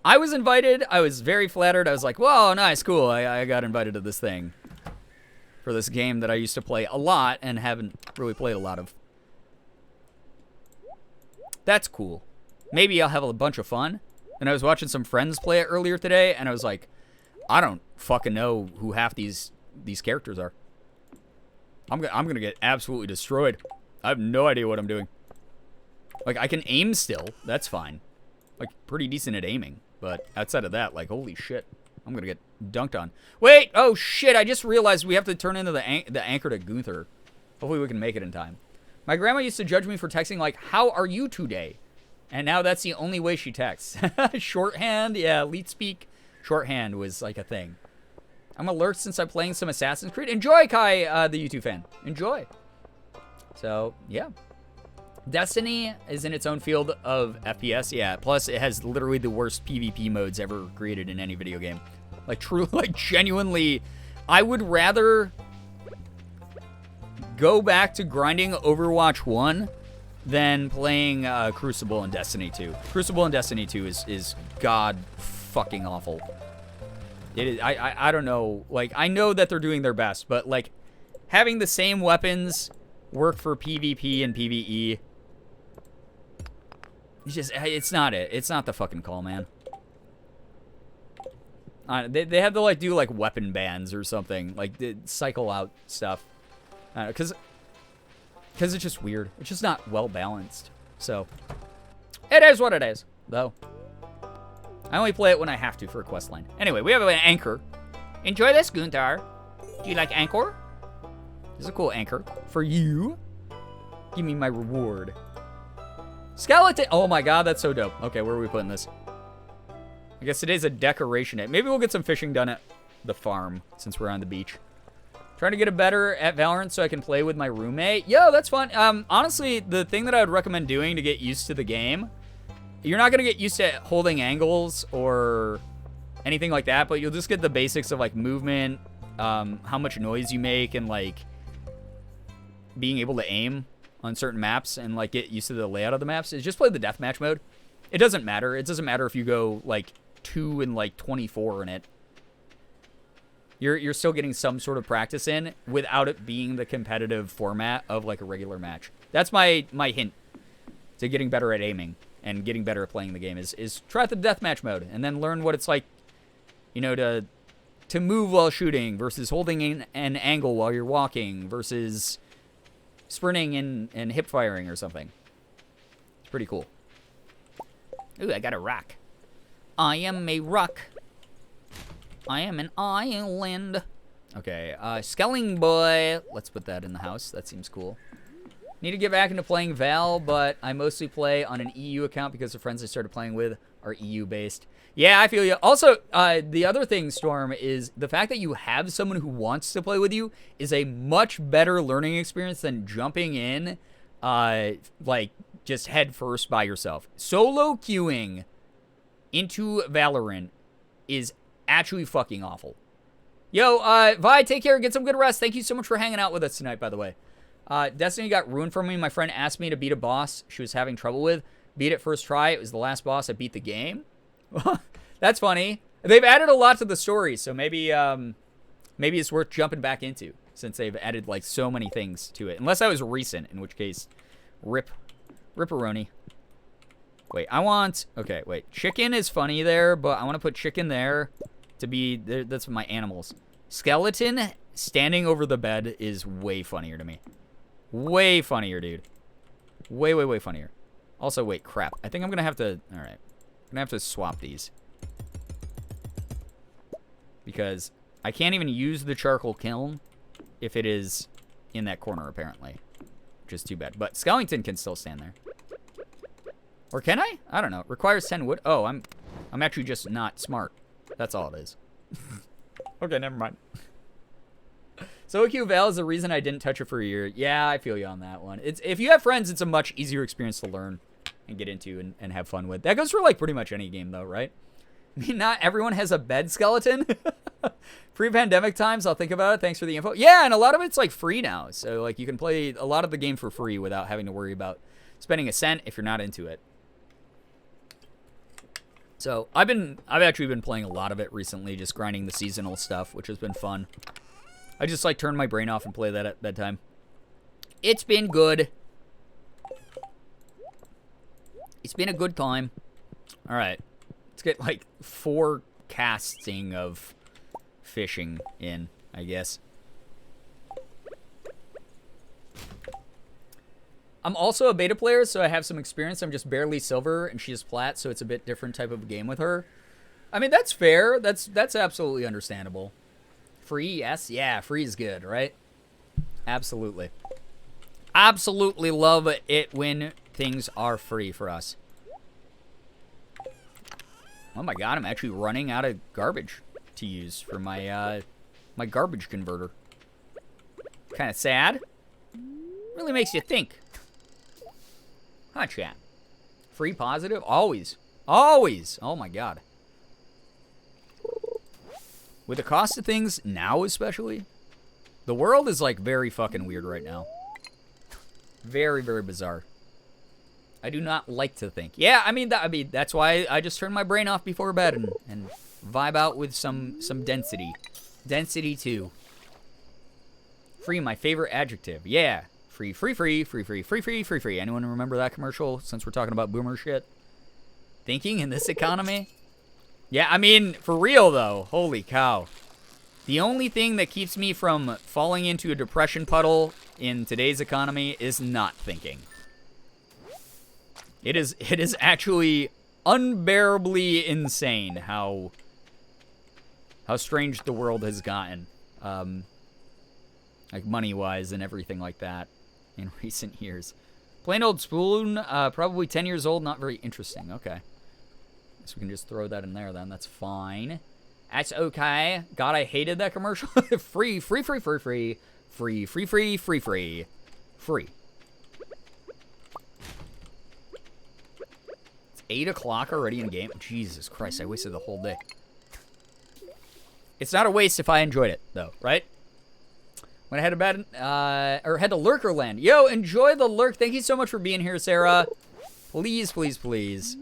I was invited. I was very flattered. I was like, whoa, nice, cool. I got invited to this thing for this game that I used to play a lot and haven't really played a lot of. That's cool. Maybe I'll have a bunch of fun. And I was watching some friends play it earlier today, and I was like, I don't fucking know who half these characters are. I'm gonna get absolutely destroyed. I have no idea what I'm doing. Like, I can aim still. That's fine. Like, pretty decent at aiming. But outside of that, like, holy shit. I'm gonna get dunked on. Wait! Oh, shit! I just realized we have to turn into the anchor to Gunther. Hopefully we can make it in time. My grandma used to judge me for texting, like, how are you today? And now that's the only way she texts. Shorthand? Yeah, elite speak. Shorthand was, like, a thing. I'm alert since I'm playing some Assassin's Creed. Enjoy, Kai, the YouTube fan. Enjoy. So, yeah. Destiny is in its own field of FPS, yeah. Plus, it has literally the worst PvP modes ever created in any video game. Like, true, like, genuinely, I would rather go back to grinding Overwatch 1 than playing Crucible and Destiny 2. Crucible and Destiny 2 is god fucking awful. It is, I don't know, like, I know that they're doing their best, but, like, having the same weapons work for PvP and PvE, it's not it. It's not the fucking call, man. They have to, like, do, like, weapon bans or something, like, cycle out stuff. Because it's just weird. It's just not well balanced. So, it is what it is, though. I only play it when I have to for a quest line. Anyway, we have an anchor. Enjoy this, Gunther. Do you like anchor? This is a cool anchor for you. Give me my reward. Skeleton. Oh my god, that's so dope. Okay, where are we putting this? I guess it is a decoration. Maybe we'll get some fishing done at the farm since we're on the beach. Trying to get better at Valorant so I can play with my roommate. Yo, that's fun. Honestly, the thing that I would recommend doing to get used to the game, you're not going to get used to holding angles or anything like that, but you'll just get the basics of, like, movement, how much noise you make, and, like, being able to aim on certain maps and, like, get used to the layout of the maps. Is just play the deathmatch mode. It doesn't matter. It doesn't matter if you go, like, 2 and, like, 24 in it. You're still getting some sort of practice in without it being the competitive format of, like, a regular match. That's my hint to getting better at aiming and getting better at playing the game is try out the deathmatch mode and then learn what it's like, you know, to move while shooting versus holding an angle while you're walking versus sprinting and hip firing or something. It's pretty cool. Ooh, I got a rock. I am a rock. I am an island. Okay, Skelling Boy. Let's put that in the house. That seems cool. Need to get back into playing Val, but I mostly play on an EU account because the friends I started playing with are EU-based. Yeah, I feel you. Also, the other thing, Storm, is the fact that you have someone who wants to play with you is a much better learning experience than jumping in, like, just head first by yourself. Solo queuing into Valorant is actually fucking awful. Yo, Vi, take care. Get some good rest. Thank you so much for hanging out with us tonight, by the way. Destiny got ruined for me. My friend asked me to beat a boss she was having trouble with. Beat it first try. It was the last boss. I beat the game. That's funny. They've added a lot to the story, so maybe it's worth jumping back into since they've added, like, so many things to it. Unless that was recent, in which case, ripperoni. Wait, okay, wait. Chicken is funny there, but I want to put chicken there to be, that's my animals. Skeleton standing over the bed is way funnier to me. Way funnier, dude. Way, way, way funnier. Also, wait, crap. I think I'm going to have to, all right. I'm going to have to swap these. Because I can't even use the charcoal kiln if it is in that corner, apparently. Which is too bad. But Skellington can still stand there. Or can I? I don't know. Requires 10 wood. Oh, I'm actually just not smart. That's all it is. Okay, never mind. So OQ Val is the reason I didn't touch it for a year. Yeah, I feel you on that one. If you have friends, it's a much easier experience to learn and get into and have fun with. That goes for, like, pretty much any game, though, right? I mean, not everyone has a bed skeleton. Pre-pandemic times, I'll think about it. Thanks for the info. Yeah, and a lot of it's, like, free now. So, like, you can play a lot of the game for free without having to worry about spending a cent if you're not into it. So, I've actually been playing a lot of it recently, just grinding the seasonal stuff, which has been fun. I just, like, turn my brain off and play that at bedtime. It's been good. It's been a good time. All right. Let's get, like, 4 casting of fishing in, I guess. I'm also a beta player, so I have some experience. I'm just barely silver, and she's plat, so it's a bit different type of game with her. I mean, that's fair. That's absolutely understandable. Free, yes? Yeah, free is good, right? Absolutely. Absolutely love it when things are free for us. Oh my god, I'm actually running out of garbage to use for my My garbage converter. Kind of sad. Really makes you think. Huh, chat? Free positive? Always. Always. Oh, my God. With the cost of things now especially, the world is, like, very fucking weird right now. Very, very bizarre. I do not like to think. Yeah, I mean, that's why I just turn my brain off before bed and vibe out with some density. Density 2. Free, my favorite adjective. Yeah. Free, free, free, free, free, free, free, free, free. Anyone remember that commercial since we're talking about boomer shit? Thinking in this economy? Yeah, I mean, for real, though. Holy cow. The only thing that keeps me from falling into a depression puddle in today's economy is not thinking. It is actually unbearably insane how strange the world has gotten. Like money-wise and everything like that in recent years. Plain old spoon, probably 10 years old, not very interesting. Okay. So we can just throw that in there then. That's fine. That's okay. God, I hated that commercial. Free, free, free, free, free. Free, free, free, free, free. Free. It's 8 o'clock already in game. Jesus Christ, I wasted the whole day. It's not a waste if I enjoyed it, though, right? When I head to bed, or head to Lurkerland. Yo, enjoy the lurk. Thank you so much for being here, Sarah. Please, please, please.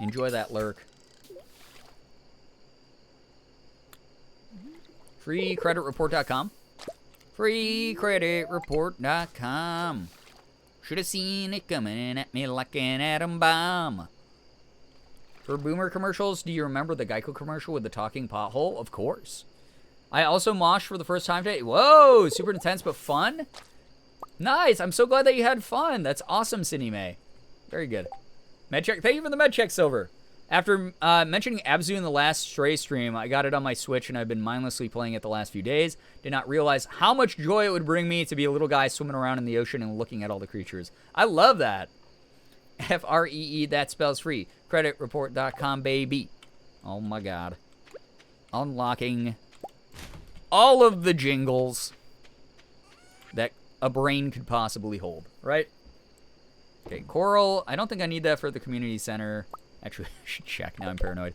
Enjoy that lurk. FreeCreditReport.com. FreeCreditReport.com. Should have seen it coming at me like an atom bomb. For boomer commercials, do you remember the Geico commercial with the talking pothole? Of course. I also moshed for the first time today. Whoa, super intense but fun. Nice. I'm so glad that you had fun. That's awesome, Sydney May. Very good. Medcheck. Thank you for the Medcheck Silver. After mentioning Abzu in the last Stray stream, I got it on my Switch and I've been mindlessly playing it the last few days. Did not realize how much joy it would bring me to be a little guy swimming around in the ocean and looking at all the creatures. I love that. Free, that spells free. Creditreport.com, baby. Oh my God. Unlocking all of the jingles that a brain could possibly hold, right? Okay, coral. I don't think I need that for the community center. Actually, I should check. Now I'm paranoid.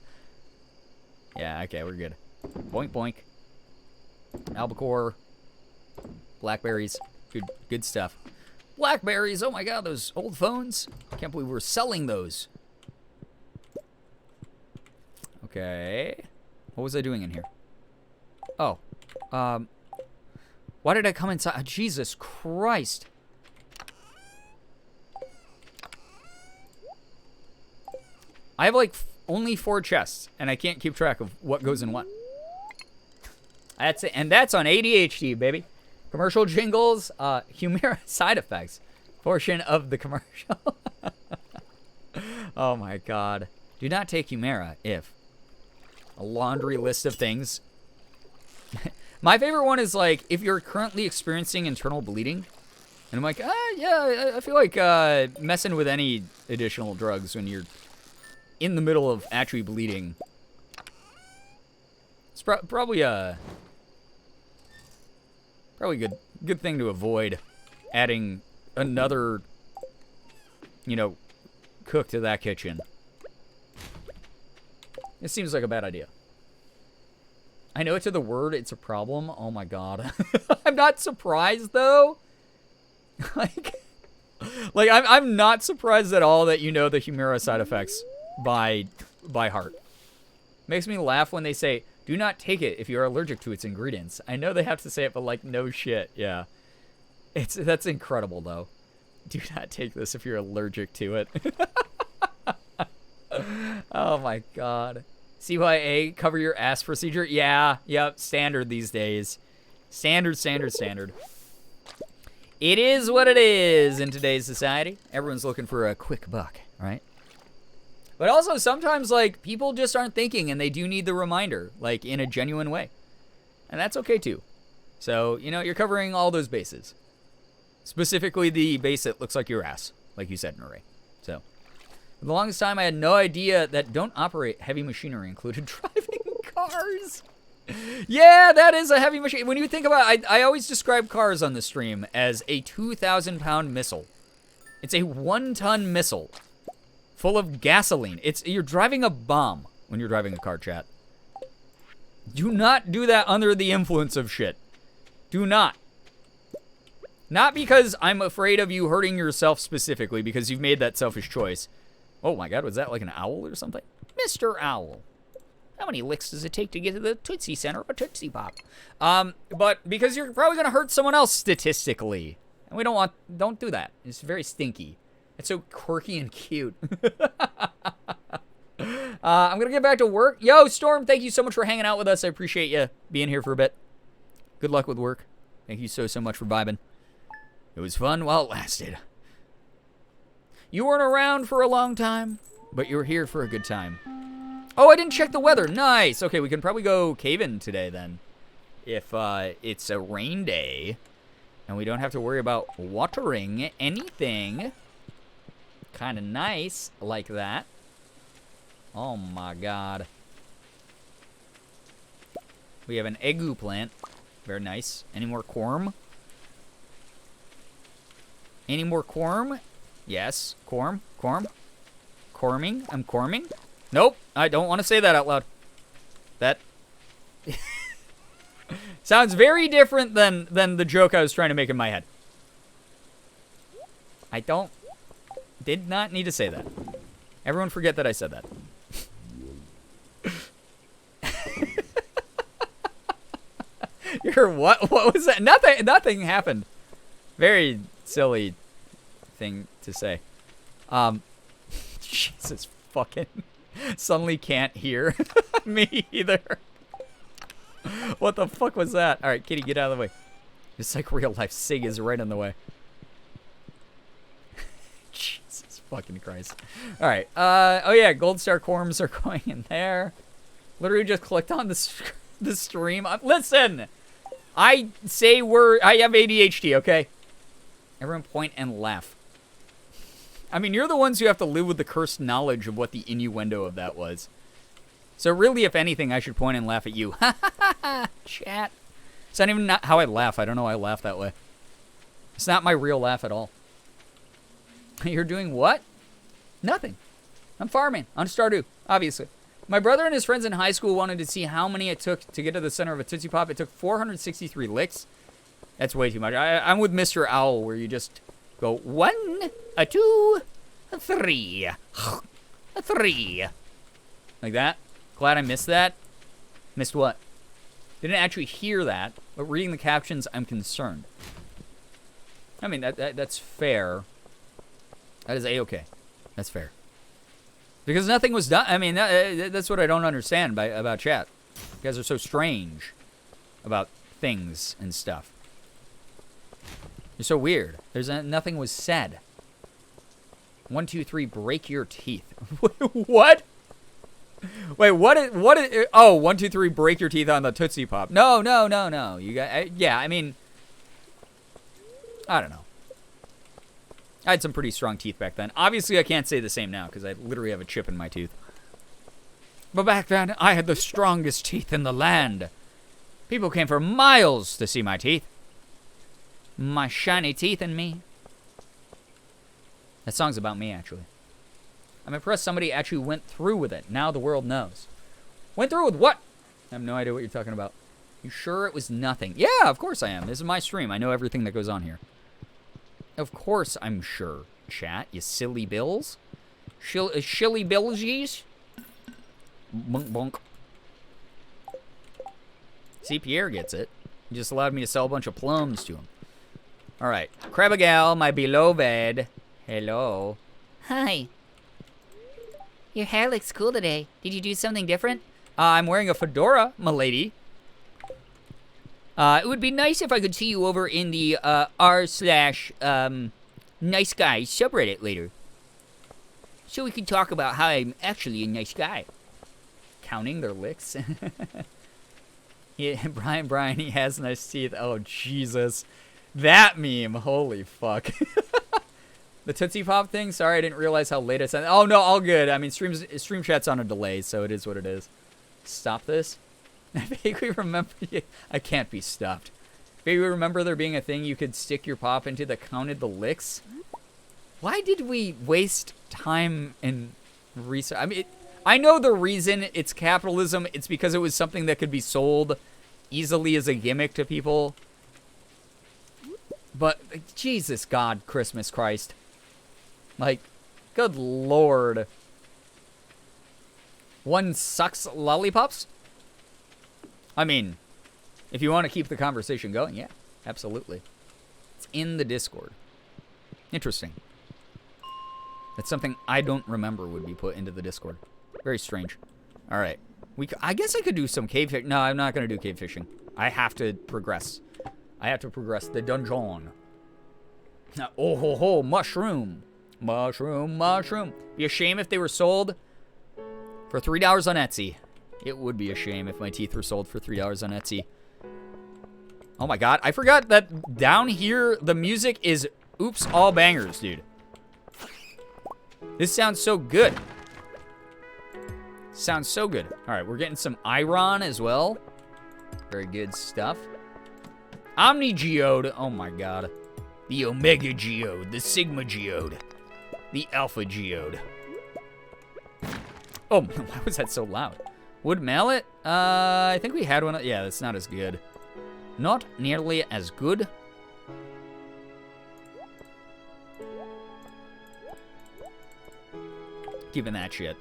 Yeah, okay, we're good. Boink, boink. Albacore. Blackberries. Good stuff. Blackberries! Oh my God, those old phones. Can't believe we're selling those. Okay. What was I doing in here? Oh. Why did I come inside? Jesus Christ. I have like only 4 chests, and I can't keep track of what goes in what. That's it, and that's on ADHD, baby. Commercial jingles, Humira side effects portion of the commercial. Oh my God. Do not take Humira if a laundry list of things. My favorite one is like if you're currently experiencing internal bleeding. And I'm like, yeah, I feel like messing with any additional drugs when you're in the middle of actually bleeding. It's probably a good thing to avoid adding another, cook to that kitchen. It seems like a bad idea. I know to the word it's a problem. Oh my God. I'm not surprised though. I'm not surprised at all that you know the Humira side effects by heart. Makes me laugh when they say, do not take it if you are allergic to its ingredients. I know they have to say it, but like, no shit. Yeah. That's incredible though. Do not take this if you're allergic to it. Oh my God. CYA, cover your ass procedure. Yeah, yep, standard these days. Standard. It is what it is in today's society. Everyone's looking for a quick buck, right? But also sometimes, like, people just aren't thinking and they do need the reminder, like, in a genuine way. And that's okay, too. So, you're covering all those bases. Specifically the base that looks like your ass, like you said, Marie. So, for the longest time, I had no idea that don't operate heavy machinery included driving cars. Yeah, that is a heavy machine. When you think about it, I always describe cars on the stream as a 2,000-pound missile. It's a 1-ton missile full of gasoline. You're driving a bomb when you're driving a car, chat. Do not do that under the influence of shit. Do not. Not because I'm afraid of you hurting yourself specifically, because you've made that selfish choice. Oh my god, was that like an owl or something? Mr. Owl, how many licks does it take to get to the Tootsie Center of a Tootsie Pop? But because you're probably gonna hurt someone else statistically. And we don't do that. It's very stinky. It's so quirky and cute. I'm gonna get back to work. Yo, Storm, thank you so much for hanging out with us. I appreciate you being here for a bit. Good luck with work. Thank you so much for vibing. It was fun while it lasted. You weren't around for a long time, but you were here for a good time. Oh, I didn't check the weather. Nice. Okay, we can probably go cave-in today then. If it's a rain day and we don't have to worry about watering anything. Kind of nice like that. Oh my god. We have an egu plant. Very nice. Any more corm? Any more corm? Yes. Corm. Corming. I'm corming. Nope. I don't want to say that out loud. That sounds very different than the joke I was trying to make in my head. Did not need to say that. Everyone forget that I said that. You're what? What was that? Nothing happened. Very silly thing to say. Jesus fucking. Suddenly can't hear. Me either. What the fuck was that? Alright, kitty, get out of the way. It's like real life. Sig is right in the way. Jesus fucking Christ. Alright. Oh yeah, Gold Star Corms are going in there. Literally just clicked on the stream. Listen! I have ADHD, okay? Everyone point and laugh. I mean, you're the ones who have to live with the cursed knowledge of what the innuendo of that was. So really, if anything, I should point and laugh at you. Ha ha ha ha! Chat. It's not even how I laugh. I don't know why I laugh that way. It's not my real laugh at all. You're doing what? Nothing. I'm farming on Stardew, obviously. My brother and his friends in high school wanted to see how many it took to get to the center of a Tootsie Pop. It took 463 licks. That's way too much. I'm with Mr. Owl, where you just go 1, a 2, a 3, a 3. Like that. Glad I missed that. Missed what? Didn't actually hear that, but reading the captions, I'm concerned. I mean, that's fair. That is A-okay. That's fair. Because nothing was done. I mean, that's what I don't understand about chat. You guys are so strange about things and stuff. You're so weird. Nothing was said. 1, 2, 3, break your teeth. What? Wait, what is, oh, 1, 2, 3, break your teeth on the Tootsie Pop. No. You got, yeah, I mean, I don't know. I had some pretty strong teeth back then. Obviously, I can't say the same now because I literally have a chip in my tooth. But back then, I had the strongest teeth in the land. People came for miles to see my teeth. My shiny teeth and me. That song's about me, actually. I'm impressed somebody actually went through with it. Now the world knows. Went through with what? I have no idea what you're talking about. You sure it was nothing? Yeah, of course I am. This is my stream. I know everything that goes on here. Of course I'm sure, chat. You silly bills. Shilly billsies. Bunk bunk. See, Pierre gets it. He just allowed me to sell a bunch of plums to him. Alright. Crabigail, my beloved. Hello. Hi. Your hair looks cool today. Did you do something different? I'm wearing a fedora, milady. It would be nice if I could see you over in the r/nice guy subreddit later. So we could talk about how I'm actually a nice guy. Counting their licks. Yeah, Brian, he has nice teeth. Oh, Jesus. That meme. Holy fuck. The Tootsie Pop thing? Sorry, I didn't realize how late it's on. Oh, no, all good. I mean, stream chat's on a delay, so it is what it is. Stop this. I vaguely remember. I can't be stopped. Vaguely remember there being a thing you could stick your pop into that counted the licks. Why did we waste time and research? I mean, I know the reason it's capitalism. It's because it was something that could be sold easily as a gimmick to people. But Jesus God, Christmas Christ. Like, good Lord. One sucks lollipops? I mean, if you want to keep the conversation going, yeah, absolutely. It's in the Discord. Interesting. That's something I don't remember would be put into the Discord. Very strange. All right. I guess I could do some cave fishing. No, I'm not going to do cave fishing. I have to progress. I have to progress the dungeon. Now, oh ho ho, mushroom. Mushroom, mushroom. Be a shame if they were sold for $3 on Etsy. It would be a shame if my teeth were sold for $3 on Etsy. Oh my God, I forgot that down here, the music is oops, all bangers, dude. This sounds so good. Sounds so good. All right, we're getting some iron as well. Very good stuff. Omni Geode. Oh my God. The Omega Geode. The Sigma Geode. The Alpha Geode. Oh, why was that so loud? Wood mallet? I think we had one. Yeah, that's not as good. Not nearly as good. Keeping that shit.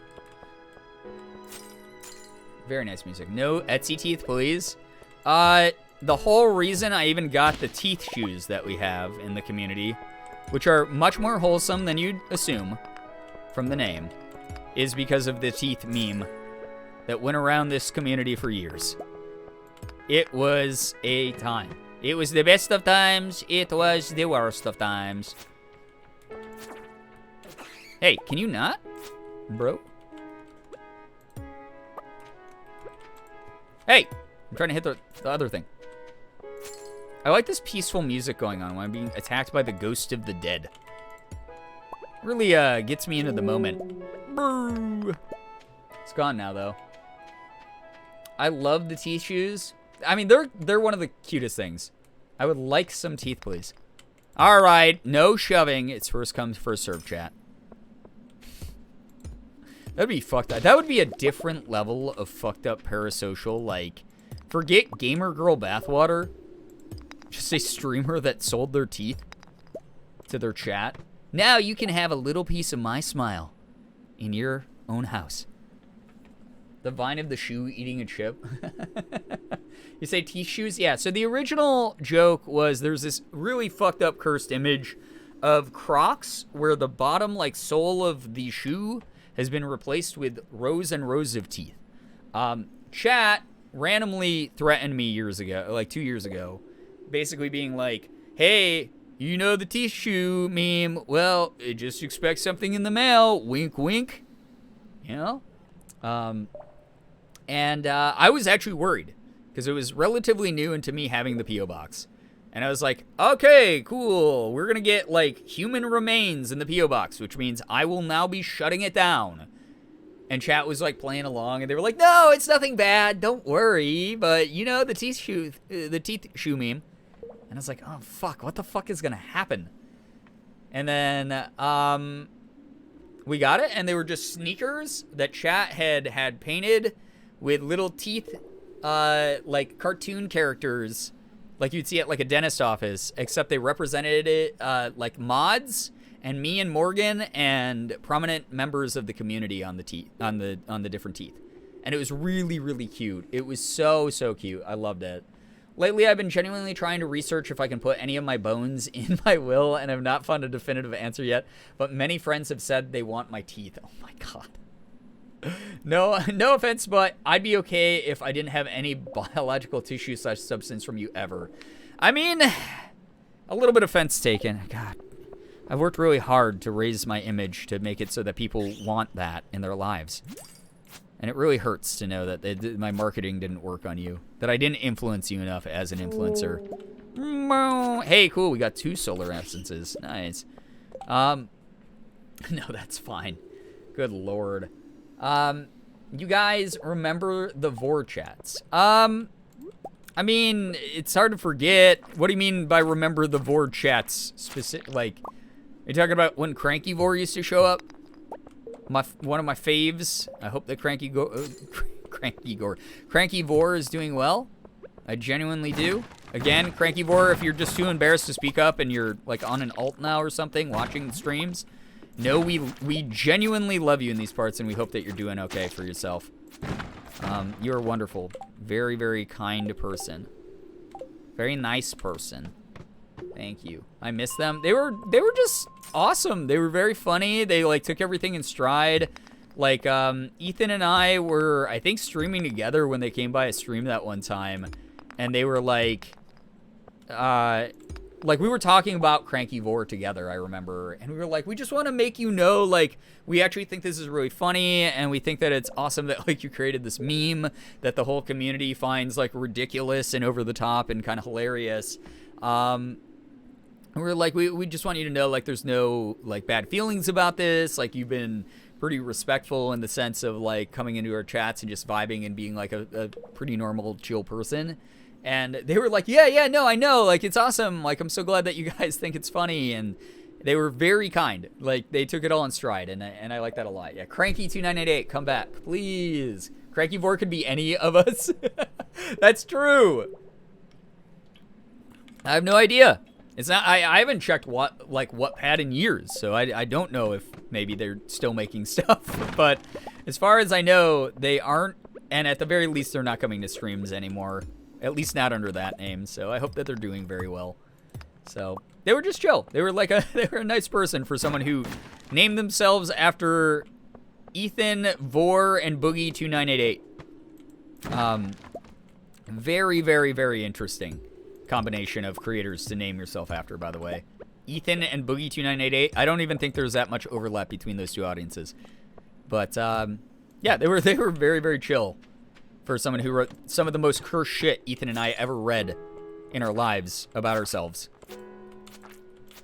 Very nice music. No Etsy teeth, please. The whole reason I even got the teeth shoes that we have in the community, which are much more wholesome than you'd assume from the name, is because of the teeth meme that went around this community for years. It was a time. It was the best of times. It was the worst of times. Hey, can you not, bro? Hey, I'm trying to hit the other thing. I like this peaceful music going on when I'm being attacked by the ghost of the dead. Really gets me into the moment. Brr. It's gone now, though. I love the teeth shoes. I mean, they're one of the cutest things. I would like some teeth, please. All right, no shoving. It's first come, first serve, chat. That'd be fucked up. That would be a different level of fucked up parasocial. Like, forget gamer girl bathwater. Just a streamer that sold their teeth to their chat. Now you can have a little piece of my smile in your own house. The vine of the shoe eating a chip. You say teeth shoes? Yeah, so the original joke was there's this really fucked up cursed image of Crocs where the bottom, like, sole of the shoe has been replaced with rows and rows of teeth. Chat randomly threatened me years ago, like 2 years ago, basically being like, hey, you know the teeth shoe meme? Well, just expect something in the mail. Wink, wink. You know? And I was actually worried because it was relatively new into me having the P.O. box. And I was like, okay, cool. We're going to get, like, human remains in the P.O. box, which means I will now be shutting it down. And chat was, like, playing along, and they were like, no, it's nothing bad. Don't worry. But, you know, the teeth shoe meme. And I was like, oh, fuck. What the fuck is going to happen? And then we got it, and they were just sneakers that chat had painted with little teeth, like cartoon characters, like you'd see at like a dentist office, except they represented it like mods and me and Morgan and prominent members of the community on the teeth, on the different teeth, and it was really, really cute. It was so cute. I loved it. Lately, I've been genuinely trying to research if I can put any of my bones in my will, and I've not found a definitive answer yet. But many friends have said they want my teeth. Oh my god. No offense, but I'd be okay if I didn't have any biological tissue such substance from you ever. I mean, a little bit of offense taken. God, I've worked really hard to raise my image to make it so that people want that in their lives. And it really hurts to know that my marketing didn't work on you. That I didn't influence you enough as an influencer. Hey, cool, we got 2 solar essences. Nice. No, that's fine. Good lord. you guys remember the Vor chats? I mean, it's hard to forget. What do you mean by remember the Vor chats? Like, are you talking about when Cranky Vor used to show up? One of my faves. I hope that Cranky Vor is doing well. I genuinely do. Again, Cranky Vor, if you're just too embarrassed to speak up and you're like on an alt now or something, watching streams, no, we genuinely love you in these parts, and we hope that you're doing okay for yourself. You're wonderful. Very, very kind person. Very nice person. Thank you. I miss them. They were just awesome. They were very funny. They like took everything in stride. Like Ethan and I were, I think, streaming together when they came by a stream that one time, and they were like we were talking about Cranky Vor together, I remember, and we were like, we just want to make you know, like, we actually think this is really funny, and we think that it's awesome that, like, you created this meme that the whole community finds, like, ridiculous and over the top and kind of hilarious. And we were like, we just want you to know, like, there's no, like, bad feelings about this. Like, you've been pretty respectful in the sense of, like, coming into our chats and just vibing and being, like, a pretty normal, chill person. And they were like, yeah, no, I know. Like, it's awesome. Like, I'm so glad that you guys think it's funny. And they were very kind. Like, they took it all in stride. And I like that a lot. Yeah, Cranky2988, come back, please. Cranky Vor could be any of us. That's true. I have no idea. It's not. I haven't checked Wattpad in years, so I don't know if maybe they're still making stuff. But as far as I know, they aren't. And at the very least, they're not coming to streams anymore. At least not under that name, so I hope that they're doing very well. So, they were just chill. They were like they were a nice person for someone who named themselves after Ethan, Vor, and Boogie2988. Very, very, very interesting combination of creators to name yourself after, by the way. Ethan and Boogie2988. I don't even think there's that much overlap between those two audiences. But, yeah, they were very, very chill. For someone who wrote some of the most cursed shit Ethan and I ever read in our lives about ourselves.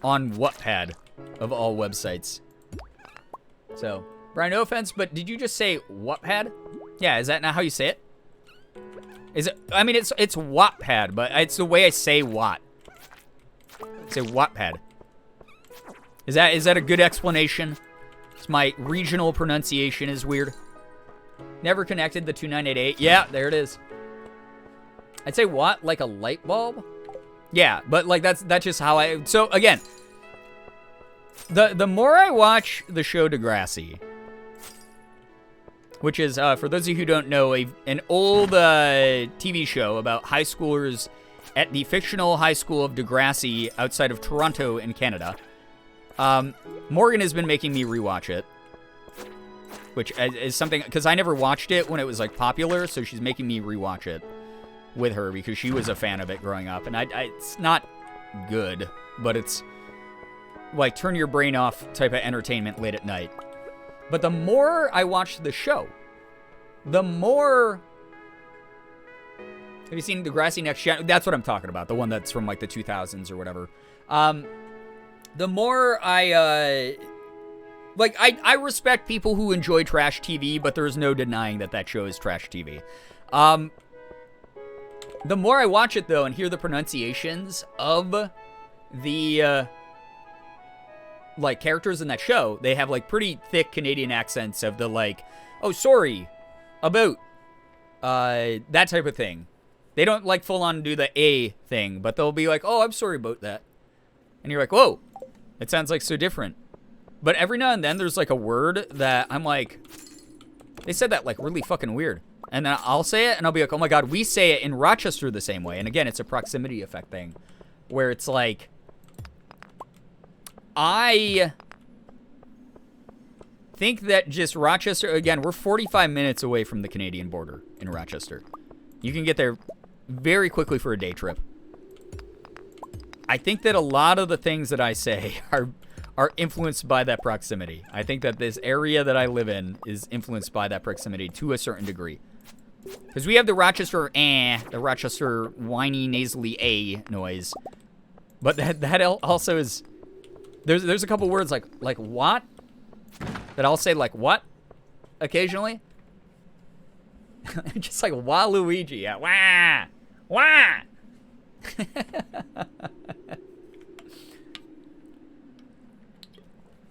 On Wattpad, of all websites. So, Brian, no offense, but did you just say Wattpad? Yeah, is that not how you say it? Is it? I mean, it's Wattpad, but it's the way I say Watt. Say Wattpad. Is that a good explanation? It's my regional pronunciation is weird. Never connected the 2988. Yeah, there it is. I'd say watt like a light bulb. Yeah, but like that's just how I. So again, the more I watch the show Degrassi, which is for those of you who don't know, an old TV show about high schoolers at the fictional high school of Degrassi outside of Toronto in Canada. Morgan has been making me rewatch it. Which is something, because I never watched it when it was, like, popular, so she's making me rewatch it with her, because she was a fan of it growing up, and it's not good, but it's, like, turn your brain off type of entertainment late at night. But the more I watch the show, the more... Have you seen Degrassi Next Gen? That's what I'm talking about, the one that's from, like, the 2000s or whatever. The more I respect people who enjoy trash TV, but there's no denying that show is trash TV. The more I watch it, though, and hear the pronunciations of the, like, characters in that show, they have, like, pretty thick Canadian accents of the, like, oh, sorry, about, that type of thing. They don't, like, full-on do the A thing, but they'll be like, oh, I'm sorry about that. And you're like, whoa, it sounds, like, so different. But every now and then, there's, like, a word that I'm like, they said that, like, really fucking weird. And then I'll say it, and I'll be like, oh, my God, we say it in Rochester the same way. And, again, it's a proximity effect thing, where it's like, I think that just Rochester, again, we're 45 minutes away from the Canadian border in Rochester. You can get there very quickly for a day trip. I think that a lot of the things that I say are influenced by that proximity. I think that this area that I live in is influenced by that proximity to a certain degree. Because we have the Rochester whiny, nasally A noise. But that also is... There's a couple words like what? That I'll say like what? Occasionally. Just like Waluigi. Yeah. Wah! Wah!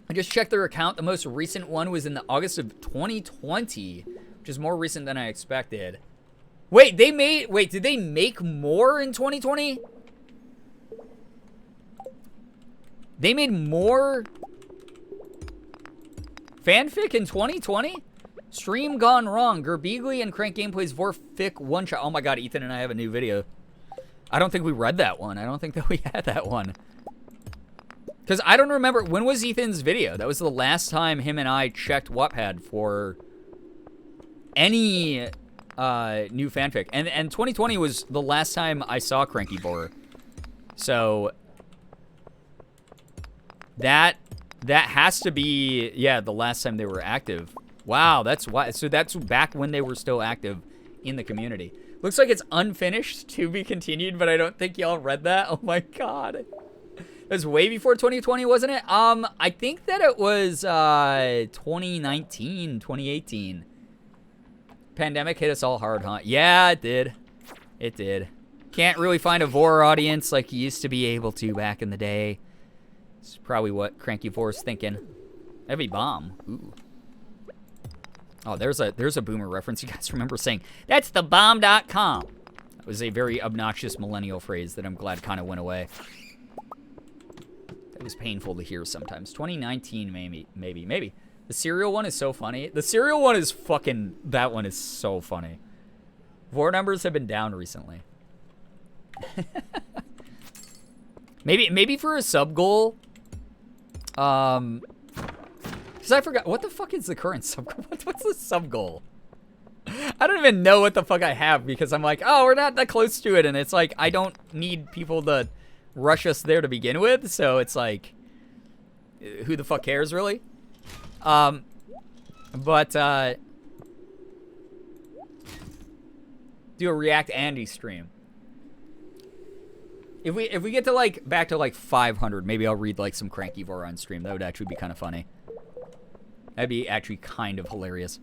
I just checked their account. The most recent one was in the August of 2020, which is more recent than I expected. Wait, did they make more in 2020? They made more fanfic in 2020? Stream gone wrong. Girbeagly and Crank Gameplays Vorfic one shot. Oh my god, Ethan and I have a new video. I don't think we read that one. I don't think that we had that one. Because I don't remember, when was Ethan's video? That was the last time him and I checked Wattpad for any new fanfic. And 2020 was the last time I saw Cranky Vor. So that has to be, yeah, the last time they were active. Wow, that's why. So that's back when they were still active in the community. Looks like it's unfinished, to be continued, but I don't think y'all read that. Oh my god. It was way before 2020, wasn't it? I think that it was 2019, 2018. Pandemic hit us all hard, huh? Yeah, it did. It did. Can't really find a Vor audience like you used to be able to back in the day. It's probably what Cranky Vor's thinking. Heavy bomb. Ooh. Oh, there's a boomer reference. You guys remember saying, that's the bomb.com. That was a very obnoxious millennial phrase that I'm glad kind of went away. It was painful to hear sometimes. 2019, maybe. The cereal one is so funny. The cereal one is fucking, that one is so funny. Vor numbers have been down recently. maybe for a sub goal. Because I forgot, what the fuck is the current sub goal? What's the sub goal? I don't even know what the fuck I have because I'm like, oh, we're not that close to it. And it's like, I don't need people to rush us there to begin with, so it's like, who the fuck cares, really? Do a React Andy stream. If we get to like back to like 500, maybe I'll read like some Cranky Vor on stream. That would actually be kind of funny. That'd be actually kind of hilarious.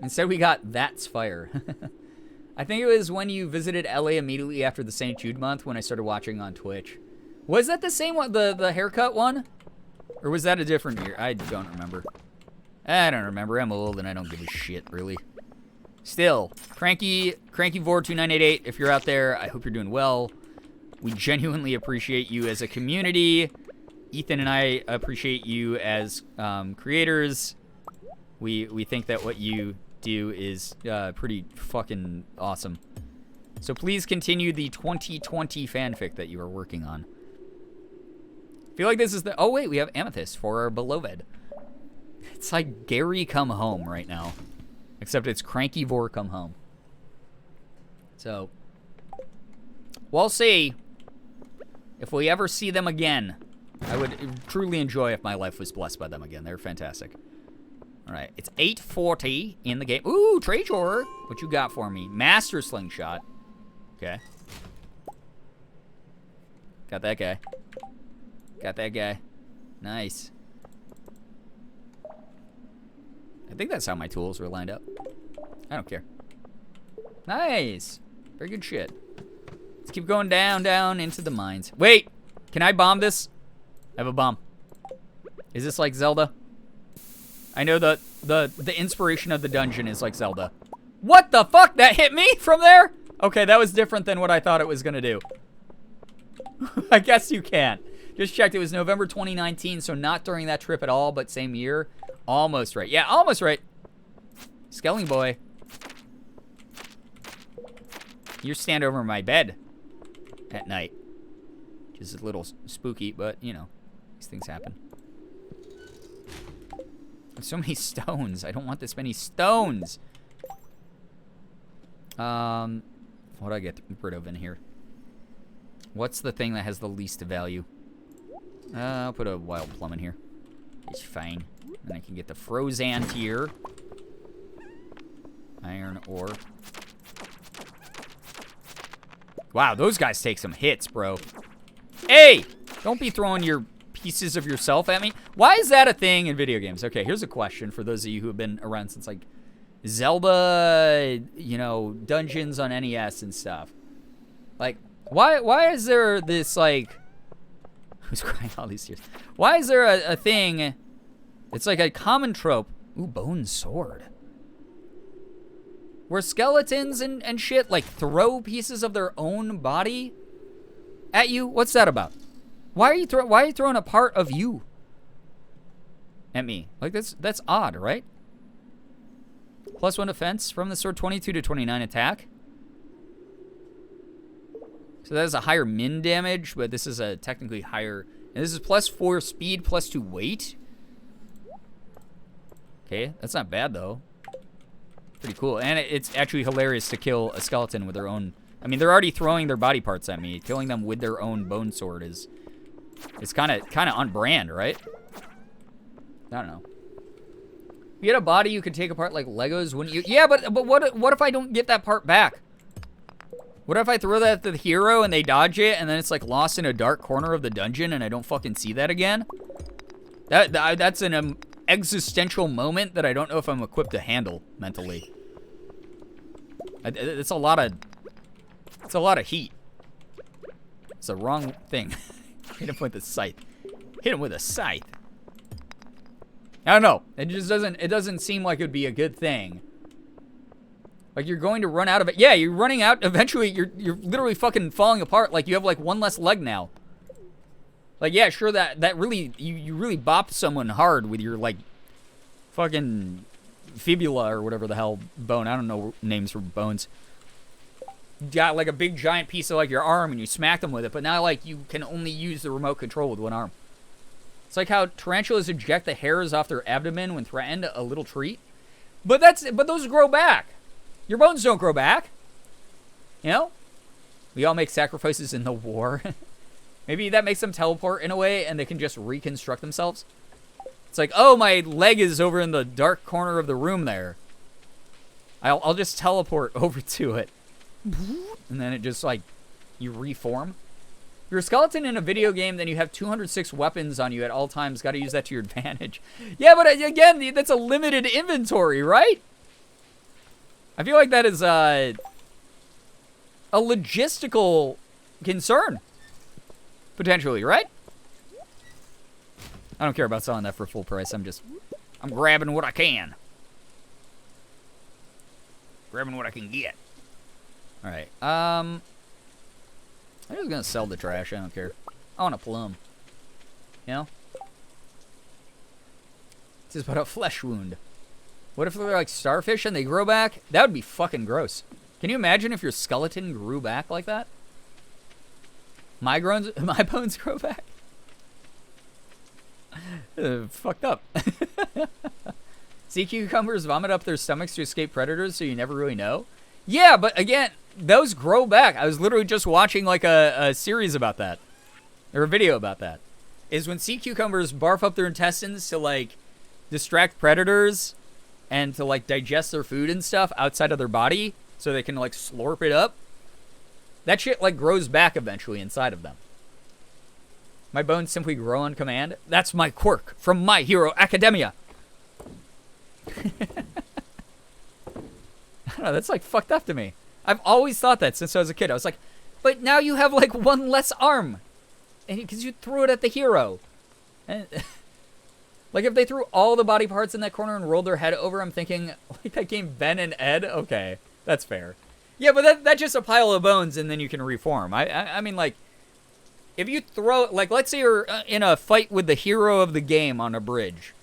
Instead, we got That's Fire. I think it was when you visited LA immediately after the St. Jude month when I started watching on Twitch. Was that the same one, the haircut one? Or was that a different year? I don't remember. I don't remember. I'm old and I don't give a shit, really. Still, Cranky Vor 2988, if you're out there, I hope you're doing well. We genuinely appreciate you as a community. Ethan and I appreciate you as creators. We think that what you do is pretty fucking awesome. So please continue the 2020 fanfic that you are working on. I feel like this is the... Oh, wait, we have Amethyst for our beloved. It's like Gary Come Home right now. Except it's Cranky Vor Come Home. So, we'll see if we ever see them again. I would truly enjoy if my life was blessed by them again. They're fantastic. All right, it's 8:40 in the game. Ooh, Trajor, what you got for me? Master Slingshot. Okay. Got that guy. Got that guy. Nice. I think that's how my tools were lined up. I don't care. Nice. Very good shit. Let's keep going down into the mines. Wait, can I bomb this? I have a bomb. Is this like Zelda? I know the inspiration of the dungeon is like Zelda. What the fuck? That hit me from there? Okay, that was different than what I thought it was gonna do. I guess you can. Just checked, it was November 2019, so not during that trip at all, but same year. Almost right. Yeah, almost right. Skelling boy. You stand over my bed at night. Which is a little spooky, but, you know, these things happen. There's so many stones. I don't want this many stones. What do I get rid of in here? What's the thing that has the least value? I'll put a wild plum in here. It's fine. And I can get the Frozan tier. Iron ore. Wow, those guys take some hits, bro. Hey! Don't be throwing your pieces of yourself at me. Why is that a thing in video games? Okay, here's a question for those of you who have been around since like Zelda, you know, dungeons on NES and stuff. Like, why is there this like, who's crying all these tears? Why is there a thing? It's like a common trope. Ooh, bone sword. Where skeletons and shit like throw pieces of their own body at you? What's that about? Why are you throwing a part of you at me? Like that's odd, right? +1 defense from the sword, 22 to 29 attack. So that is a higher min damage, but this is a technically higher. And this is +4 speed, +2 weight. Okay, that's not bad though. Pretty cool, and it's actually hilarious to kill a skeleton with their own. I mean, they're already throwing their body parts at me. Killing them with their own bone sword is kind of on brand, right? I don't know. If you had a body you could take apart like Legos, wouldn't you? Yeah, but what if I don't get that part back? What if I throw that at the hero and they dodge it, and then it's like lost in a dark corner of the dungeon, and I don't fucking see that again? That's an existential moment that I don't know if I'm equipped to handle mentally. It's a lot of heat. It's the wrong thing. Hit him with a scythe. Hit him with a scythe. I don't know. It just doesn't seem like it would be a good thing. Like you're going to run out of it. Yeah, you're running out. Eventually, you're literally fucking falling apart. Like you have like one less leg now. Like yeah, sure that really you really bopped someone hard with your like fucking fibula or whatever the hell bone. I don't know names for bones. You got like a big giant piece of like your arm and you smacked them with it, but now like you can only use the remote control with one arm. It's like how tarantulas eject the hairs off their abdomen when threatened, a little treat. But those grow back. Your bones don't grow back. You know? We all make sacrifices in the war. Maybe that makes them teleport in a way and they can just reconstruct themselves. It's like, oh, my leg is over in the dark corner of the room there. I'll just teleport over to it. And then it just like, you reform. You're a skeleton in a video game, then you have 206 weapons on you at all times. Got to use that to your advantage. Yeah, but again, that's a limited inventory, right? I feel like that is a logistical concern. Potentially, right? I don't care about selling that for full price. I'm grabbing what I can. Grabbing what I can get. All right. I'm just gonna sell the trash. I don't care. I want a plum. You know? This is about a flesh wound. What if they're like starfish and they grow back? That would be fucking gross. Can you imagine if your skeleton grew back like that? My bones grow back? Fucked up. Sea cucumbers vomit up their stomachs to escape predators, so you never really know? Yeah, but again, those grow back. I was literally just watching like a series about that. Or a video about that. Is when sea cucumbers barf up their intestines to like distract predators and to like digest their food and stuff outside of their body so they can like slurp it up. That shit like grows back eventually inside of them. My bones simply grow on command. That's my quirk from My Hero Academia. I don't know, that's like fucked up to me. I've always thought that since I was a kid. I was like, but now you have like one less arm. And because you threw it at the hero. And like if they threw all the body parts in that corner and rolled their head over, I'm thinking, like that game Ben and Ed? Okay, that's fair. Yeah, but that's just a pile of bones and then you can reform. I mean, like, if you throw, like, let's say you're in a fight with the hero of the game on a bridge.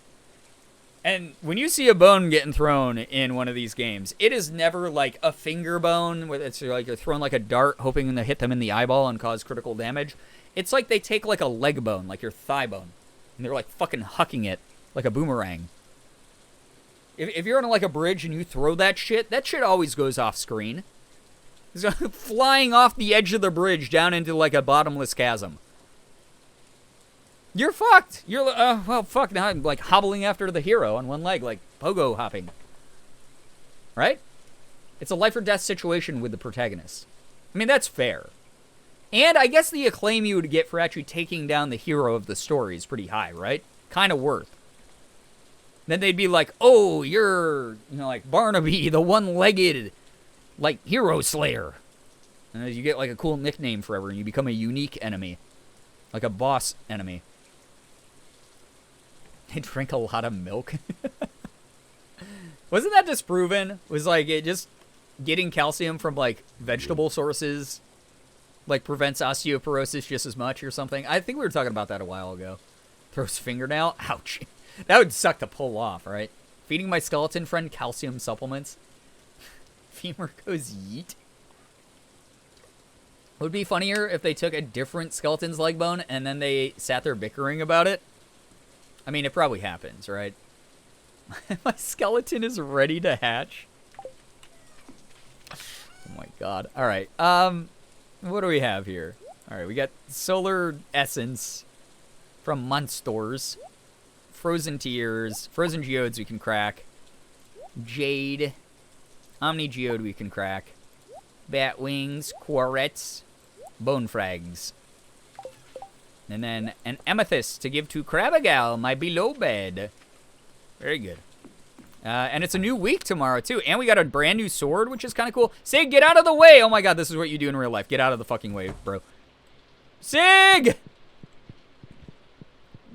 And when you see a bone getting thrown in one of these games, it is never like a finger bone where it's like you're throwing like a dart hoping to hit them in the eyeball and cause critical damage. It's like they take like a leg bone, like your thigh bone, and they're like fucking hucking it like a boomerang. If you're on like a bridge and you throw that shit always goes off screen. It's flying off the edge of the bridge down into like a bottomless chasm. You're fucked. You're, well, fuck, now I'm like hobbling after the hero on one leg, like pogo hopping. Right? It's a life or death situation with the protagonist. I mean, that's fair. And I guess the acclaim you would get for actually taking down the hero of the story is pretty high, right? Kind of worth. Then they'd be like, oh, you're, like Barnaby, the one-legged, like, hero slayer. And you get, like, a cool nickname forever, and you become a unique enemy. Like a boss enemy. They drink a lot of milk. Wasn't that disproven? Was, like, it just getting calcium from, like, vegetable sources, like, prevents osteoporosis just as much or something? I think we were talking about that a while ago. Throws fingernail? Ouch. That would suck to pull off, right? Feeding my skeleton friend calcium supplements. Femur goes yeet. Would be funnier if they took a different skeleton's leg bone and then they sat there bickering about it. I mean, it probably happens, right? My skeleton is ready to hatch. Oh my god. All right. What do we have here? All right, we got solar essence from Monsters. Frozen Tears, Frozen Geodes we can crack, Jade, Omni Geode we can crack, Bat Wings, Quarets, Bone Frags, and then an Amethyst to give to crabigail, my beloved. Very good. And it's a new week tomorrow, too, and we got a brand new sword, which is kind of cool. Sig, get out of the way! Oh my god, this is what you do in real life. Get out of the fucking way, bro. Sig!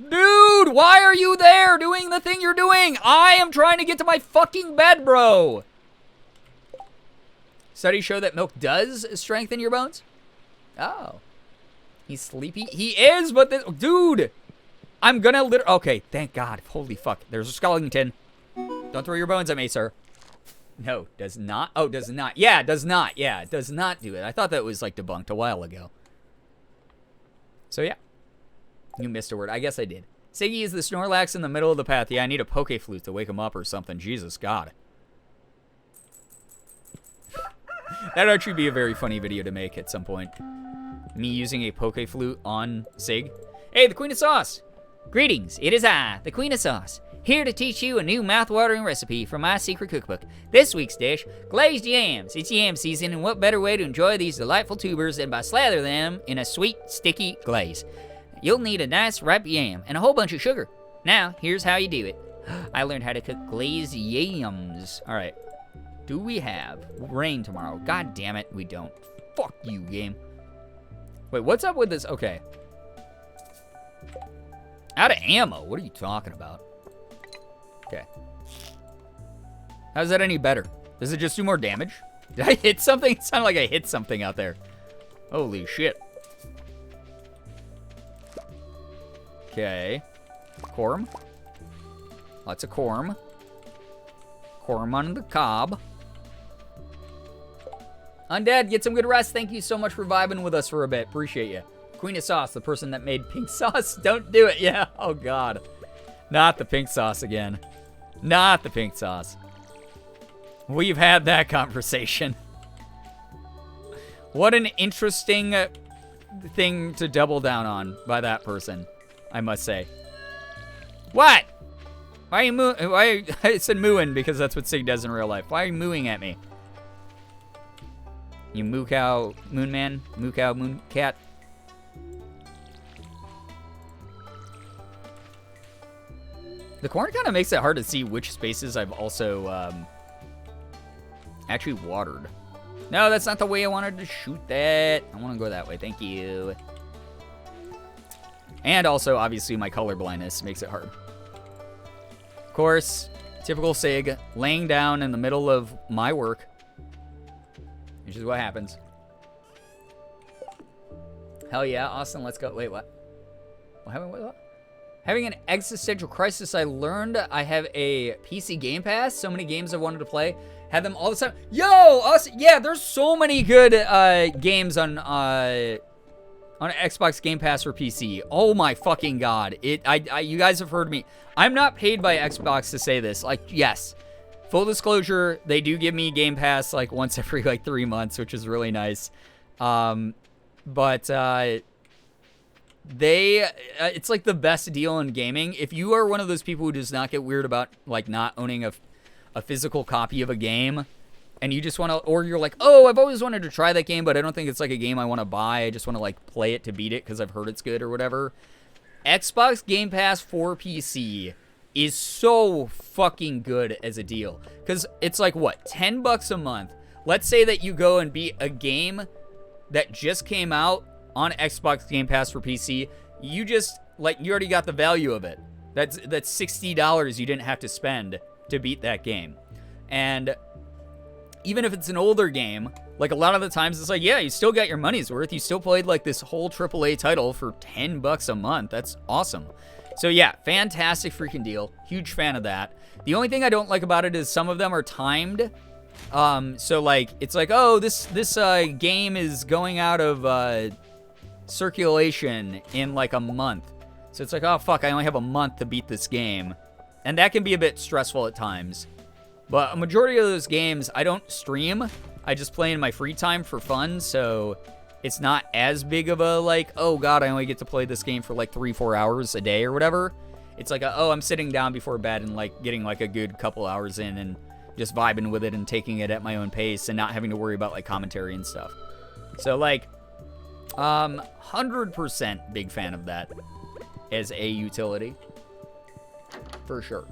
Dude, why are you there doing the thing you're doing? I am trying to get to my fucking bed, bro. Studies show that milk does strengthen your bones? Oh. He's sleepy? He is, but dude, I'm gonna okay, thank God. Holy fuck. There's a skeleton. Don't throw your bones at me, sir. No, does not. Oh, does not. Yeah, does not. Yeah, it does not do it. I thought that was, like, debunked a while ago. So, yeah. You missed a word. I guess I did. Siggy is the Snorlax in the middle of the path. Yeah, I need a poke flute to wake him up or something. Jesus God. That'd actually be a very funny video to make at some point. Me using a poke flute on Sig. Hey, the Queen of Sauce! Greetings, it is I, the Queen of Sauce, here to teach you a new mouth-watering recipe from my secret cookbook. This week's dish, glazed yams. It's yam season, and what better way to enjoy these delightful tubers than by slather them in a sweet, sticky glaze. You'll need a nice ripe yam and a whole bunch of sugar. Now, here's how you do it. I learned how to cook glazed yams. All right. Do we have rain tomorrow? God damn it, we don't. Fuck you, game. Wait, what's up with this? Okay. Out of ammo? What are you talking about? Okay. How's that any better? Does it just do more damage? Did I hit something? It sounded like I hit something out there. Holy shit. Okay. Corm. Lots of corm. Corm on the cob. Undead, get some good rest. Thank you so much for vibing with us for a bit. Appreciate you. Queen of Sauce, the person that made pink sauce. Don't do it. Yeah. Oh, God. Not the pink sauce again. Not the pink sauce. We've had that conversation. What an interesting thing to double down on by that person, I must say. What? Why are you mooing? I said mooing because that's what Sig does in real life. Why are you mooing at me? You moo cow, moon man, moo cow, moon cat. The corn kind of makes it hard to see which spaces I've also actually watered. No, that's not the way I wanted to shoot that. I want to go that way. Thank you. And also, obviously, my color blindness makes it hard. Of course, typical Sig, laying down in the middle of my work. Which is what happens. Hell yeah, Austin, let's go. Wait, what? What? Having an existential crisis, I learned I have a PC Game Pass. So many games I wanted to play. Had them all the time. Yo, Austin, yeah, there's so many good games on Xbox Game Pass for PC. Oh my fucking god. You guys have heard me. I'm not paid by Xbox to say this. Like, yes. Full disclosure, they do give me Game Pass like once every like 3 months, which is really nice. It's like the best deal in gaming. If you are one of those people who does not get weird about like not owning a physical copy of a game, and you just want to, or you're like, oh, I've always wanted to try that game, but I don't think it's like a game I want to buy. I just want to like play it to beat it because I've heard it's good or whatever. Xbox Game Pass for PC is so fucking good as a deal because it's like what, $10 a month. Let's say that you go and beat a game that just came out on Xbox Game Pass for PC. You just like, you already got the value of it. That's $60 you didn't have to spend to beat that game. And even if it's an older game, like a lot of the times it's like, yeah, you still got your money's worth. You still played like this whole AAA title for $10 a month. That's awesome. So yeah, fantastic freaking deal. Huge fan of that. The only thing I don't like about it is some of them are timed. So like, it's like, oh, this game is going out of circulation in like a month. So it's like, oh fuck, I only have a month to beat this game. And that can be a bit stressful at times. But a majority of those games, I don't stream. I just play in my free time for fun, so it's not as big of a, like, oh god, I only get to play this game for like 3-4 hours a day or whatever. It's like, oh, I'm sitting down before bed and like getting like a good couple hours in and just vibing with it and taking it at my own pace and not having to worry about like commentary and stuff. So like, 100% big fan of that as a utility. For sure.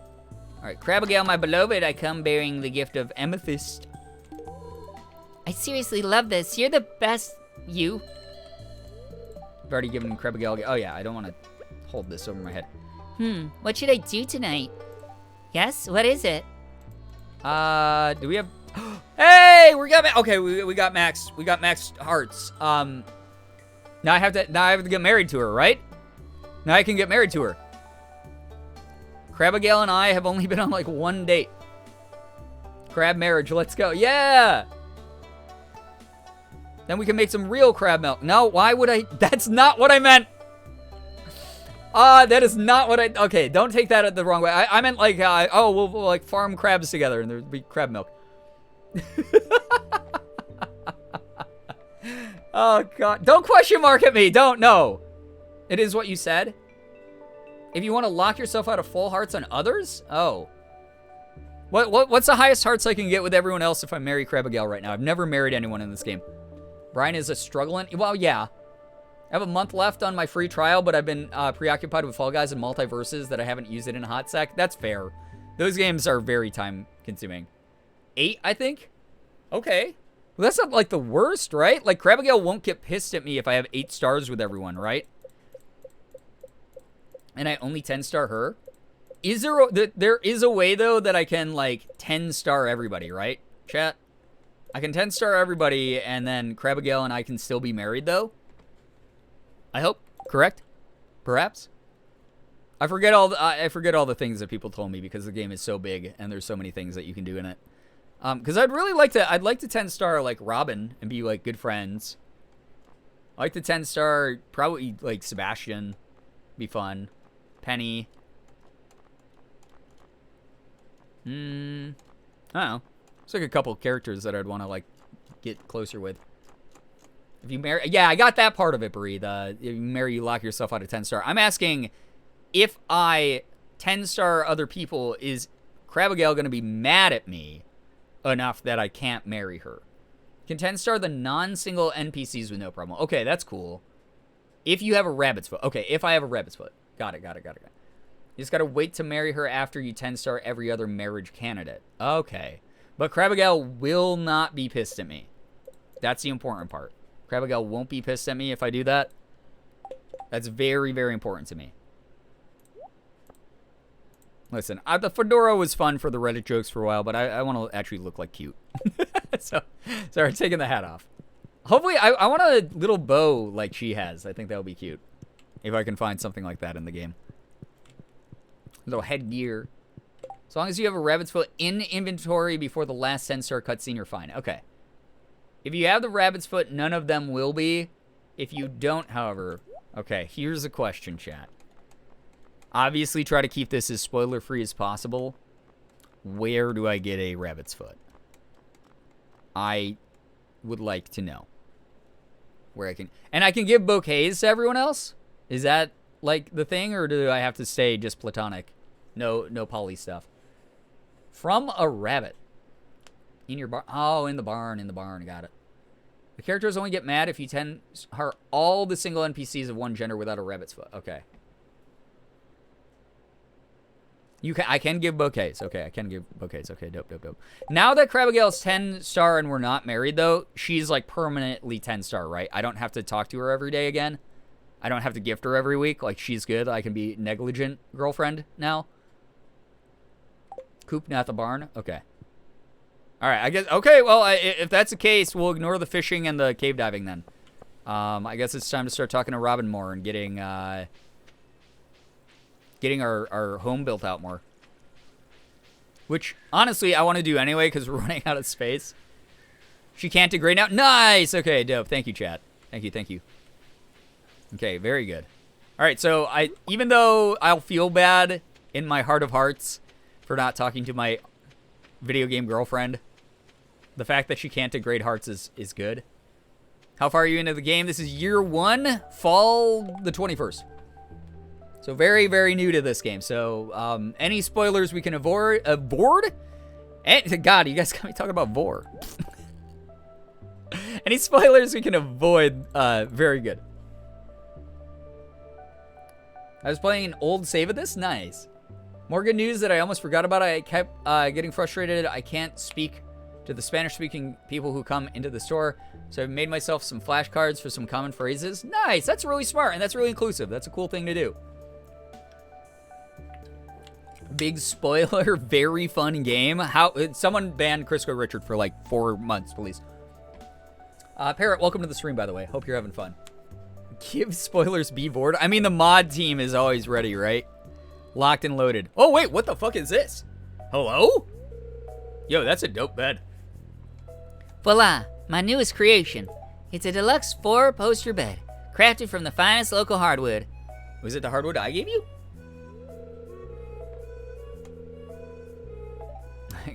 Alright, crabigail, my beloved, I come bearing the gift of amethyst. I seriously love this. You're the best, you. I've already given crabigail. Oh yeah, I don't want to hold this over my head. What should I do tonight? Yes, what is it? Do we have... Hey, we got... Okay, we got max. We got max hearts. Now I have to get married to her, right? Now I can get married to her. Crabigail and I have only been on like one date. Crab marriage, let's go. Yeah! Then we can make some real crab milk. No, why would I? That's not what I meant. That is not what I, okay, don't take that the wrong way. I meant like, oh, we'll like farm crabs together and there'd be crab milk. Oh god, don't question mark at me, don't, no. It is what you said. If you want to lock yourself out of full hearts on others? Oh. What's the highest hearts I can get with everyone else if I marry Crabigail right now? I've never married anyone in this game. Brian is a struggling... Well, yeah. I have a month left on my free trial, but I've been preoccupied with Fall Guys and Multiverses that I haven't used it in a hot sec. That's fair. Those games are very time-consuming. 8, I think? Okay. Well, that's not, like, the worst, right? Like, Crabigail won't get pissed at me if I have 8 stars with everyone, right? And I only 10-star her? There is a way, though, that I can, like, 10-star everybody, right? Chat? I can 10-star everybody, and then Crabigail and I can still be married, though? I hope. Correct? Perhaps? I forget all the things that people told me because the game is so big, and there's so many things that you can do in it. Because I'd like to 10-star, like, Robin and be, like, good friends. I like to 10-star, probably, like, Sebastian. Be fun. Penny. I don't know. It's like a couple characters that I'd want to, like, get closer with. If you marry... Yeah, I got that part of it, Brie. If you marry, you lock yourself out of 10-star. I'm asking, if I 10-star other people, is Crabigail going to be mad at me enough that I can't marry her? Can 10-star the non-single NPCs with no problem. Okay, that's cool. If you have a rabbit's foot. Okay, if I have a rabbit's foot. Got it. You just got to wait to marry her after you 10-star every other marriage candidate. Okay. But Crabigail will not be pissed at me. That's the important part. Crabigail won't be pissed at me if I do that. That's very, very important to me. Listen, the fedora was fun for the Reddit jokes for a while, but I want to actually look like cute. So, sorry, taking the hat off. Hopefully, I want a little bow like she has. I think that would be cute. If I can find something like that in the game. Little headgear. As long as you have a rabbit's foot in inventory before the last 10-star cutscene, you're fine. Okay. If you have the rabbit's foot, none of them will be. If you don't, however... Okay, here's a question, chat. Obviously, try to keep this as spoiler-free as possible. Where do I get a rabbit's foot? I would like to know. Where I can... And I can give bouquets to everyone else? Is that, like, the thing? Or do I have to stay just platonic? No poly stuff. From a rabbit. In your barn. Oh, in the barn. Got it. The characters only get mad if you are all the single NPCs of one gender without a rabbit's foot. Okay. I can give bouquets. Okay, I can give bouquets. Okay, dope. Now that crabigail's 10-star and we're not married, though, she's, like, permanently 10-star, right? I don't have to talk to her every day again. I don't have to gift her every week. Like, she's good. I can be negligent girlfriend now. Coop, not the barn. Okay. All right, I guess. Okay, well, if that's the case, we'll ignore the fishing and the cave diving then. I guess it's time to start talking to Robin more and getting our home built out more. Which, honestly, I want to do anyway because we're running out of space. She can't degrade now. Nice. Okay, dope. Thank you, chat. Thank you. Okay, very good. All right, so even though I'll feel bad in my heart of hearts for not talking to my video game girlfriend, the fact that she can't degrade hearts is good. How far are you into the game? This is year 1, fall the 21st. So very, very new to this game. So any spoilers we can avoid? And God, you guys got me talking about vor. Any spoilers we can avoid? Very good. I was playing an old save of this. Nice. More good news that I almost forgot about. I kept getting frustrated. I can't speak to the Spanish-speaking people who come into the store, so I've made myself some flashcards for some common phrases. Nice. That's really smart, and that's really inclusive. That's a cool thing to do. Big spoiler. Very fun game. Someone banned Crisco Richard for like 4 months, please. Parrot, welcome to the stream, by the way. Hope you're having fun. Give spoilers, be bored. I mean, the mod team is always ready, right? Locked and loaded. Oh, wait, what the fuck is this? Hello? Yo, that's a dope bed. Voila, my newest creation. It's a deluxe 4-poster bed, crafted from the finest local hardwood. Was it the hardwood I gave you?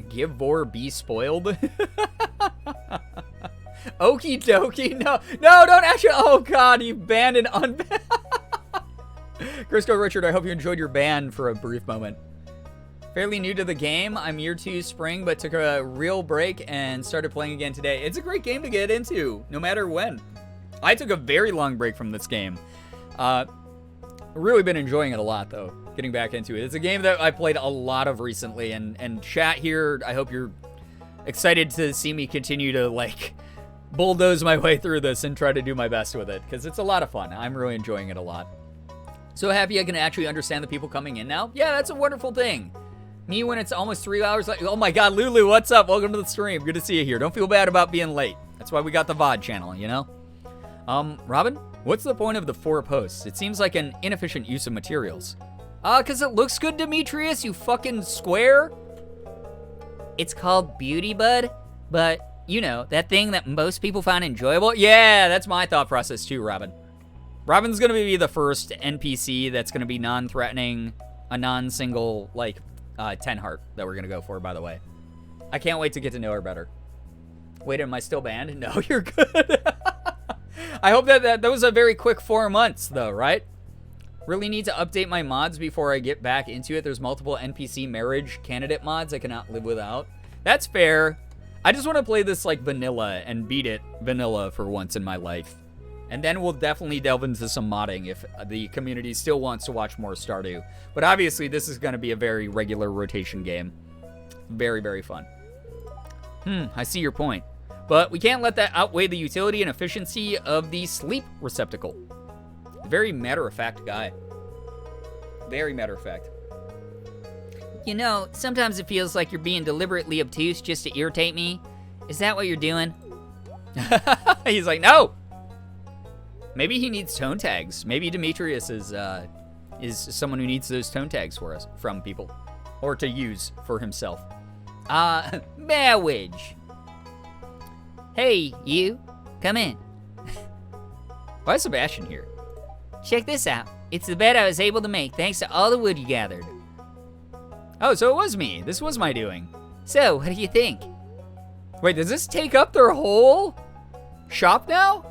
Give vor, be spoiled. Okie dokie. No, don't actually. Oh, God, you banned and unbanned. Crisco Richard, I hope you enjoyed your ban for a brief moment. Fairly new to the game. I'm year 2 spring, but took a real break and started playing again today. It's a great game to get into, no matter when. I took a very long break from this game. Really been enjoying it a lot, though, getting back into it. It's a game that I played a lot of recently, and chat here, I hope you're excited to see me continue to, like, bulldoze my way through this and try to do my best with it, because it's a lot of fun. I'm really enjoying it a lot. So happy I can actually understand the people coming in now. Yeah, that's a wonderful thing. Me when it's almost 3 hours, like, oh my God, Lulu, what's up? Welcome to the stream. Good to see you here. Don't feel bad about being late. That's why we got the VOD channel, you know? Robin, what's the point of the 4 posts? It seems like an inefficient use of materials. Cause it looks good, Demetrius, you fucking square. It's called Beauty Bud, but, you know, that thing that most people find enjoyable. Yeah, that's my thought process too, Robin. Robin's gonna be the first NPC that's gonna be non-threatening, a non-single, like, 10 heart that we're gonna go for, by the way. I can't wait to get to know her better. Wait, am I still banned? No, you're good. I hope that was a very quick 4 months, though, right? Really need to update my mods before I get back into it. There's multiple NPC marriage candidate mods I cannot live without. That's fair. I just want to play this like vanilla and beat it vanilla for once in my life. And then we'll definitely delve into some modding if the community still wants to watch more Stardew. But obviously, this is going to be a very regular rotation game. Very, very fun. I see your point. But we can't let that outweigh the utility and efficiency of the sleep receptacle. Very matter-of-fact guy. Very matter-of-fact. You know, sometimes it feels like you're being deliberately obtuse just to irritate me. Is that what you're doing? He's like, no! Maybe he needs tone tags. Maybe Demetrius is someone who needs those tone tags from people. Or to use for himself. Marriage. Hey, you. Come in. Why is Sebastian here? Check this out. It's the bed I was able to make thanks to all the wood you gathered. Oh, so it was me. This was my doing. So, what do you think? Wait, does this take up their whole shop now?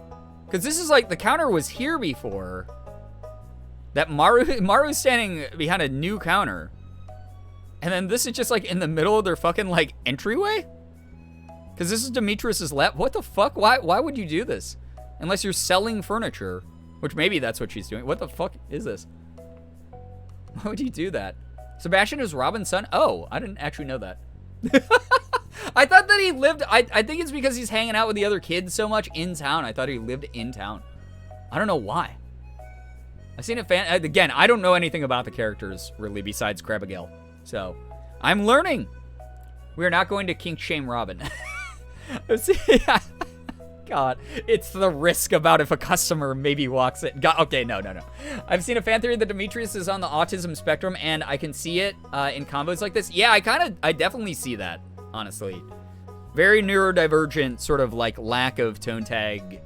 Because this is like, the counter was here before. That Maru's standing behind a new counter. And then this is just like in the middle of their fucking like entryway? Because this is Demetrius's lab. What the fuck? Why would you do this? Unless you're selling furniture, which maybe that's what she's doing. What the fuck is this? Why would you do that? Sebastian is Robin's son? Oh, I didn't actually know that. I thought that he lived, I think it's because he's hanging out with the other kids so much in town. I thought he lived in town. I don't know why. I've seen a fan, again, I don't know anything about the characters really besides crabigail. So, I'm learning. We're not going to kink shame Robin. God, it's the risk about if a customer maybe walks in. God, okay, no. I've seen a fan theory that Demetrius is on the autism spectrum, and I can see it in combos like this. Yeah, I definitely see that, honestly. Very neurodivergent, sort of like lack of tone tag,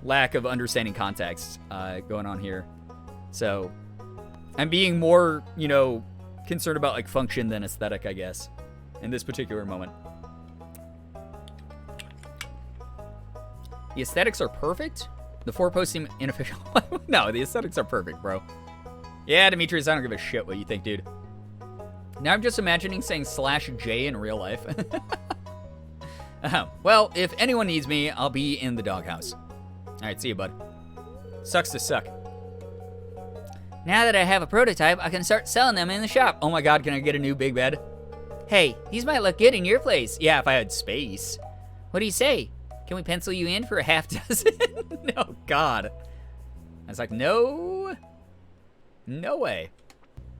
lack of understanding context going on here. So, I'm being more, you know, concerned about like function than aesthetic, I guess, in this particular moment. The aesthetics are perfect? The 4 posts seem inofficial. No, the aesthetics are perfect, bro. Yeah, Demetrius, I don't give a shit what you think, dude. Now I'm just imagining saying /J in real life. Well, if anyone needs me, I'll be in the doghouse. Alright, see you, bud. Sucks to suck. Now that I have a prototype, I can start selling them in the shop. Oh my god, can I get a new big bed? Hey, these might look good in your place. Yeah, if I had space. What do you say? Can we pencil you in for a half dozen? No, God. I was like, no way.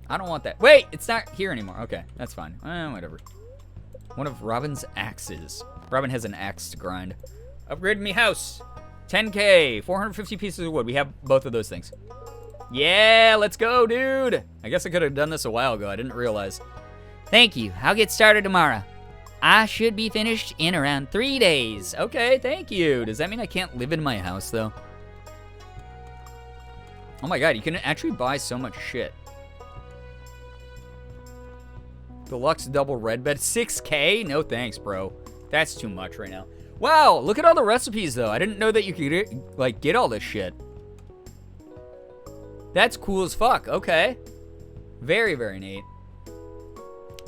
I don't want that. Wait, it's not here anymore. Okay, that's fine. Whatever. One of Robin's axes. Robin has an axe to grind. Upgrade me house. 10K, 450 pieces of wood. We have both of those things. Yeah, let's go, dude. I guess I could have done this a while ago. I didn't realize. Thank you. I'll get started tomorrow. I should be finished in around 3 days. Okay, thank you. Does that mean I can't live in my house, though? Oh my god, you can actually buy so much shit. Deluxe double red bed. 6K? No thanks, bro. That's too much right now. Wow, look at all the recipes, though. I didn't know that you could, get all this shit. That's cool as fuck. Okay. Very, very neat.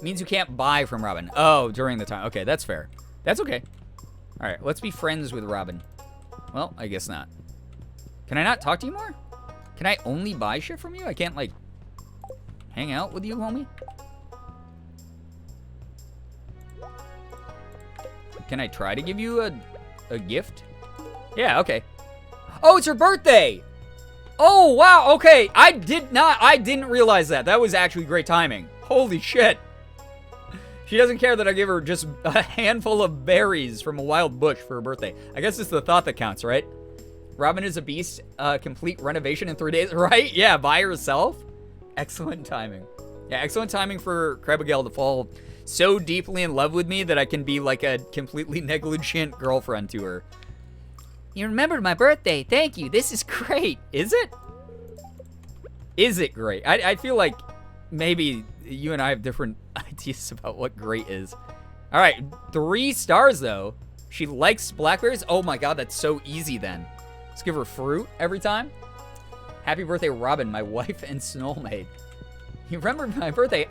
Means you can't buy from Robin. Oh, during the time. Okay, that's fair. That's okay. All right, let's be friends with Robin. Well, I guess not. Can I not talk to you more? Can I only buy shit from you? I can't, hang out with you, homie? Can I try to give you a gift? Yeah, okay. Oh, it's her birthday! Oh, wow, okay. I didn't realize that. That was actually great timing. Holy shit. She doesn't care that I give her just a handful of berries from a wild bush for her birthday. I guess it's the thought that counts, right? Robin is a beast. Complete renovation in 3 days, right? Yeah, by herself. Excellent timing. Yeah, excellent timing for crabigail to fall so deeply in love with me that I can be like a completely negligent girlfriend to her. You remembered my birthday. Thank you. This is great. Is it? Is it great? I feel like maybe you and I have different ideas about what great is. All right, 3 stars though. She likes blackberries. Oh my god, that's so easy then. Let's give her fruit every time. Happy birthday, Robin, my wife and soulmate. You remember my birthday?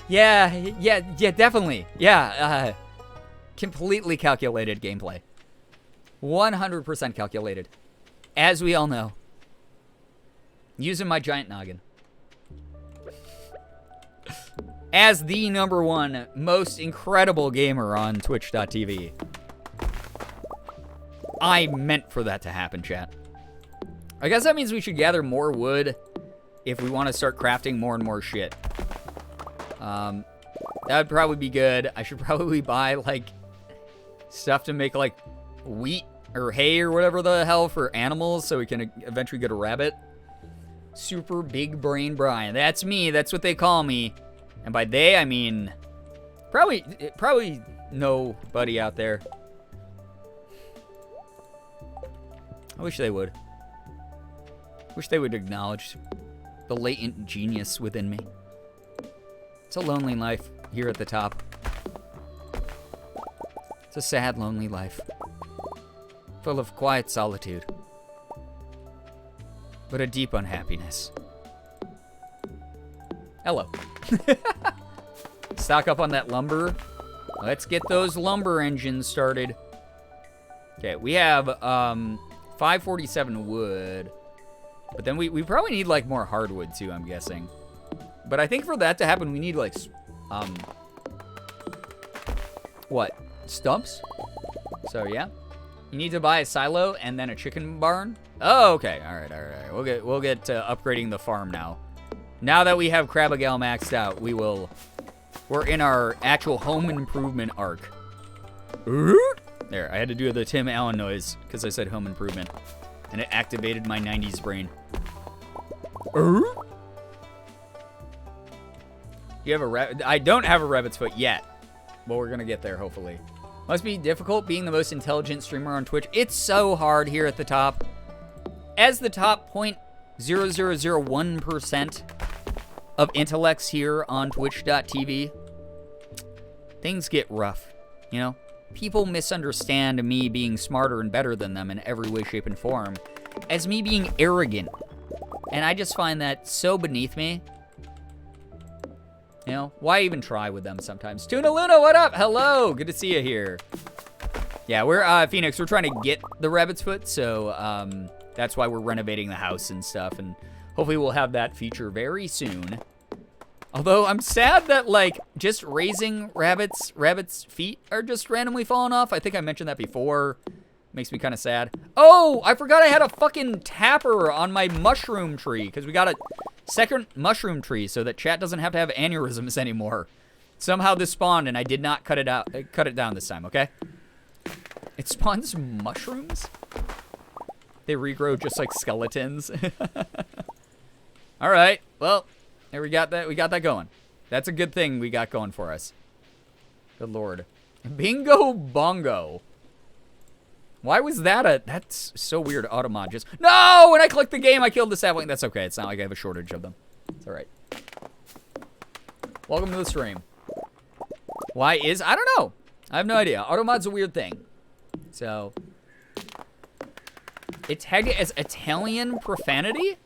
Yeah, definitely. Yeah, completely calculated gameplay. 100% calculated. As we all know. Using my giant noggin. As the #1 most incredible gamer on Twitch.tv. I meant for that to happen, chat. I guess that means we should gather more wood if we want to start crafting more and more shit. That would probably be good. I should probably buy, stuff to make, wheat or hay or whatever the hell for animals so we can eventually get a rabbit. Super big brain Brian. That's me. That's what they call me. And by they, I mean probably nobody out there. I wish they would. Wish they would acknowledge the latent genius within me. It's a lonely life here at the top. It's a sad, lonely life. Full of quiet solitude. But a deep unhappiness. Hello. Stock up on that lumber. Let's get those lumber engines started. Okay, we have 547 wood. But then we probably need, like, more hardwood, too, I'm guessing. But I think for that to happen, we need, like, what? Stumps? So, yeah. You need to buy a silo and then a chicken barn. Oh, okay. All right. We'll get to upgrading the farm now. Now that we have crabigail maxed out, we're in our actual home improvement arc. There, I had to do the Tim Allen noise because I said home improvement. And it activated my 90s brain. You have a rabbit? I don't have a rabbit's foot yet. But we're going to get there, hopefully. Must be difficult being the most intelligent streamer on Twitch. It's so hard here at the top. As the top 0.0001% of intellects here on twitch.tv, things get rough, you know? People misunderstand me being smarter and better than them in every way, shape, and form as me being arrogant. And I just find that so beneath me. You know, why even try with them sometimes? Tuna Luna, what up? Hello, good to see you here. Yeah, we're, Phoenix, we're trying to get the rabbit's foot, so, that's why we're renovating the house and stuff, and hopefully we'll have that feature very soon. Although, I'm sad that, like, just raising rabbits' feet are just randomly falling off. I think I mentioned that before. Makes me kind of sad. Oh, I forgot I had a fucking tapper on my mushroom tree, because we got a second mushroom tree so that chat doesn't have to have aneurysms anymore. Somehow this spawned, and I did not cut it down this time, okay? It spawns mushrooms? They regrow just like skeletons. All right, well, there we got that going. That's a good thing we got going for us. Good lord. Bingo bongo. Why was that that's so weird, Automod just, no, when I clicked the game, I killed the sapling. That's okay, it's not like I have a shortage of them. It's all right. Welcome to the stream. Why is, I don't know. I have no idea. Automod's a weird thing. So, it's tagged as Italian profanity?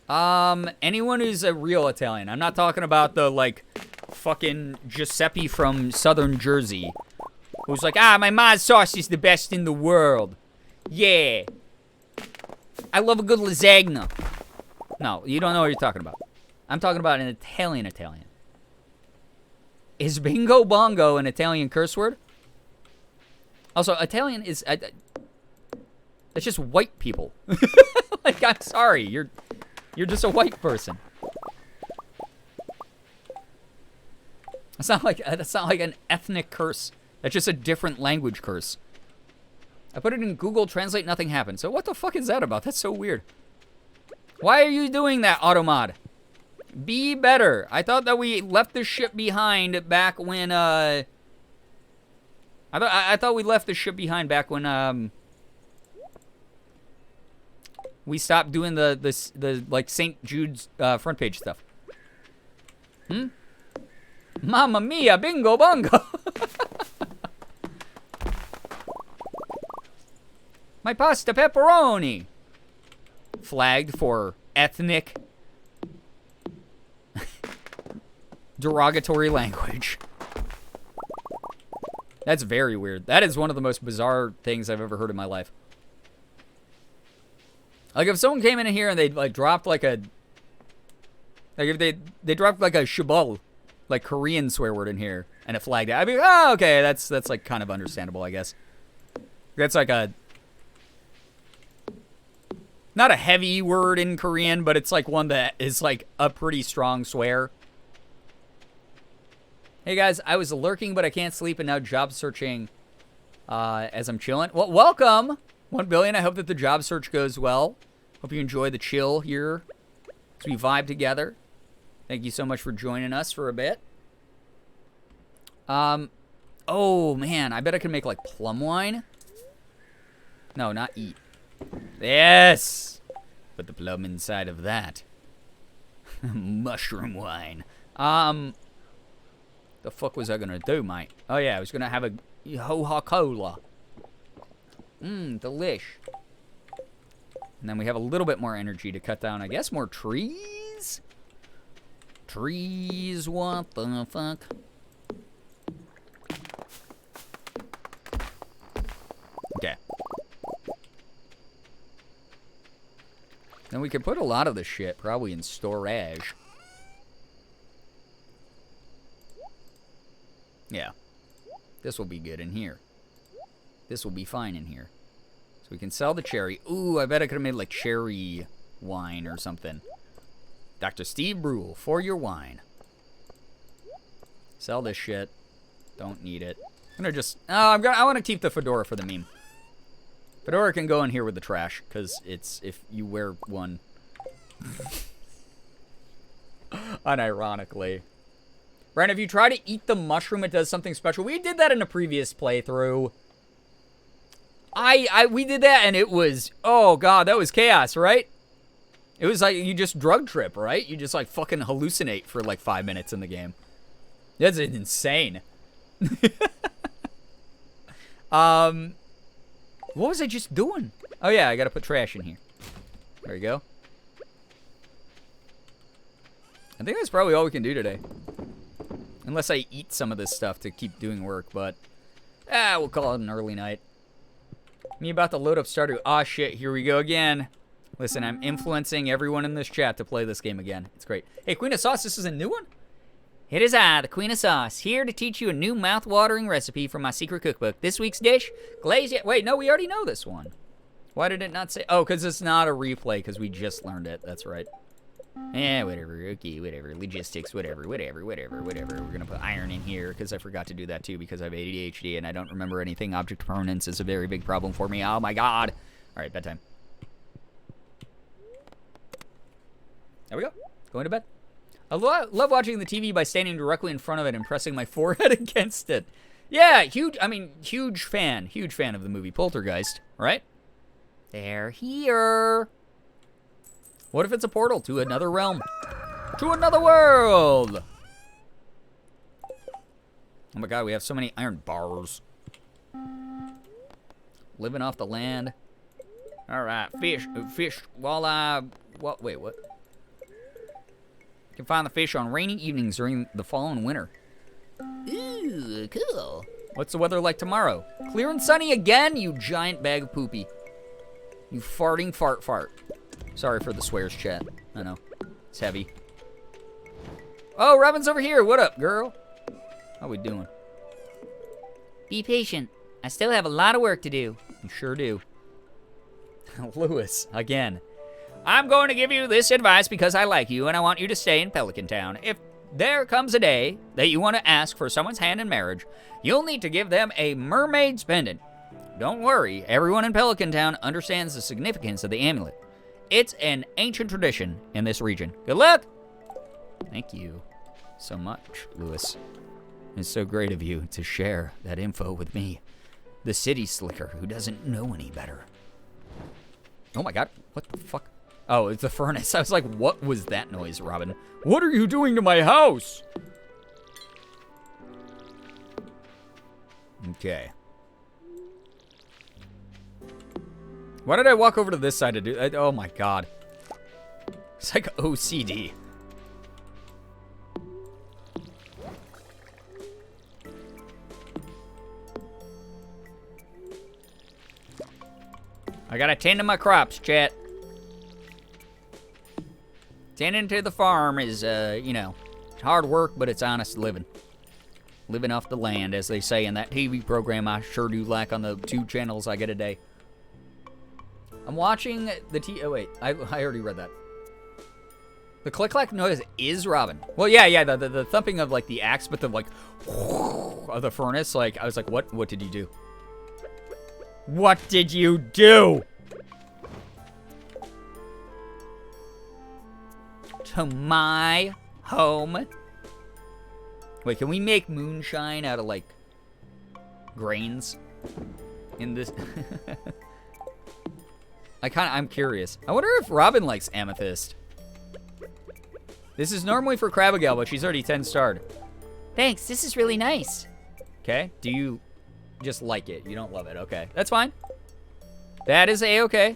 Anyone who's a real Italian. I'm not talking about the, like, fucking Giuseppe from Southern Jersey. Who's like, my mom's sauce is the best in the world. Yeah. I love a good lasagna. No, you don't know what you're talking about. I'm talking about an Italian. Is bingo bongo an Italian curse word? Also, Italian is... that's just white people. Like, I'm sorry. You're just a white person. That's not like an ethnic curse. That's just a different language curse. I put it in Google Translate, nothing happened. So what the fuck is that about? That's so weird. Why are you doing that, Automod? Be better. I thought that we left the ship behind back when, I thought we left the ship behind back when, we stopped doing the like St. Jude's front page stuff. Mamma mia, bingo bongo. My pasta pepperoni. Flagged for ethnic derogatory language. That's very weird. That is one of the most bizarre things I've ever heard in my life. Like, if someone came in here and they, like, dropped, like, a... Like, if they dropped, like, a shabal, like, Korean swear word in here, and it flagged it, I'd be like, oh, okay, that's like, kind of understandable, I guess. That's, like, a... Not a heavy word in Korean, but it's, like, one that is, like, a pretty strong swear. Hey, guys, I was lurking, but I can't sleep, and now job searching as I'm chilling. Well, welcome! 1 billion. I hope that the job search goes well. Hope you enjoy the chill here as we vibe together. Thank you so much for joining us for a bit. Oh, man. I bet I can make, like, plum wine. No, not eat. Yes! Put the plum inside of that. Mushroom wine. The fuck was I gonna do, mate? Oh, yeah. I was gonna have a Coca-Cola. Delish. And then we have a little bit more energy to cut down, I guess, more trees? Trees, what the fuck? we could put a lot of this shit probably in storage. Yeah. This will be good in here. This will be fine in here. So we can sell the cherry. Ooh, I bet I could have made like cherry wine or something. Dr. Steve Brule, for your wine. Sell this shit. Don't need it. I'm gonna just... Oh, I want to keep the fedora for the meme. Fedora can go in here with the trash, because it's... If you wear one... Unironically. Brian, if you try to eat the mushroom, it does something special. We did that in a previous playthrough. We did that, and it was... Oh, God, that was chaos, right? It was like you just drug trip, right? You just, like, fucking hallucinate for, like, 5 minutes in the game. That's insane. What was I just doing? Oh, yeah, I gotta put trash in here. There you go. I think that's probably all we can do today. Unless I eat some of this stuff to keep doing work, but... we'll call it an early night. Me about to load up Stardew. Aw, shit, here we go again. Listen, I'm influencing everyone in this chat to play this game again. It's great. Hey, Queen of Sauce, this is a new one? It is I, the Queen of Sauce, here to teach you a new mouth-watering recipe from my secret cookbook. This week's dish, glazed... Wait, no, we already know this one. Why did it not say... Oh, because it's not a replay, because we just learned it. That's right. Whatever. Okay, whatever. Logistics, whatever. We're going to put iron in here, because I forgot to do that, too, because I have ADHD, and I don't remember anything. Object permanence is a very big problem for me. Oh, my God. All right, bedtime. There we go. Going to bed. I love watching the TV by standing directly in front of it and pressing my forehead against it. Yeah, huge fan of the movie Poltergeist, right? They're here. What if it's a portal to another realm? To another world! Oh my God, we have so many iron bars. Living off the land. Alright, fish, walleye, wait, what? You can find the fish on rainy evenings during the fall and winter. Ooh, cool. What's the weather like tomorrow? Clear and sunny again, you giant bag of poopy. You farting fart. Sorry for the swears, chat. I know. It's heavy. Oh, Robin's over here. What up, girl? How we doing? Be patient. I still have a lot of work to do. You sure do. Lewis, again. I'm going to give you this advice because I like you and I want you to stay in Pelican Town. If there comes a day that you want to ask for someone's hand in marriage, you'll need to give them a mermaid's pendant. Don't worry, everyone in Pelican Town understands the significance of the amulet. It's an ancient tradition in this region. Good luck! Thank you so much, Lewis. It's so great of you to share that info with me, the city slicker who doesn't know any better. Oh my God, what the fuck? Oh, it's the furnace. I was like, what was that noise, Robin? What are you doing to my house? Okay. Why did I walk over to this side to do... oh my God. It's like OCD. I gotta tend to my crops, chat. Tending to the farm is, you know, hard work, but it's honest living. Living off the land, as they say in that TV program I sure do like on the 2 channels I get a day. I'm watching the oh wait, I already read that. The click-clack noise is Robin. Well, yeah, the thumping of, like, the axe, but the, like, of the furnace, like, I was like, what did you do? What did you do? To my home. Wait, can we make moonshine out of, like, grains in this? I'm curious. I wonder if Robin likes amethyst. This is normally for crabigail, but she's already 10 starred. Thanks, this is really nice. Okay, do you just like it? You don't love it, okay. That's fine. That is A-okay.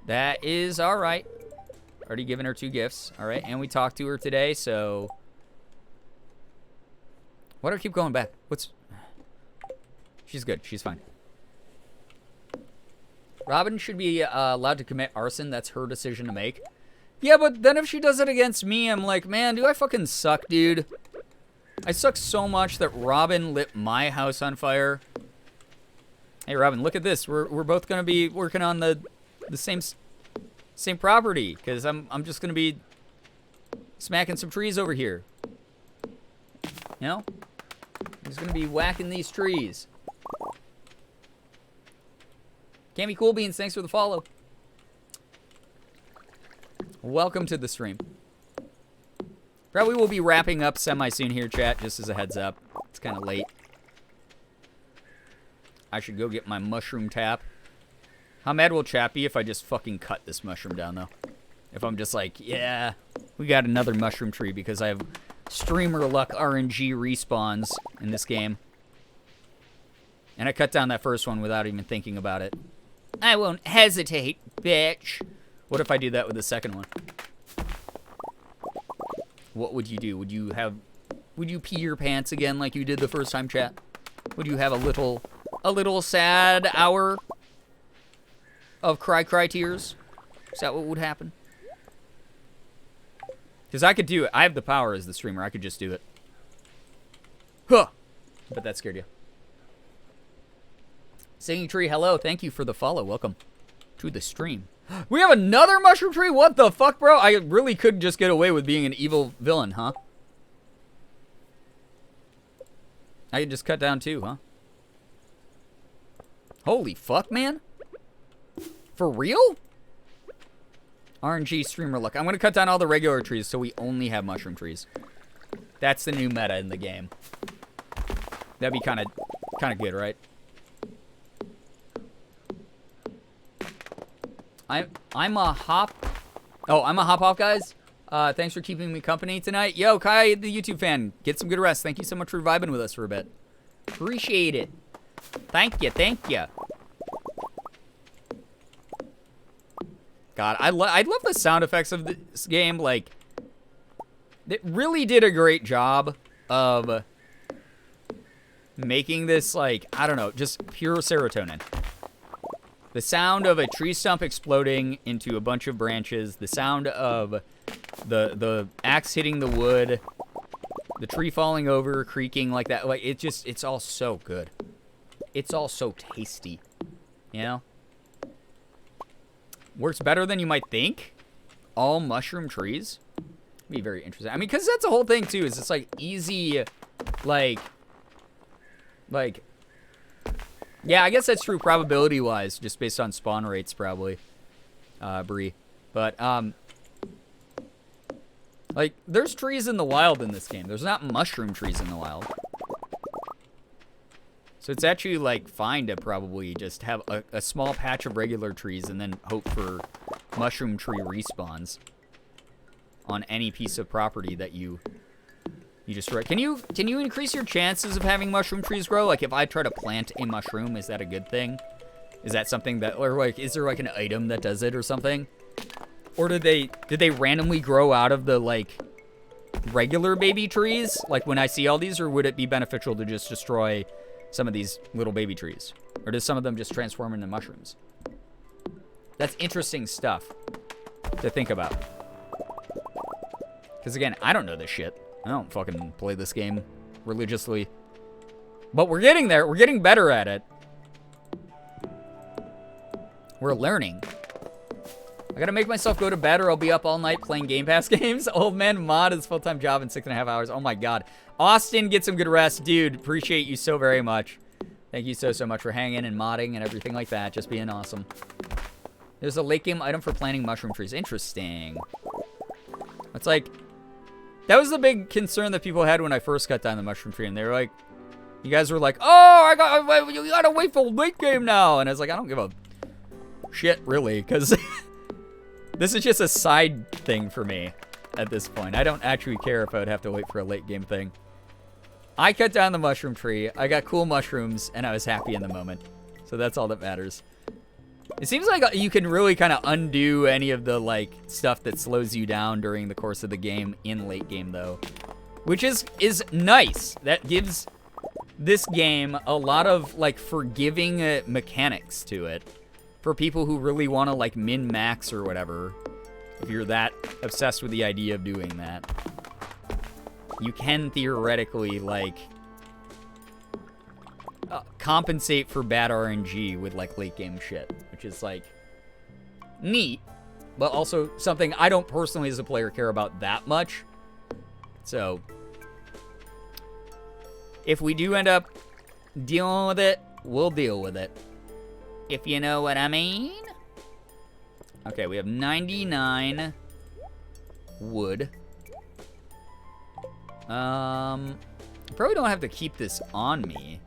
That is all right. Already given her 2 gifts, all right. And we talked to her today, so. Why do I keep going back? She's good, she's fine. Robin should be allowed to commit arson. That's her decision to make. Yeah, but then if she does it against me, I'm like, man, do I fucking suck, dude? I suck so much that Robin lit my house on fire. Hey, Robin, look at this. We're both gonna be working on the same property, because I'm just gonna be smacking some trees over here. You know? I'm just gonna be whacking these trees. Can't be cool beans, thanks for the follow. Welcome to the stream. Probably will be wrapping up semi-soon here, chat, just as a heads up. It's kind of late. I should go get my mushroom tap. How mad will chat be if I just fucking cut this mushroom down, though? If I'm just like, yeah, we got another mushroom tree because I have streamer luck RNG respawns in this game. And I cut down that first one without even thinking about it. I won't hesitate, bitch. What if I do that with the second one? What would you do? Would you pee your pants again like you did the first time, chat? Would you have a little sad hour of cry tears? Is that what would happen? Because I could do it. I have the power as the streamer. I could just do it. Huh! But that scared you. Singing Tree, hello. Thank you for the follow. Welcome to the stream. We have another mushroom tree? What the fuck, bro? I really could just get away with being an evil villain, huh? I could just cut down two, huh? Holy fuck, man. For real? RNG streamer look. I'm going to cut down all the regular trees so we only have mushroom trees. That's the new meta in the game. That'd be kind of good, right? I'm a hop. Oh, I'm a hop, guys. Thanks for keeping me company tonight. Yo, Kai, the YouTube fan, get some good rest. Thank you so much for vibing with us for a bit. Appreciate it. Thank you. God, I love the sound effects of this game. Like, it really did a great job of making this, like, I don't know, just pure serotonin. The sound of a tree stump exploding into a bunch of branches, the sound of the axe hitting the wood, the tree falling over, creaking like that. Like, it's all so good. It's all so tasty, you know? Works better than you might think. All mushroom trees. Be very interesting. I mean, because that's the whole thing, too, is it's, like, easy, like, yeah, I guess that's true probability-wise, just based on spawn rates, probably, Bree. But, like, there's trees in the wild in this game. There's not mushroom trees in the wild. So it's actually, like, fine to probably just have a small patch of regular trees and then hope for mushroom tree respawns on any piece of property that you destroy. Can you increase your chances of having mushroom trees grow? Like, if I try to plant a mushroom, is that a good thing? Is that something that, or like, is there like an item that does it or something? Or did they randomly grow out of the, like, regular baby trees? Like, when I see all these, or would it be beneficial to just destroy some of these little baby trees? Or does some of them just transform into mushrooms? That's interesting stuff to think about. Because, again, I don't know this shit. I don't fucking play this game religiously. But we're getting there. We're getting better at it. We're learning. I gotta make myself go to bed or I'll be up all night playing Game Pass games. Old man mod is full-time job in 6.5 hours. Oh my god. Austin, get some good rest. Dude, appreciate you so very much. Thank you so much for hanging and modding and everything like that. Just being awesome. There's a late game item for planting mushroom trees. Interesting. It's like, that was the big concern that people had when I first cut down the mushroom tree. And they were like, you guys were like, oh, you gotta wait for late game now. And I was like, I don't give a shit, really, because this is just a side thing for me at this point. I don't actually care if I would have to wait for a late game thing. I cut down the mushroom tree, I got cool mushrooms, and I was happy in the moment. So that's all that matters. It seems like you can really kind of undo any of the, like, stuff that slows you down during the course of the game in late game, though. Which is nice. That gives this game a lot of, like, forgiving mechanics to it. for people who really want to, like, min-max or whatever, if you're that obsessed with the idea of doing that, you can theoretically, like, compensate for bad RNG with, like, late-game shit, which is, like, neat, but also something I don't personally, as a player, care about that much. So, if we do end up dealing with it, we'll deal with it. If you know what I mean. Okay, we have 99 wood. Probably don't have to keep this on me.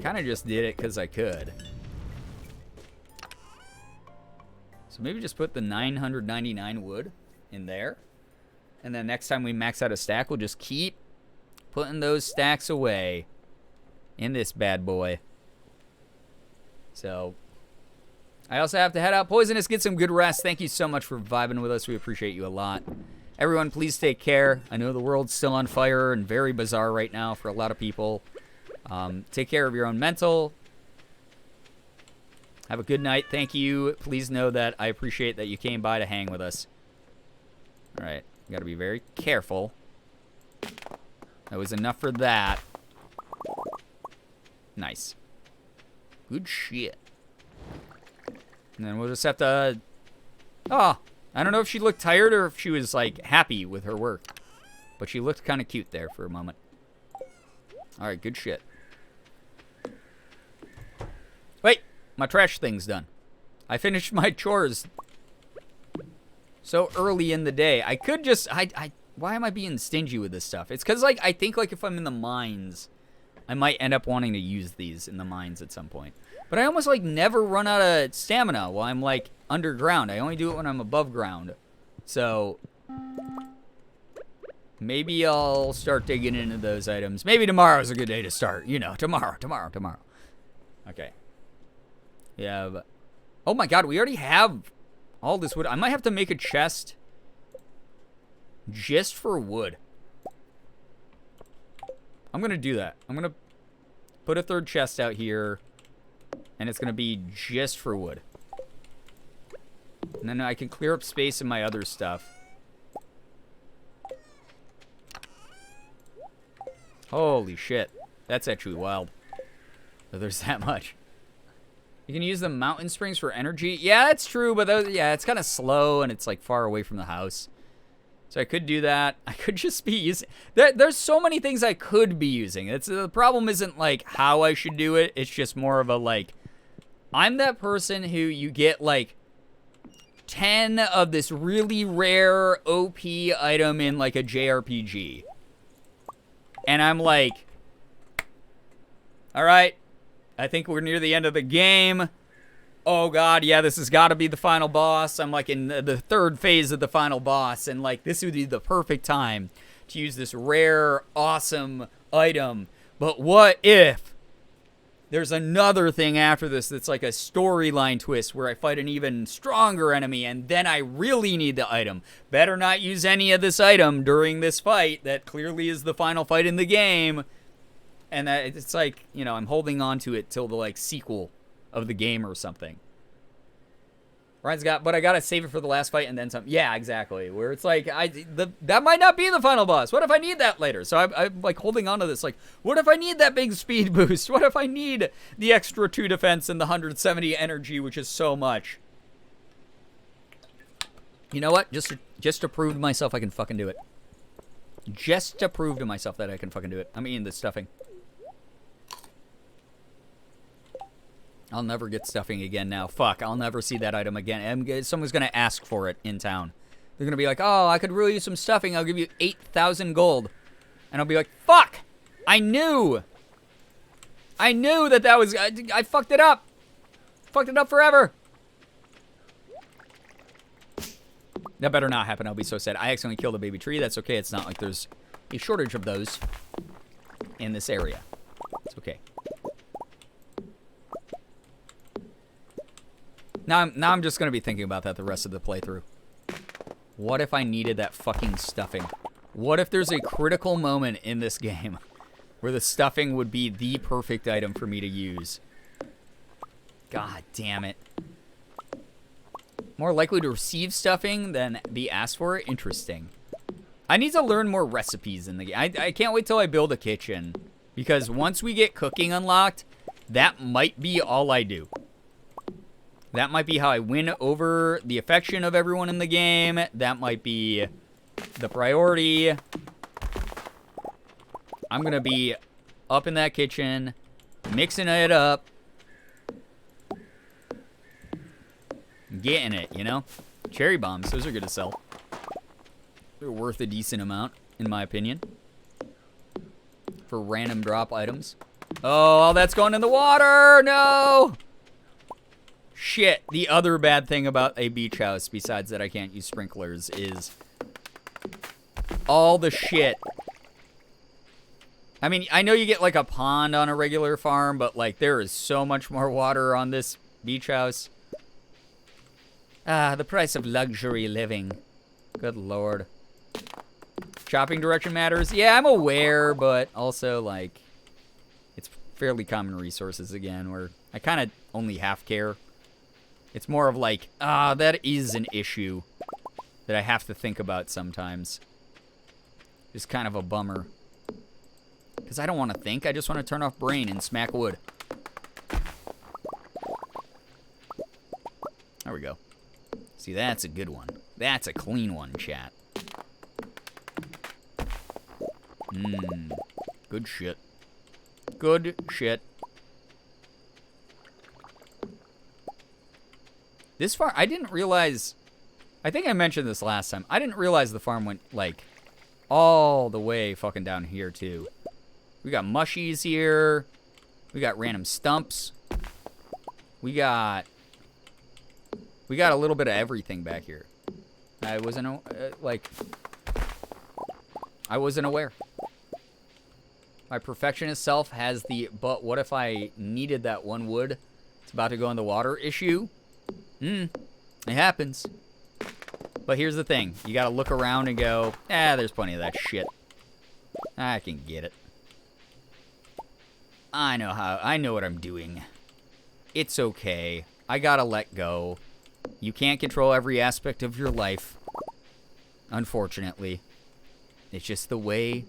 Kind of just did it because I could. So maybe just put the 999 wood in there. And then next time we max out a stack, we'll just keep putting those stacks away in this bad boy. So, I also have to head out. Poisonous, get some good rest. Thank you so much for vibing with us. We appreciate you a lot. Everyone, please take care. I know the world's still on fire and very bizarre right now for a lot of people. Take care of your own mental. Have a good night. Thank you. Please know that I appreciate that you came by to hang with us. All right. Got to be very careful. That was enough for that. Nice. Good shit. And then we'll just have to... Oh, I don't know if she looked tired or if she was, like, happy with her work. But she looked kind of cute there for a moment. All right, good shit. Wait, my trash thing's done. I finished my chores so early in the day. I could just... why am I being stingy with this stuff? It's because, like, I think, like, if I'm in the mines, I might end up wanting to use these in the mines at some point. But I almost, like, never run out of stamina while I'm, like, underground. I only do it when I'm above ground. So, maybe I'll start digging into those items. Maybe tomorrow's a good day to start. You know, tomorrow. Okay. Yeah, but... Oh, my God, we already have all this wood. I might have to make a chest just for wood. I'm going to do that. I'm going to put a third chest out here, and it's going to be just for wood. And then I can clear up space in my other stuff. Holy shit. That's actually wild. That there's that much. You can use the mountain springs for energy. Yeah, that's true, but yeah, it's kind of slow, and it's like far away from the house. So I could do that. I could just be using... There's so many things I could be using. The problem isn't, like, how I should do it. It's just more of a, like... I'm that person who you get, like, 10 of this really rare OP item in, like, a JRPG. And I'm like... Alright. I think we're near the end of the game. Oh, God, yeah, this has got to be the final boss. I'm, like, in the third phase of the final boss, and, like, this would be the perfect time to use this rare, awesome item. But what if there's another thing after this that's, like, a storyline twist where I fight an even stronger enemy, and then I really need the item? Better not use any of this item during this fight that clearly is the final fight in the game. And it's like, you know, I'm holding on to it till the, like, sequel of the game or something. Ryan's got, but I gotta save it for the last fight and then some. Yeah, exactly. Where it's like, that might not be the final boss. What if I need that later? So I'm like holding on to this. Like, what if I need that big speed boost? What if I need the extra 2 defense and the 170 energy, which is so much? You know what? Just to prove to myself I can fucking do it. Just to prove to myself that I can fucking do it. I'm eating this stuffing. I'll never get stuffing again now. Fuck, I'll never see that item again. Someone's going to ask for it in town. They're going to be like, oh, I could really use some stuffing. I'll give you 8,000 gold. And I'll be like, fuck! I knew! I knew that was... I fucked it up! Fucked it up forever! That better not happen. I'll be so sad. I accidentally killed a baby tree. That's okay. It's not like there's a shortage of those in this area. It's okay. Now I'm just going to be thinking about that the rest of the playthrough. What if I needed that fucking stuffing? What if there's a critical moment in this game where the stuffing would be the perfect item for me to use? God damn it. More likely to receive stuffing than be asked for? Interesting. I need to learn more recipes in the game. I can't wait till I build a kitchen. Because once we get cooking unlocked, that might be all I do. That might be how I win over the affection of everyone in the game. That might be the priority. I'm going to be up in that kitchen, mixing it up. Getting it, you know? Cherry bombs, those are good to sell. They're worth a decent amount, in my opinion. For random drop items. Oh, all that's going in the water! No! Shit. The other bad thing about a beach house, besides that I can't use sprinklers, is all the shit. I mean, I know you get like a pond on a regular farm, but like there is so much more water on this beach house. Ah, the price of luxury living. Good lord. Shopping direction matters. Yeah, I'm aware, but also like it's fairly common resources again, where I kind of only half care. It's more of like, that is an issue that I have to think about sometimes. It's kind of a bummer. Because I don't want to think. I just want to turn off brain and smack wood. There we go. See, that's a good one. That's a clean one, chat. Good shit. Good shit. This farm, I didn't realize, I think I mentioned this last time. I didn't realize the farm went, like, all the way fucking down here, too. We got mushies here. We got random stumps. We got a little bit of everything back here. I wasn't aware. My perfectionist self has the, but what if I needed that one wood? It's about to go in the water issue. It happens. But here's the thing. You gotta look around and go, there's plenty of that shit. I can get it. I know what I'm doing. It's okay. I gotta let go. You can't control every aspect of your life. Unfortunately. It's just the way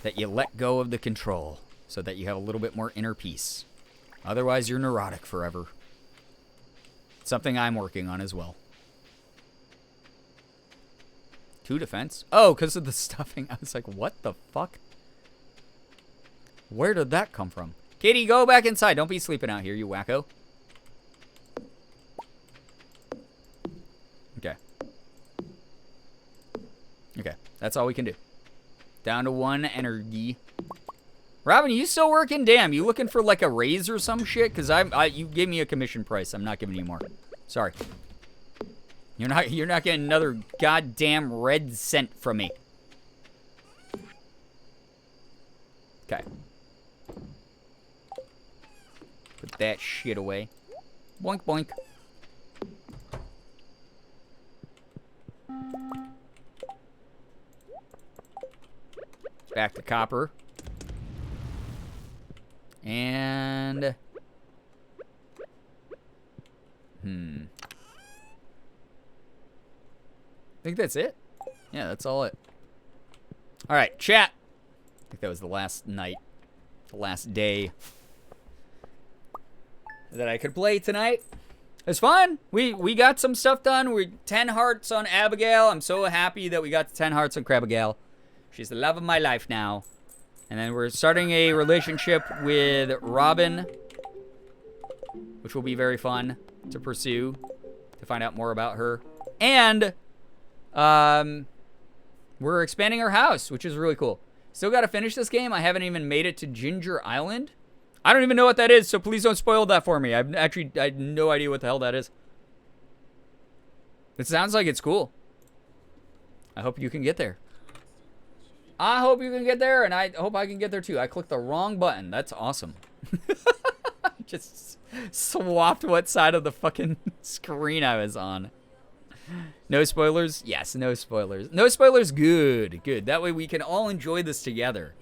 that you let go of the control so that you have a little bit more inner peace. Otherwise, you're neurotic forever. Something I'm working on as well. 2 defense? Oh, because of the stuffing. I was like, what the fuck? Where did that come from? Kitty, go back inside. Don't be sleeping out here, you wacko. Okay. Okay, that's all we can do. Down to 1 energy. Robin, you still working? Damn, you looking for like a raise or some shit? Because you gave me a commission price. I'm not giving you more. Sorry. You're not getting another goddamn red cent from me. Okay. Put that shit away. Boink, boink. Back to copper. And... I think that's it. Yeah, that's all it. Alright, chat. I think that was the last night. The last day that I could play tonight. It was fun. We got some stuff done. We 10 hearts on Abigail. I'm so happy that we got 10 hearts on crabigail. She's the love of my life now. And then we're starting a relationship with Robin, which will be very fun to pursue, to find out more about her. And we're expanding our house, which is really cool. Still got to finish this game. I haven't even made it to Ginger Island. I don't even know what that is, so please don't spoil that for me. I had no idea what the hell that is. It sounds like it's cool. I hope you can get there. I hope you can get there, and I hope I can get there too. I clicked the wrong button. That's awesome. Just swapped what side of the fucking screen I was on. No spoilers? Yes, no spoilers. No spoilers, good, good. That way we can all enjoy this together.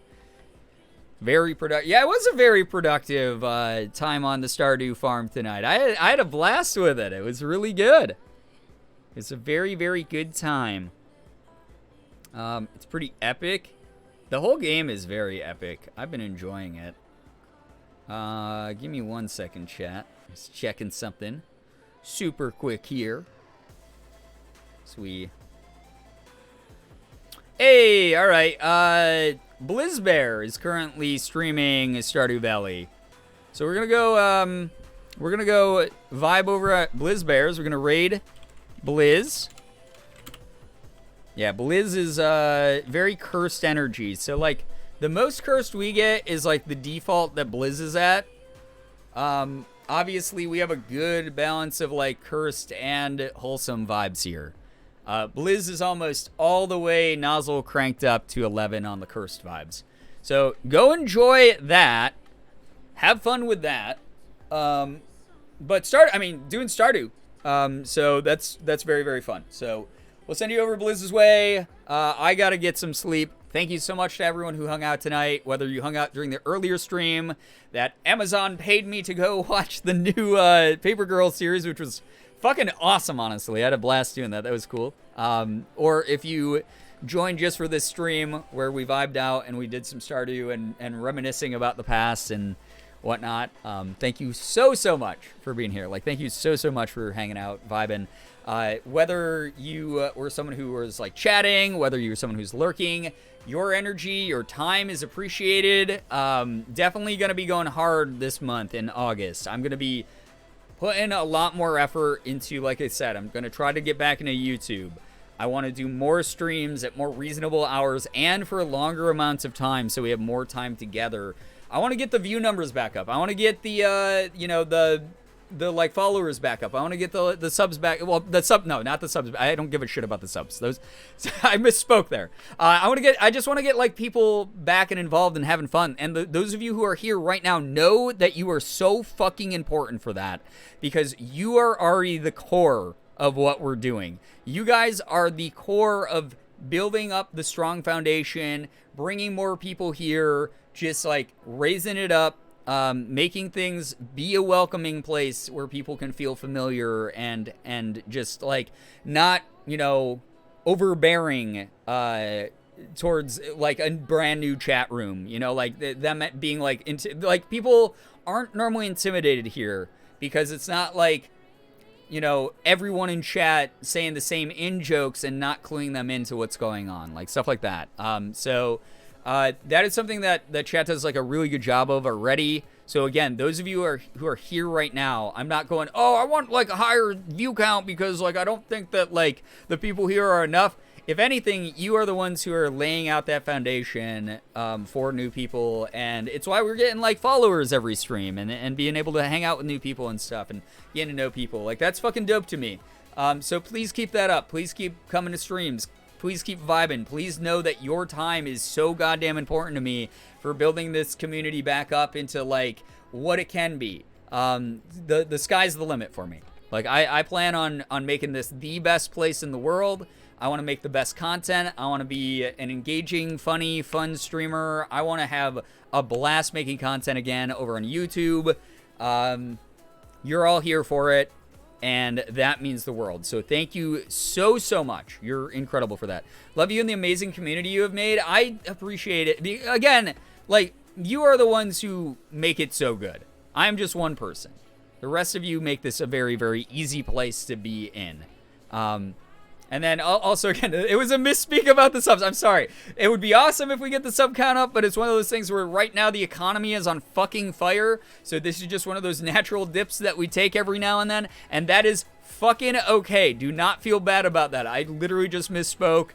Very productive. Yeah, it was a very productive time on the Stardew farm tonight. I had a blast with it. It was really good. It's a very, very good time. It's pretty epic. The whole game is very epic. I've been enjoying it. Give me 1 second, chat. Just checking something super quick here. Hey, all right. Blizzbear is currently streaming Stardew Valley, so we're gonna go vibe over at Blizzbear's. We're gonna raid Blizz. Yeah, Blizz is very cursed energy. So like the most cursed we get is like the default that Blizz is at. Obviously we have a good balance of like cursed and wholesome vibes here. Blizz is almost all the way nozzle cranked up to 11 on the cursed vibes. So go enjoy that. Have fun with that. But doing Stardew. So that's very, very fun. So we'll send you over Blizz's way. I gotta get some sleep. Thank you so much to everyone who hung out tonight, whether you hung out during the earlier stream that Amazon paid me to go watch the new Paper Girl series, which was fucking awesome, honestly. I had a blast doing that. That was cool. Or if you joined just for this stream where we vibed out and we did some Stardew and reminiscing about the past and whatnot, thank you so much for being here. Like, thank you so much for hanging out, vibing. Whether you were someone who was like chatting, whether you were someone who's lurking, your energy, your time is appreciated. Definitely going to be going hard this month in August. I'm going to be putting a lot more effort into, like I said, I'm going to try to get back into YouTube. I want to do more streams at more reasonable hours and for longer amounts of time so we have more time together. I want to get the view numbers back up. I want to get the like followers back up. I want to get the subs back. Well, no, not the subs. I don't give a shit about the subs. Those I misspoke there. I just want to get like people back and involved and having fun. And those of you who are here right now know that you are so fucking important for that, because you are already the core of what we're doing. You guys are the core of building up the strong foundation, bringing more people here, just like raising it up. Making things be a welcoming place where people can feel familiar and just like not, overbearing towards like a brand new chat room, like them being like people aren't normally intimidated here because it's not like, everyone in chat saying the same in-jokes and not cluing them into what's going on, like stuff like that. That is something that chat does like a really good job of already. So again, those of you who are here right now, I'm not going, oh, I want like a higher view count because like I don't think that like the people here are enough. If anything, you are the ones who are laying out that foundation for new people, and it's why we're getting like followers every stream and being able to hang out with new people and stuff and getting to know people. Like that's fucking dope to me. So please keep that up. Please keep coming to streams. Please keep vibing. Please know that your time is so goddamn important to me for building this community back up into like what it can be. The sky's the limit for me. Like I plan on making this the best place in the world. I want to make the best content. I want to be an engaging, funny, fun streamer. I want to have a blast making content again over on YouTube. You're all here for it. And that means the world. So thank you so much. You're incredible for that. Love you and the amazing community you have made. I appreciate it. Again, like, you are the ones who make it so good. I'm just one person. The rest of you make this a very, very easy place to be in. And then also, again, it was a misspeak about the subs. I'm sorry. It would be awesome if we get the sub count up, but it's one of those things where right now the economy is on fucking fire. So this is just one of those natural dips that we take every now and then. And that is fucking okay. Do not feel bad about that. I literally just misspoke.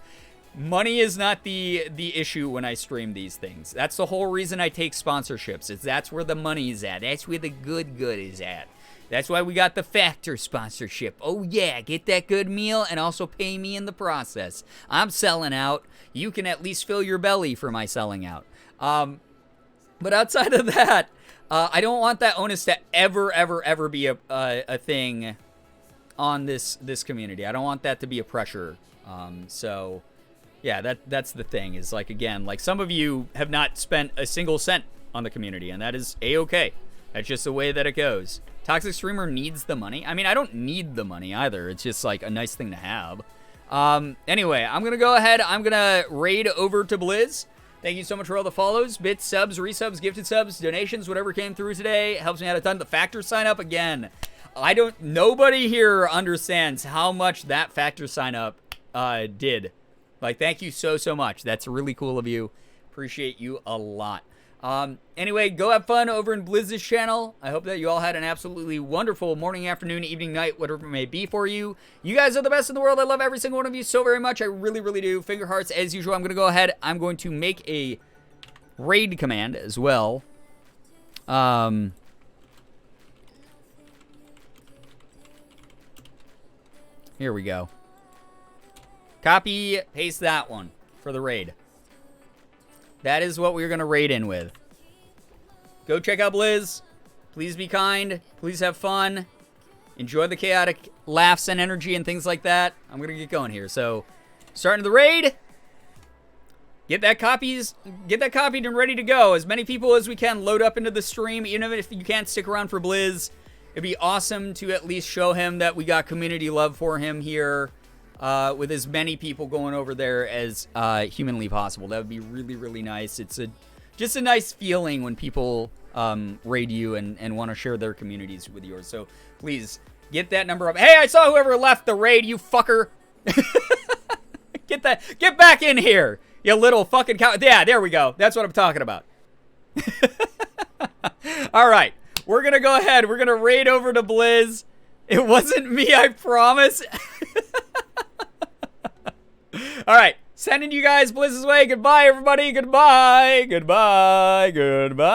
Money is not the issue when I stream these things. That's the whole reason I take sponsorships. That's where the money is at. That's where the good is at. That's why we got the Factor sponsorship. Oh yeah, get that good meal and also pay me in the process. I'm selling out. You can at least fill your belly for my selling out. But outside of that, I don't want that onus to ever be a thing on this community. I don't want that to be a pressure. So yeah, that's the thing is like, again, like some of you have not spent a single cent on the community, and that is A-okay. That's just the way that it goes. Toxic Streamer needs the money. I mean, I don't need the money either. It's just like a nice thing to have. Anyway, I'm going to go ahead. I'm going to raid over to Blizz. Thank you so much for all the follows, bits, subs, resubs, gifted subs, donations, whatever came through today. Helps me out a ton. The factor sign up again. Nobody here understands how much that factor sign up did. Like, thank you so much. That's really cool of you. Appreciate you a lot. Anyway, go have fun over in Blizz's channel. I hope that you all had an absolutely wonderful morning, afternoon, evening, night, whatever it may be for you. You guys are the best in the world. I love every single one of you so very much. I really, really do. Finger hearts as usual. I'm going to go ahead. I'm going to make a raid command as well. Here we go. Copy, paste that one for the raid. That is what we're going to raid in with. Go check out Blizz. Please be kind. Please have fun. Enjoy the chaotic laughs and energy and things like that. I'm going to get going here. So, starting the raid. Get that copied and ready to go. As many people as we can load up into the stream. Even if you can't stick around for Blizz, it'd be awesome to at least show him that we got community love for him here. With as many people going over there as humanly possible. That would be really, really nice. It's just a nice feeling when people raid you and want to share their communities with yours. So please get that number up. Hey, I saw whoever left the raid, you fucker. Get back in here, you little fucking cow. Yeah, there we go. That's what I'm talking about. All right, we're gonna go ahead. We're gonna raid over to Blizz. It wasn't me, I promise. All right, sending you guys Blizz's way. Goodbye, everybody. Goodbye. Goodbye. Goodbye.